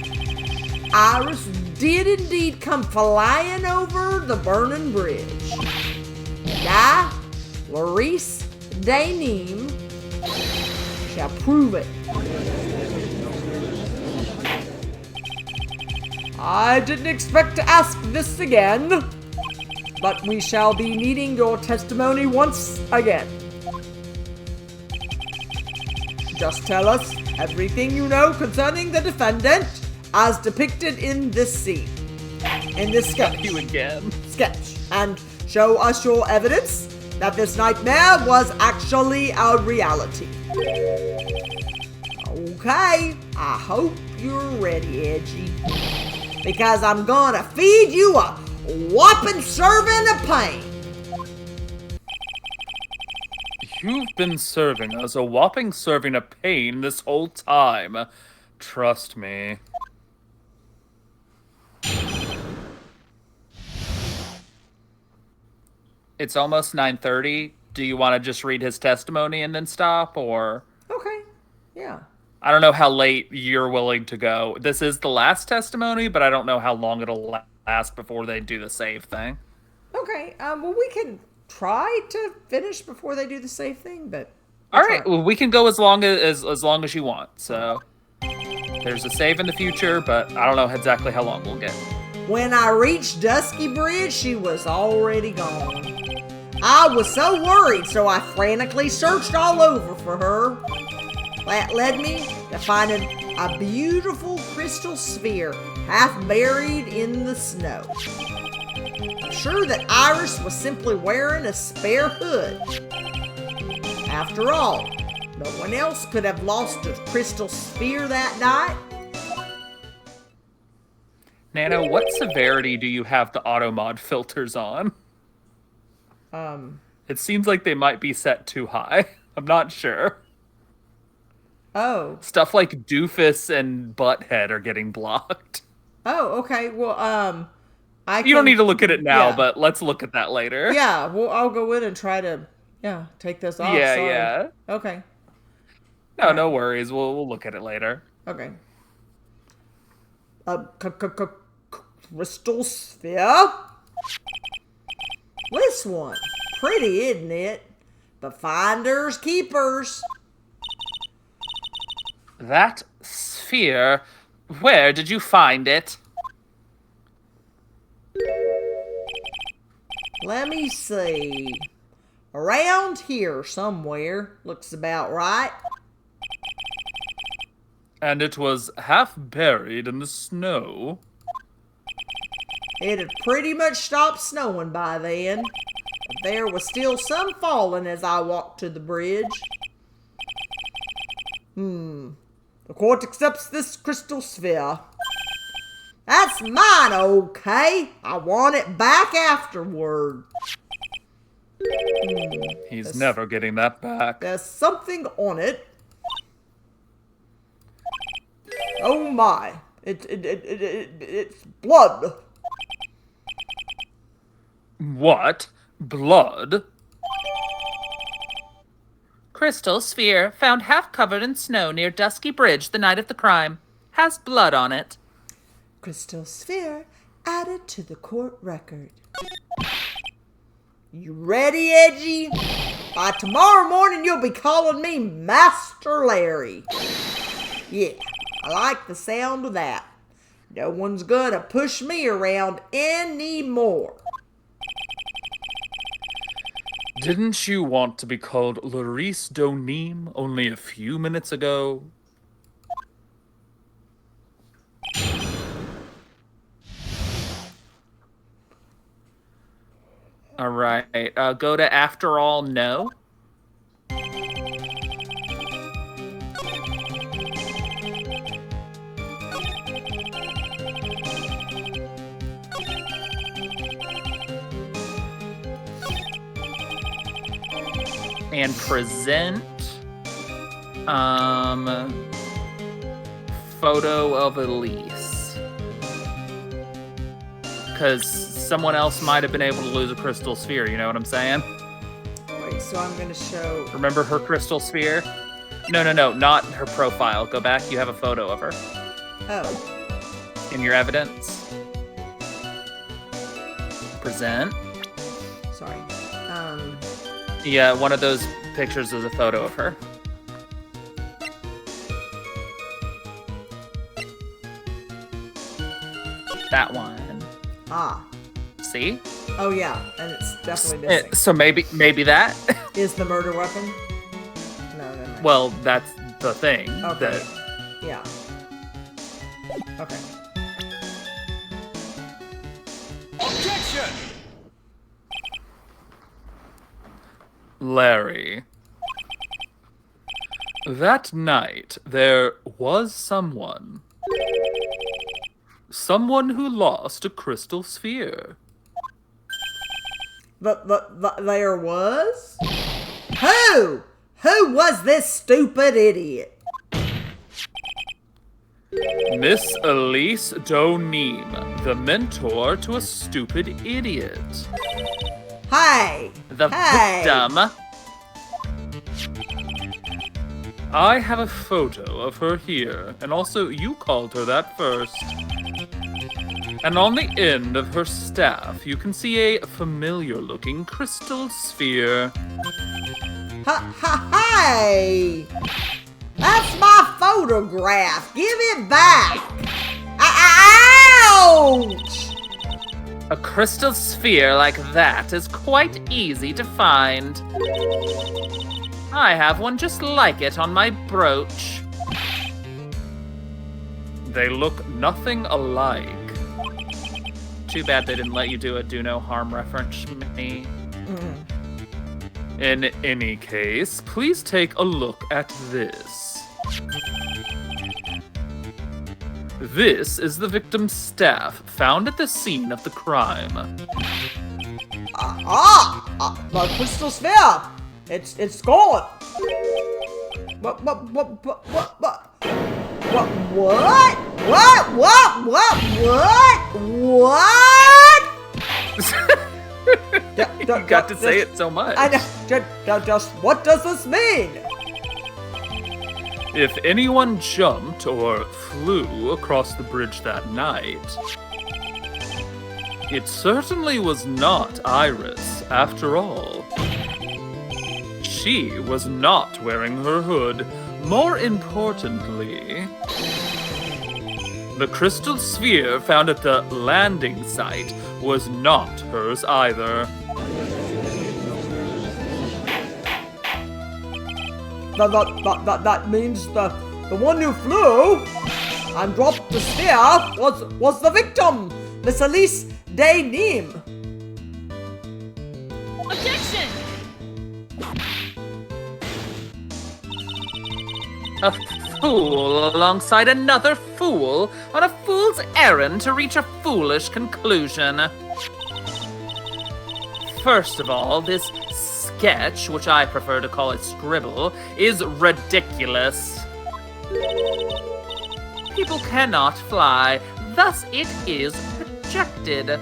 S4: Iris did indeed come flying over the burning bridge. I, Larice Daneem, shall prove it. I didn't expect to ask this again, but we shall be needing your testimony once again. Just tell us everything you know concerning the defendant as depicted in this scene. In this sketch.
S6: You again.
S4: Sketch. And show us your evidence that this nightmare was actually a reality. Okay, I hope you're ready, Edgy. Because I'm gonna feed you a whopping serving of pain.
S3: You've been serving us a whopping serving of pain this whole time. Trust me.
S6: It's almost 9:30. Do you want to just read his testimony and then stop, or?
S4: Okay, yeah.
S6: I don't know how late you're willing to go. This is the last testimony, but I don't know how long it'll last before they do the save thing.
S4: Okay, well, we can try to finish before they do the safe thing, but...
S6: All right, well, we can go as long as you want. So there's a save in the future, but I don't know exactly how long we'll get.
S4: When I reached Dusky Bridge, she was already gone. I was so worried, so I frantically searched all over for her. That led me to finding a beautiful crystal sphere half buried in the snow. I'm sure that Iris was simply wearing a spare hood. After all, no one else could have lost a crystal sphere that night.
S6: Nana, what severity do you have the auto mod filters on? It seems like they might be set too high. I'm not sure.
S4: Oh.
S6: Stuff like Doofus and Butthead are getting blocked.
S4: Oh, okay. Well,
S6: You don't need to look at it now,
S4: yeah.
S6: but let's look at that later.
S4: Yeah, well, I'll go in and try to, take this off.
S6: Yeah,
S4: Sorry.
S6: yeah.
S4: Okay.
S6: No, no worries. We'll look at it later.
S4: Okay. Crystal sphere? This one. Pretty, isn't it? But finders keepers.
S6: That sphere, where did you find it?
S4: Let me see. Around here somewhere. Looks about right.
S3: And it was half buried in the snow.
S4: It had pretty much stopped snowing by then. There was still some falling as I walked to the bridge. The court accepts this crystal sphere. That's mine, okay? I want it back afterward.
S3: He's never getting that back.
S4: There's something on it. Oh my. It's blood.
S3: What? Blood?
S8: Crystal sphere found half covered in snow near Dusky Bridge the night of the crime. Has blood on it.
S4: Crystal sphere added to the court record. You ready, Edgy? By tomorrow morning, you'll be calling me Master Larry. Yeah, I like the sound of that. No one's gonna push me around anymore.
S3: Didn't you want to be called Larice Donim only a few minutes ago?
S6: All right. Go to After All, No. And present photo of Elise. Because someone else might have been able to lose a crystal sphere, you know what I'm saying?
S4: Wait, so I'm gonna show...
S6: Remember her crystal sphere? No, not her profile. Go back, you have a photo of her.
S4: Oh.
S6: In your evidence. Present.
S4: Sorry.
S6: Yeah, one of those pictures is a photo of her. That one.
S4: Ah.
S6: See?
S4: Oh yeah, and it's definitely missing.
S6: So maybe that?
S4: Is the murder weapon? No.
S6: Well, that's the thing.
S4: Okay. Yeah. Okay.
S7: Objection!
S3: Larry. That night, there was someone. Someone who lost a crystal sphere.
S4: There was? Who? Who was this stupid idiot?
S3: Miss Elise Donim, the mentor to a stupid idiot.
S4: Hey!
S6: The
S4: Hey!
S6: victim.
S3: I have a photo of her here, and also you called her that first. And on the end of her staff, you can see a familiar-looking crystal sphere.
S4: Hey! That's my photograph! Give it back! Ouch!
S6: A crystal sphere like that is quite easy to find. I have one just like it on my brooch.
S3: They look nothing alike.
S6: Too bad they didn't let you do a do no harm reference me.
S3: In any case, please take a look at this. This is the victim's staff found at the scene of the crime.
S4: The crystal sphere! It's gone! What?
S6: You got to say it so much.
S4: I know. Just what does this mean?
S3: If anyone jumped or flew across the bridge that night, it certainly was not Iris, after all. She was not wearing her hood. More importantly, the crystal sphere found at the landing site was not hers either.
S4: That means the one who flew and dropped the sphere was the victim, Miss Elise Donim.
S5: Objection!
S6: A fool alongside another fool on a fool's errand to reach a foolish conclusion. First of all, this sketch, which I prefer to call a scribble, is ridiculous. People cannot fly, thus it is rejected.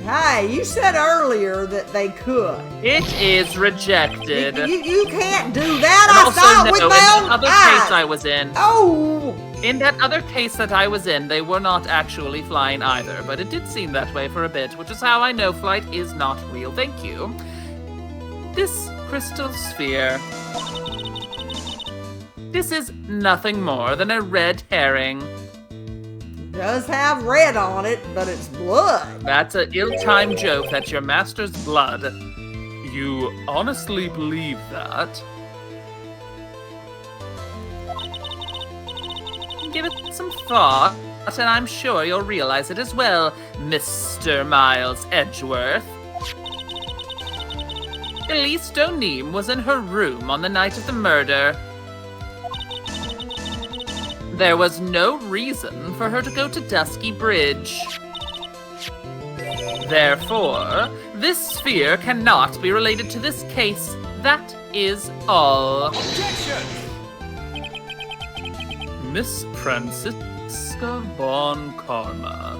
S4: Hey, you said earlier that they could.
S6: It is rejected.
S4: You can't do that.
S6: And
S4: I
S6: also,
S4: saw it
S6: no,
S4: with
S6: in
S4: my
S6: the
S4: own
S6: other
S4: eyes.
S6: case I was in,
S4: Oh,
S6: in that other case that I was in, they were not actually flying either, but it did seem that way for a bit, which is how I know flight is not real. Thank you. This crystal sphere. This is nothing more than a red herring.
S4: does have red on it, but it's blood.
S6: That's an ill-timed joke. That's your master's blood.
S3: You honestly believe that?
S6: Give it some thought, and I'm sure you'll realize it as well, Mr. Miles Edgeworth. Elise O'Neem was in her room on the night of the murder. There was no reason for her to go to Dusky Bridge. Therefore, this sphere cannot be related to this case. That is all.
S7: Objection!
S3: Miss Francisca von Karma.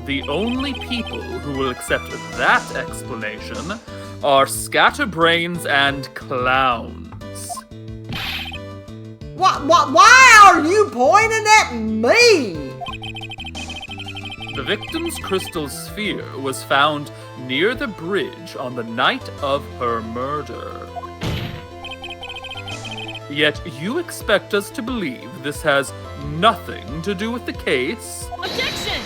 S3: The only people who will accept that explanation are scatterbrains and clowns.
S4: Why are you pointing at me?
S3: The victim's crystal sphere was found near the bridge on the night of her murder. Yet you expect us to believe this has nothing to do with the case?
S5: Objection!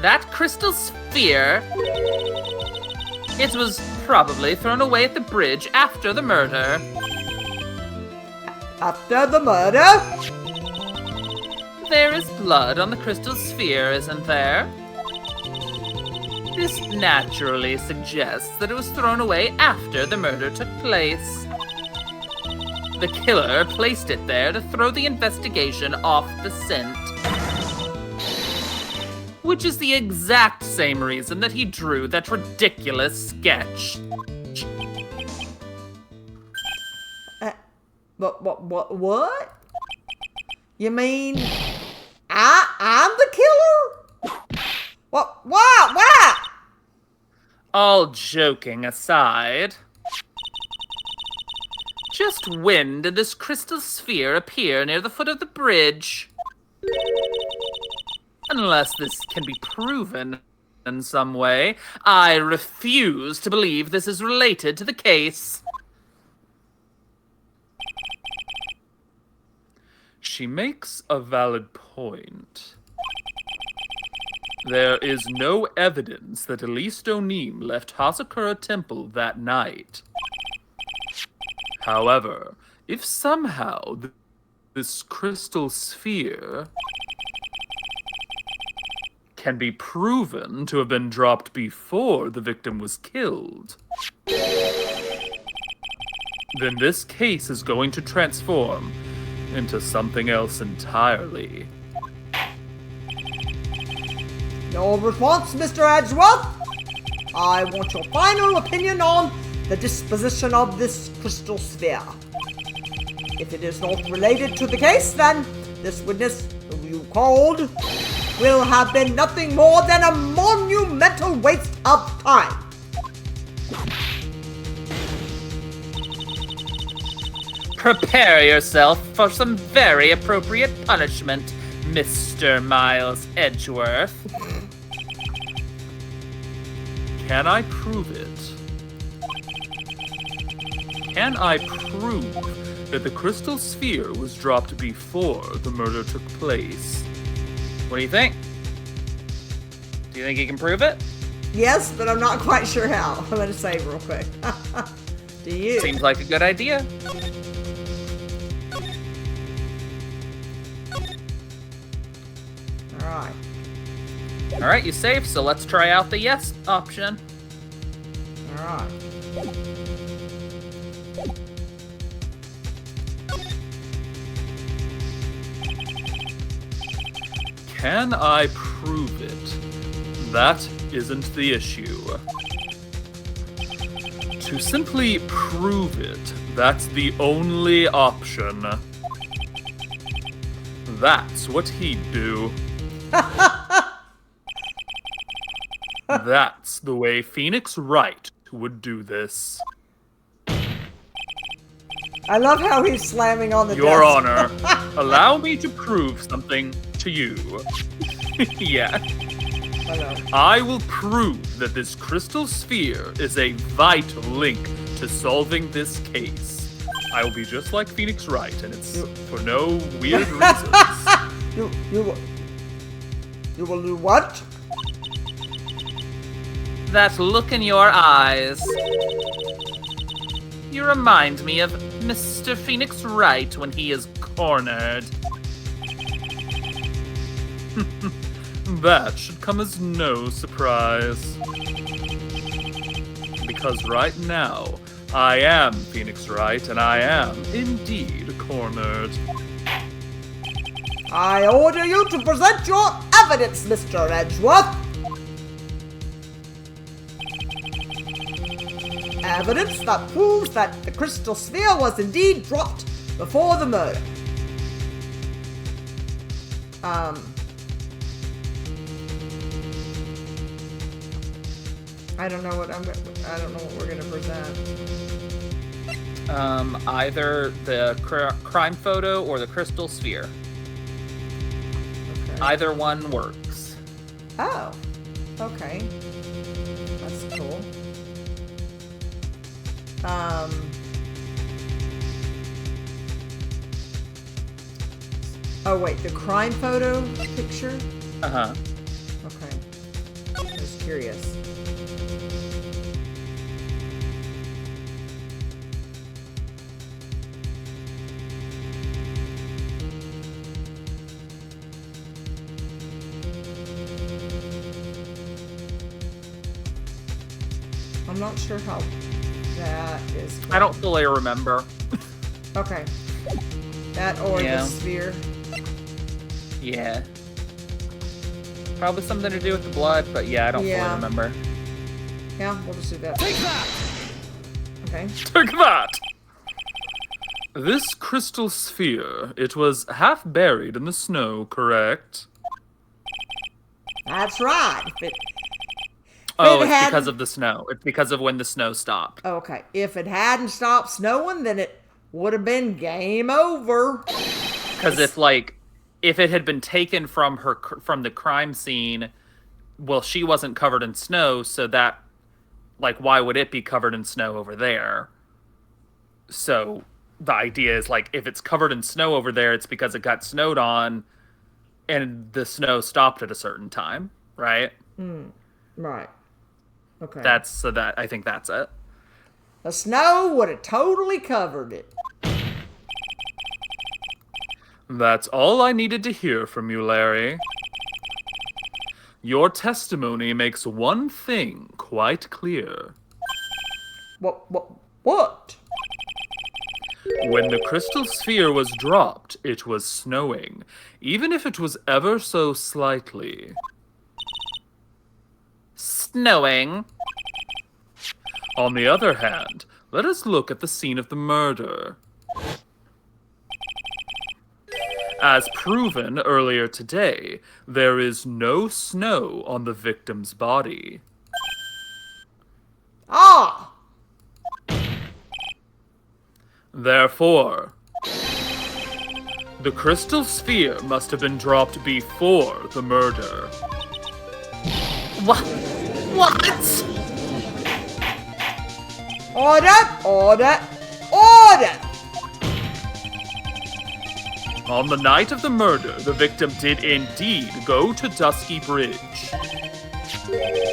S6: That crystal sphere... It was probably thrown away at the bridge after the murder.
S4: After the murder?
S6: There is blood on the crystal sphere, isn't there? This naturally suggests that it was thrown away after the murder took place. The killer placed it there to throw the investigation off the scent. Which is the exact same reason that he drew that ridiculous sketch.
S4: What? You mean I'm the killer? What?
S6: All joking aside, just when did this crystal sphere appear near the foot of the bridge? Unless this can be proven in some way, I refuse to believe this is related to the case.
S3: She makes a valid point. There is no evidence that Elise O'Neem left Hazakura Temple that night. However, if somehow this crystal sphere can be proven to have been dropped before the victim was killed, then this case is going to transform into something else entirely.
S4: No response, Mr. Edgeworth? I want your final opinion on the disposition of this crystal sphere. If it is not related to the case, then this witness whom you called will have been nothing more than a monumental waste of time.
S6: Prepare yourself for some very appropriate punishment, Mr. Miles Edgeworth.
S3: Can I prove it? Can I prove that the crystal sphere was dropped before the murder took place?
S6: What do you think? Do you think you can prove it?
S4: Yes, but I'm not quite sure how. I'm gonna save real quick. Do you?
S6: Seems like a good idea.
S4: Alright.
S6: Alright, you saved, so let's try out the yes option.
S4: Alright.
S3: Can I prove it? That isn't the issue. To simply prove it, that's the only option. That's what he'd do. That's the way Phoenix Wright would do this.
S4: I love how he's slamming on the
S3: Your
S4: desk.
S3: Honor, allow me to prove something to you. Yeah. I will prove that this crystal sphere is a vital link to solving this case. I will be just like Phoenix Wright, and it's for no weird reasons.
S4: You will do what?
S8: That look in your eyes. You remind me of Mr. Phoenix Wright when he is cornered.
S3: That should come as no surprise. Because right now, I am Phoenix Wright, and I am indeed cornered.
S4: I order you to present your evidence, Mr. Edgeworth. Evidence that proves that the crystal sphere was indeed dropped before the murder. I don't know what we're gonna present.
S6: Either the crime photo or the crystal sphere.
S4: Okay.
S6: Either one works.
S4: Oh. Okay. That's cool. Oh wait, the crime photo picture?
S6: Uh-huh.
S4: Okay. I was curious. I'm not sure how that is going.
S6: I don't fully remember.
S4: Okay. That or
S6: Yeah.
S4: the sphere.
S6: Yeah. Probably something to do with the blood, but yeah, I don't fully
S4: Yeah.
S6: remember.
S4: Yeah, we'll just do that.
S7: Take that!
S4: Okay.
S3: Take that! This crystal sphere, it was half buried in the snow, correct?
S4: That's right. If it,
S3: Oh,
S4: it
S3: it's
S4: hadn't-
S3: because of the snow. It's because of when the snow stopped.
S4: Okay. If it hadn't stopped snowing, then it would have been game over.
S6: Because if it had been taken from the crime scene, well, she wasn't covered in snow, so that, like, why would it be covered in snow over there? So the idea is, like, if it's covered in snow over there, it's because it got snowed on, and the snow stopped at a certain time, right?
S4: Right. Okay.
S6: I think that's it.
S4: The snow would have totally covered it.
S3: That's all I needed to hear from you, Larry. Your testimony makes one thing quite clear.
S4: What?
S3: When the crystal sphere was dropped, it was snowing, even if it was ever so slightly.
S6: Snowing.
S3: On the other hand, let us look at the scene of the murder. As proven earlier today, there is no snow on the victim's body.
S4: Ah!
S3: Therefore, the crystal sphere must have been dropped before the murder.
S6: What? What?
S4: Order!
S3: On the night of the murder, the victim did indeed go to Dusky Bridge.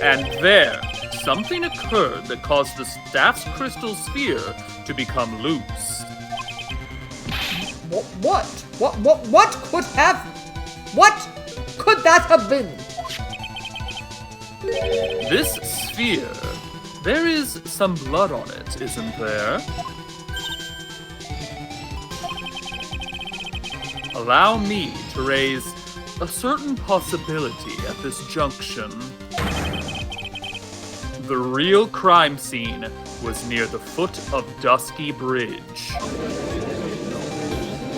S3: And there, something occurred that caused the staff's crystal sphere to become loose.
S4: What could that have been?
S3: This sphere, there is some blood on it, isn't there? allow me to raise a certain possibility at this junction. The real crime scene was near the foot of Dusky Bridge.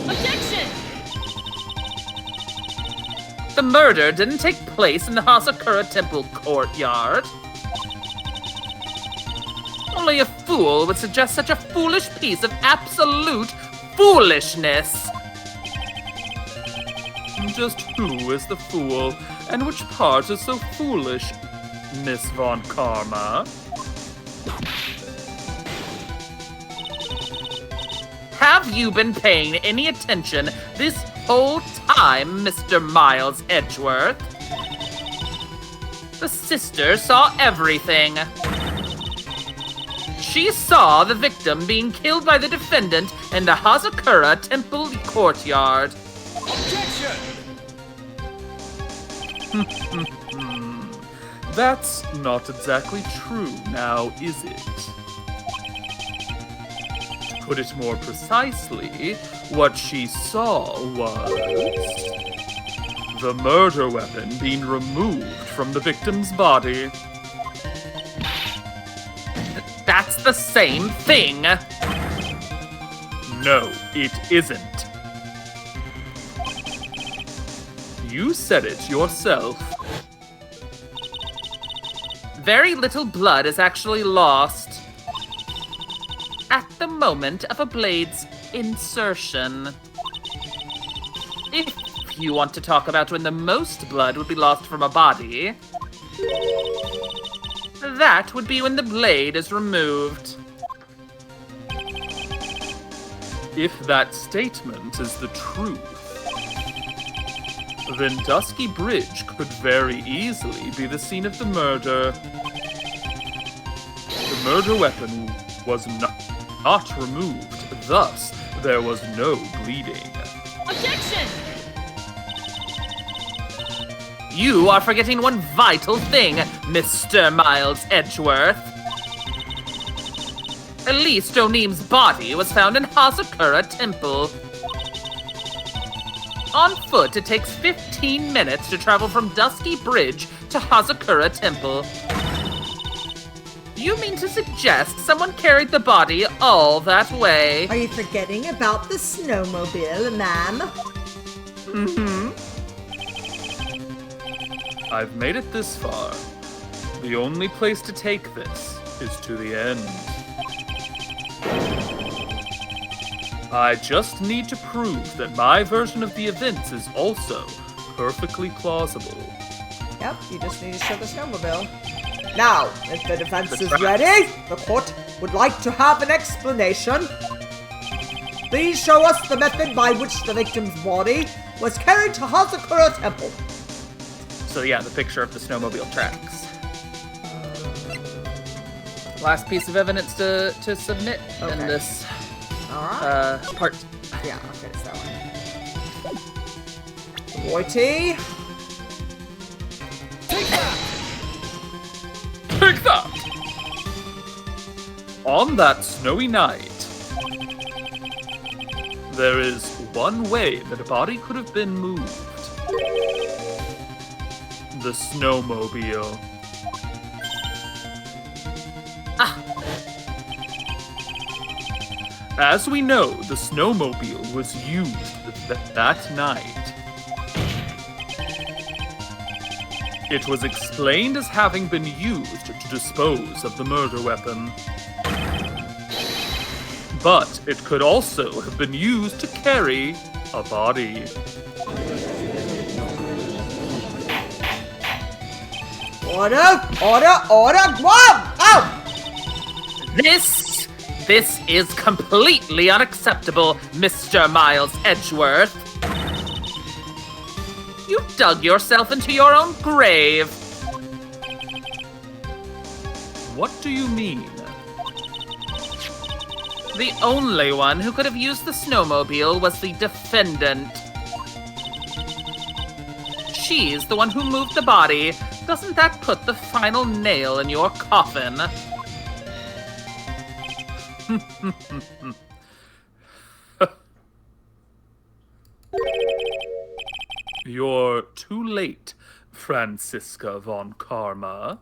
S5: Objection!
S8: The murder didn't take place in the Hazakura Temple courtyard. Only a fool would suggest such a foolish piece of absolute foolishness.
S3: Just who is the fool, and which part is so foolish, Miss Von Karma?
S8: Have you been paying any attention this whole time, Mr. Miles Edgeworth? The sister saw everything. She saw the victim being killed by the defendant in the Hazakura Temple courtyard.
S7: Objection!
S3: That's not exactly true now, is it? To put it more precisely, what she saw was the murder weapon being removed from the victim's body.
S8: That's the same thing.
S3: No, it isn't. You said it yourself.
S8: Very little blood is actually lost at the moment of a blade's insertion. If you want to talk about when the most blood would be lost from a body, that would be when the blade is removed.
S3: If that statement is the truth, then Dusky Bridge could very easily be the scene of the murder. The murder weapon was not removed, thus there was no bleeding.
S5: Objection!
S8: You are forgetting one vital thing, Mr. Miles Edgeworth. Elise O'Neem's body was found in Hazakura Temple. On foot, it takes 15 minutes to travel from Dusky Bridge to Hazakura Temple. You mean to suggest someone carried the body all that way?
S1: Are you forgetting about the snowmobile, ma'am?
S8: Mm-hmm.
S3: I've made it this far. The only place to take this is to the end. I just need to prove that my version of the events is also perfectly plausible.
S1: Yep, you just need to show the snowmobile.
S4: Now, if the defense is ready, the court would like to have an explanation. Please show us the method by which the victim's body was carried to Hazakura Temple.
S6: So yeah, the picture of the snowmobile tracks. Last piece of evidence to submit in
S1: Okay.
S6: this
S1: Alright.
S6: part.
S1: Yeah, okay, it's that one.
S4: Whitey,
S3: Take that! On that snowy night, there is one way that a body could have been moved. The snowmobile. As we know, the snowmobile was used that night. It was explained as having been used to dispose of the murder weapon. But it could also have been used to carry a body.
S4: order, go on, out!
S8: This is completely unacceptable, Mr. Miles Edgeworth. You dug yourself into your own grave.
S3: What do you mean?
S8: The only one who could have used the snowmobile was the defendant. She's the one who moved the body. Doesn't that put the final nail in your coffin?
S3: You're too late, Franziska von Karma.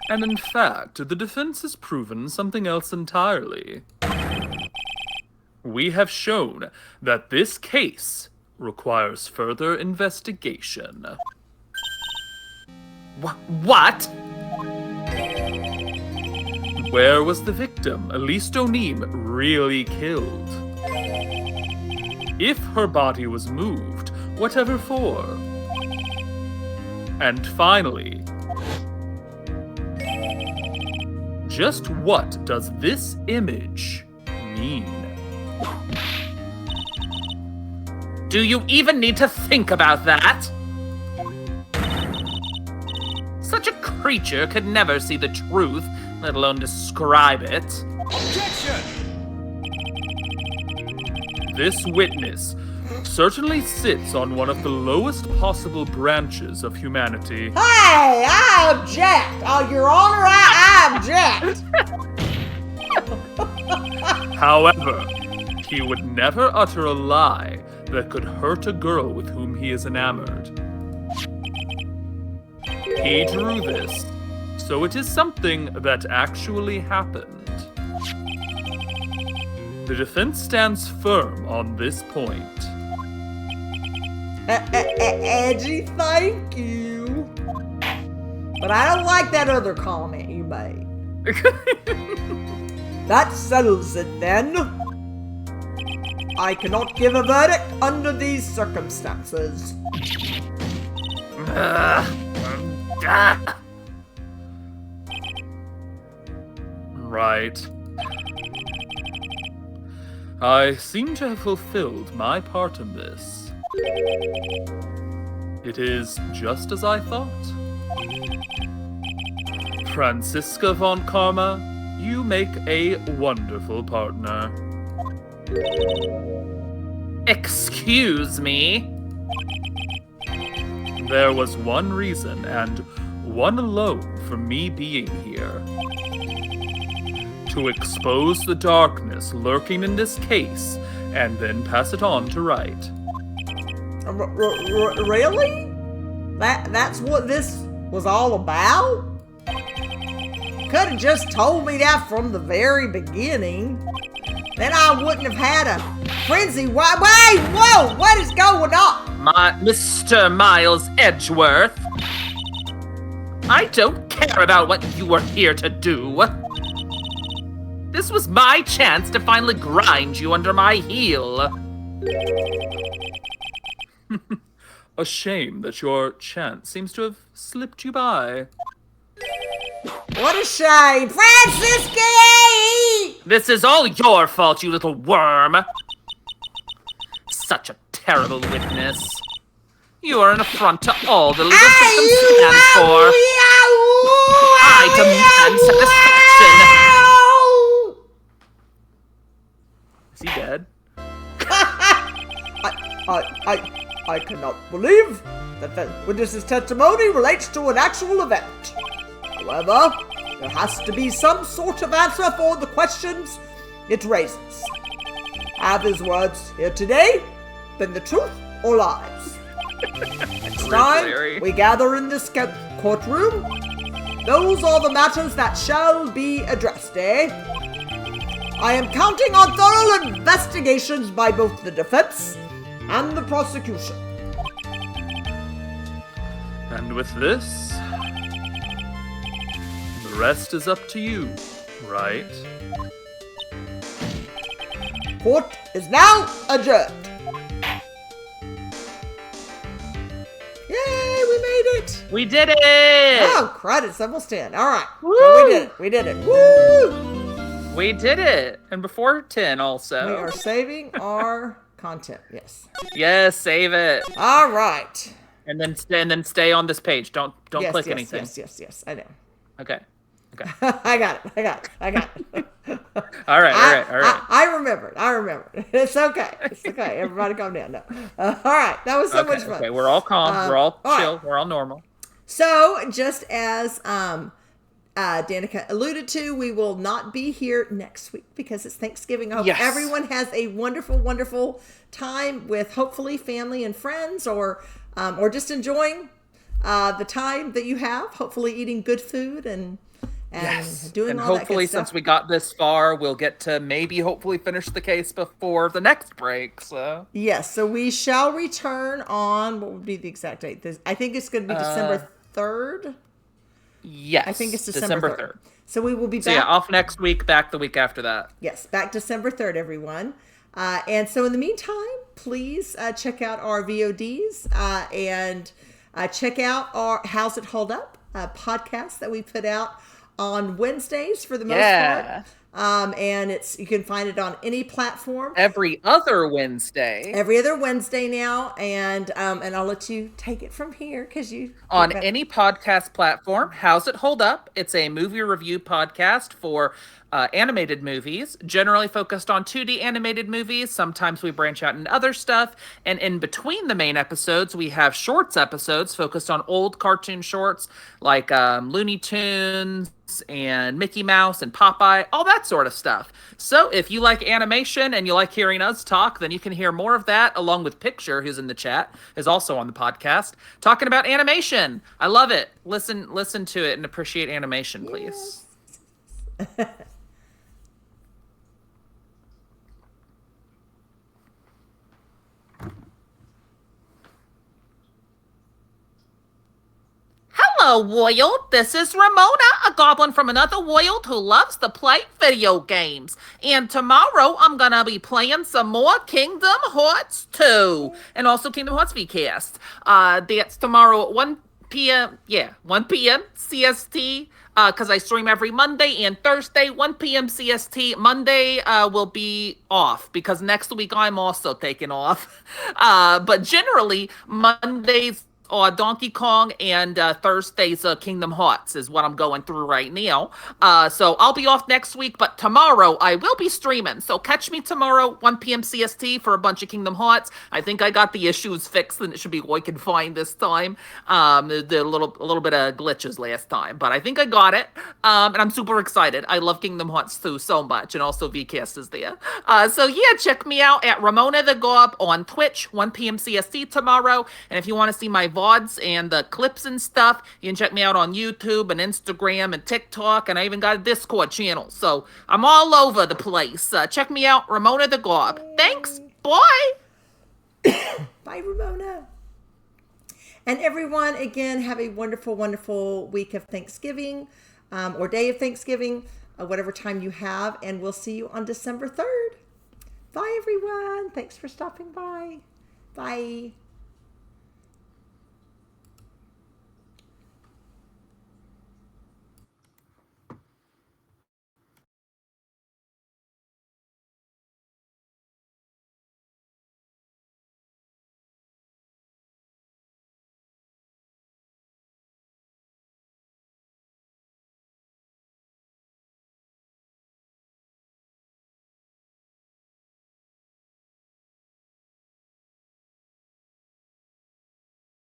S3: And in fact, the defense has proven something else entirely. We have shown that this case requires further investigation.
S8: What?
S3: Where was the victim, Elise Donim, really killed? If her body was moved, whatever for? And finally, just what does this image mean?
S8: Do you even need to think about that? Such a creature could never see the truth, let alone describe it.
S7: Objection!
S3: This witness certainly sits on one of the lowest possible branches of humanity.
S4: Hey, I object. Oh, Your Honor, I object.
S3: However, he would never utter a lie that could hurt a girl with whom he is enamored. He drew this, so it is something that actually happened. The defense stands firm on this point.
S4: Edgy, thank you. But I don't like that other comment you made. That settles it then. I cannot give a verdict under these circumstances.
S3: Right. I seem to have fulfilled my part in this. It is just as I thought. Franziska von Karma, you make a wonderful partner.
S8: Excuse me?
S3: There was one reason, and one alone, for me being here. To expose the darkness lurking in this case, and then pass it on to Right.
S4: Really? That's what this was all about? Could have just told me that from the very beginning. Then I wouldn't have had a frenzy. Wait, whoa, what is going on?
S8: Mr. Miles Edgeworth. I don't care about what you were here to do. This was my chance to finally grind you under my heel.
S3: A shame that your chance seems to have slipped you by.
S4: What a shame. Francisca!
S8: This is all your fault, you little worm. Such a terrible witness. You are an affront to all the legal system stands for. I demand satisfaction.
S3: Is he dead?
S4: I cannot believe that the witness's testimony relates to an actual event. However, there has to be some sort of answer for the questions it raises. Have his words here today been the truth or lies? Next time we gather in this courtroom, those are the matters that shall be addressed, eh? I am counting on thorough investigations by both the defense and the prosecution.
S3: And with this, the rest is up to you, right?
S4: Court is now adjourned. Yay, we made it!
S8: We did it!
S4: Oh, crud, it's almost 10. All right. So we did it. Woo!
S8: We did it! And before 10 also.
S4: We are saving our content, yes.
S8: Yes, save it.
S4: All right.
S8: And then stay on this page. Don't click anything.
S4: Yes, I know.
S8: Okay.
S4: I got it.
S8: All right.
S4: I remembered. It's okay. Everybody calm down. No. All right. That was so much fun.
S8: Okay, we're all calm. We're all chill.
S4: Right.
S8: We're all normal.
S1: So, just as Danica alluded to, we will not be here next week because it's Thanksgiving. I hope
S6: Yes.
S1: everyone has a wonderful, wonderful time with hopefully family and friends, or just enjoying the time that you have. Hopefully, eating good food and doing
S6: and
S1: all that
S6: hopefully
S1: good stuff.
S6: since we got this far, we'll get to maybe hopefully finish the case before the next break. So
S1: Yes, so we shall return on, what would be the exact date? I think it's going to be December 3rd.
S6: yes,
S1: I think it's December 3rd. So we will be back.
S6: So yeah, off next week, back the week after that.
S1: Yes, back December 3rd, everyone. And so in the meantime, please check out our VODs and check out our How's It Hold Up podcast that we put out on Wednesdays for the most part. And you can find it on any platform.
S6: Every other Wednesday.
S1: Every other Wednesday now, and I'll let you take it from here because you
S6: On any podcast platform. How's It Hold Up? It's a movie review podcast for animated movies, generally focused on 2D animated movies. Sometimes we branch out into other stuff. And in between the main episodes, we have shorts episodes focused on old cartoon shorts like Looney Tunes and Mickey Mouse and Popeye, all that sort of stuff. So if you like animation and you like hearing us talk, then you can hear more of that, along with Picture, who's in the chat, is also on the podcast, talking about animation. I love it. Listen to it and appreciate animation, please.
S1: Yes.
S8: Hello, world. This is Ramona, a goblin from another world who loves to play video games. And tomorrow I'm gonna be playing some more Kingdom Hearts 2 and also Kingdom Hearts VCast. That's tomorrow at 1 p.m. Yeah, 1 p.m. CST. Because I stream every Monday and Thursday, 1 p.m. CST. Monday will be off because next week I'm also taking off. But generally, Mondays Donkey Kong and Thursday's Kingdom Hearts is what I'm going through right now. So I'll be off next week, but tomorrow I will be streaming. So catch me tomorrow, 1 p.m. CST for a bunch of Kingdom Hearts. I think I got the issues fixed and it should be working fine this time. The little bit of glitches last time, but I think I got it. And I'm super excited. I love Kingdom Hearts 2 so much, and also VCast is there. So yeah, check me out at Ramona the Gob on Twitch, 1 p.m. CST tomorrow. And if you want to see my VODs and the clips and stuff, you can check me out on YouTube and Instagram and TikTok, and I even got a Discord channel. So I'm all over the place. Check me out, Ramona the Gob. Thanks. Bye.
S1: Bye, Ramona. And everyone, again, have a wonderful, wonderful week of Thanksgiving or day of Thanksgiving, whatever time you have. And we'll see you on December 3rd. Bye, everyone. Thanks for stopping by. Bye.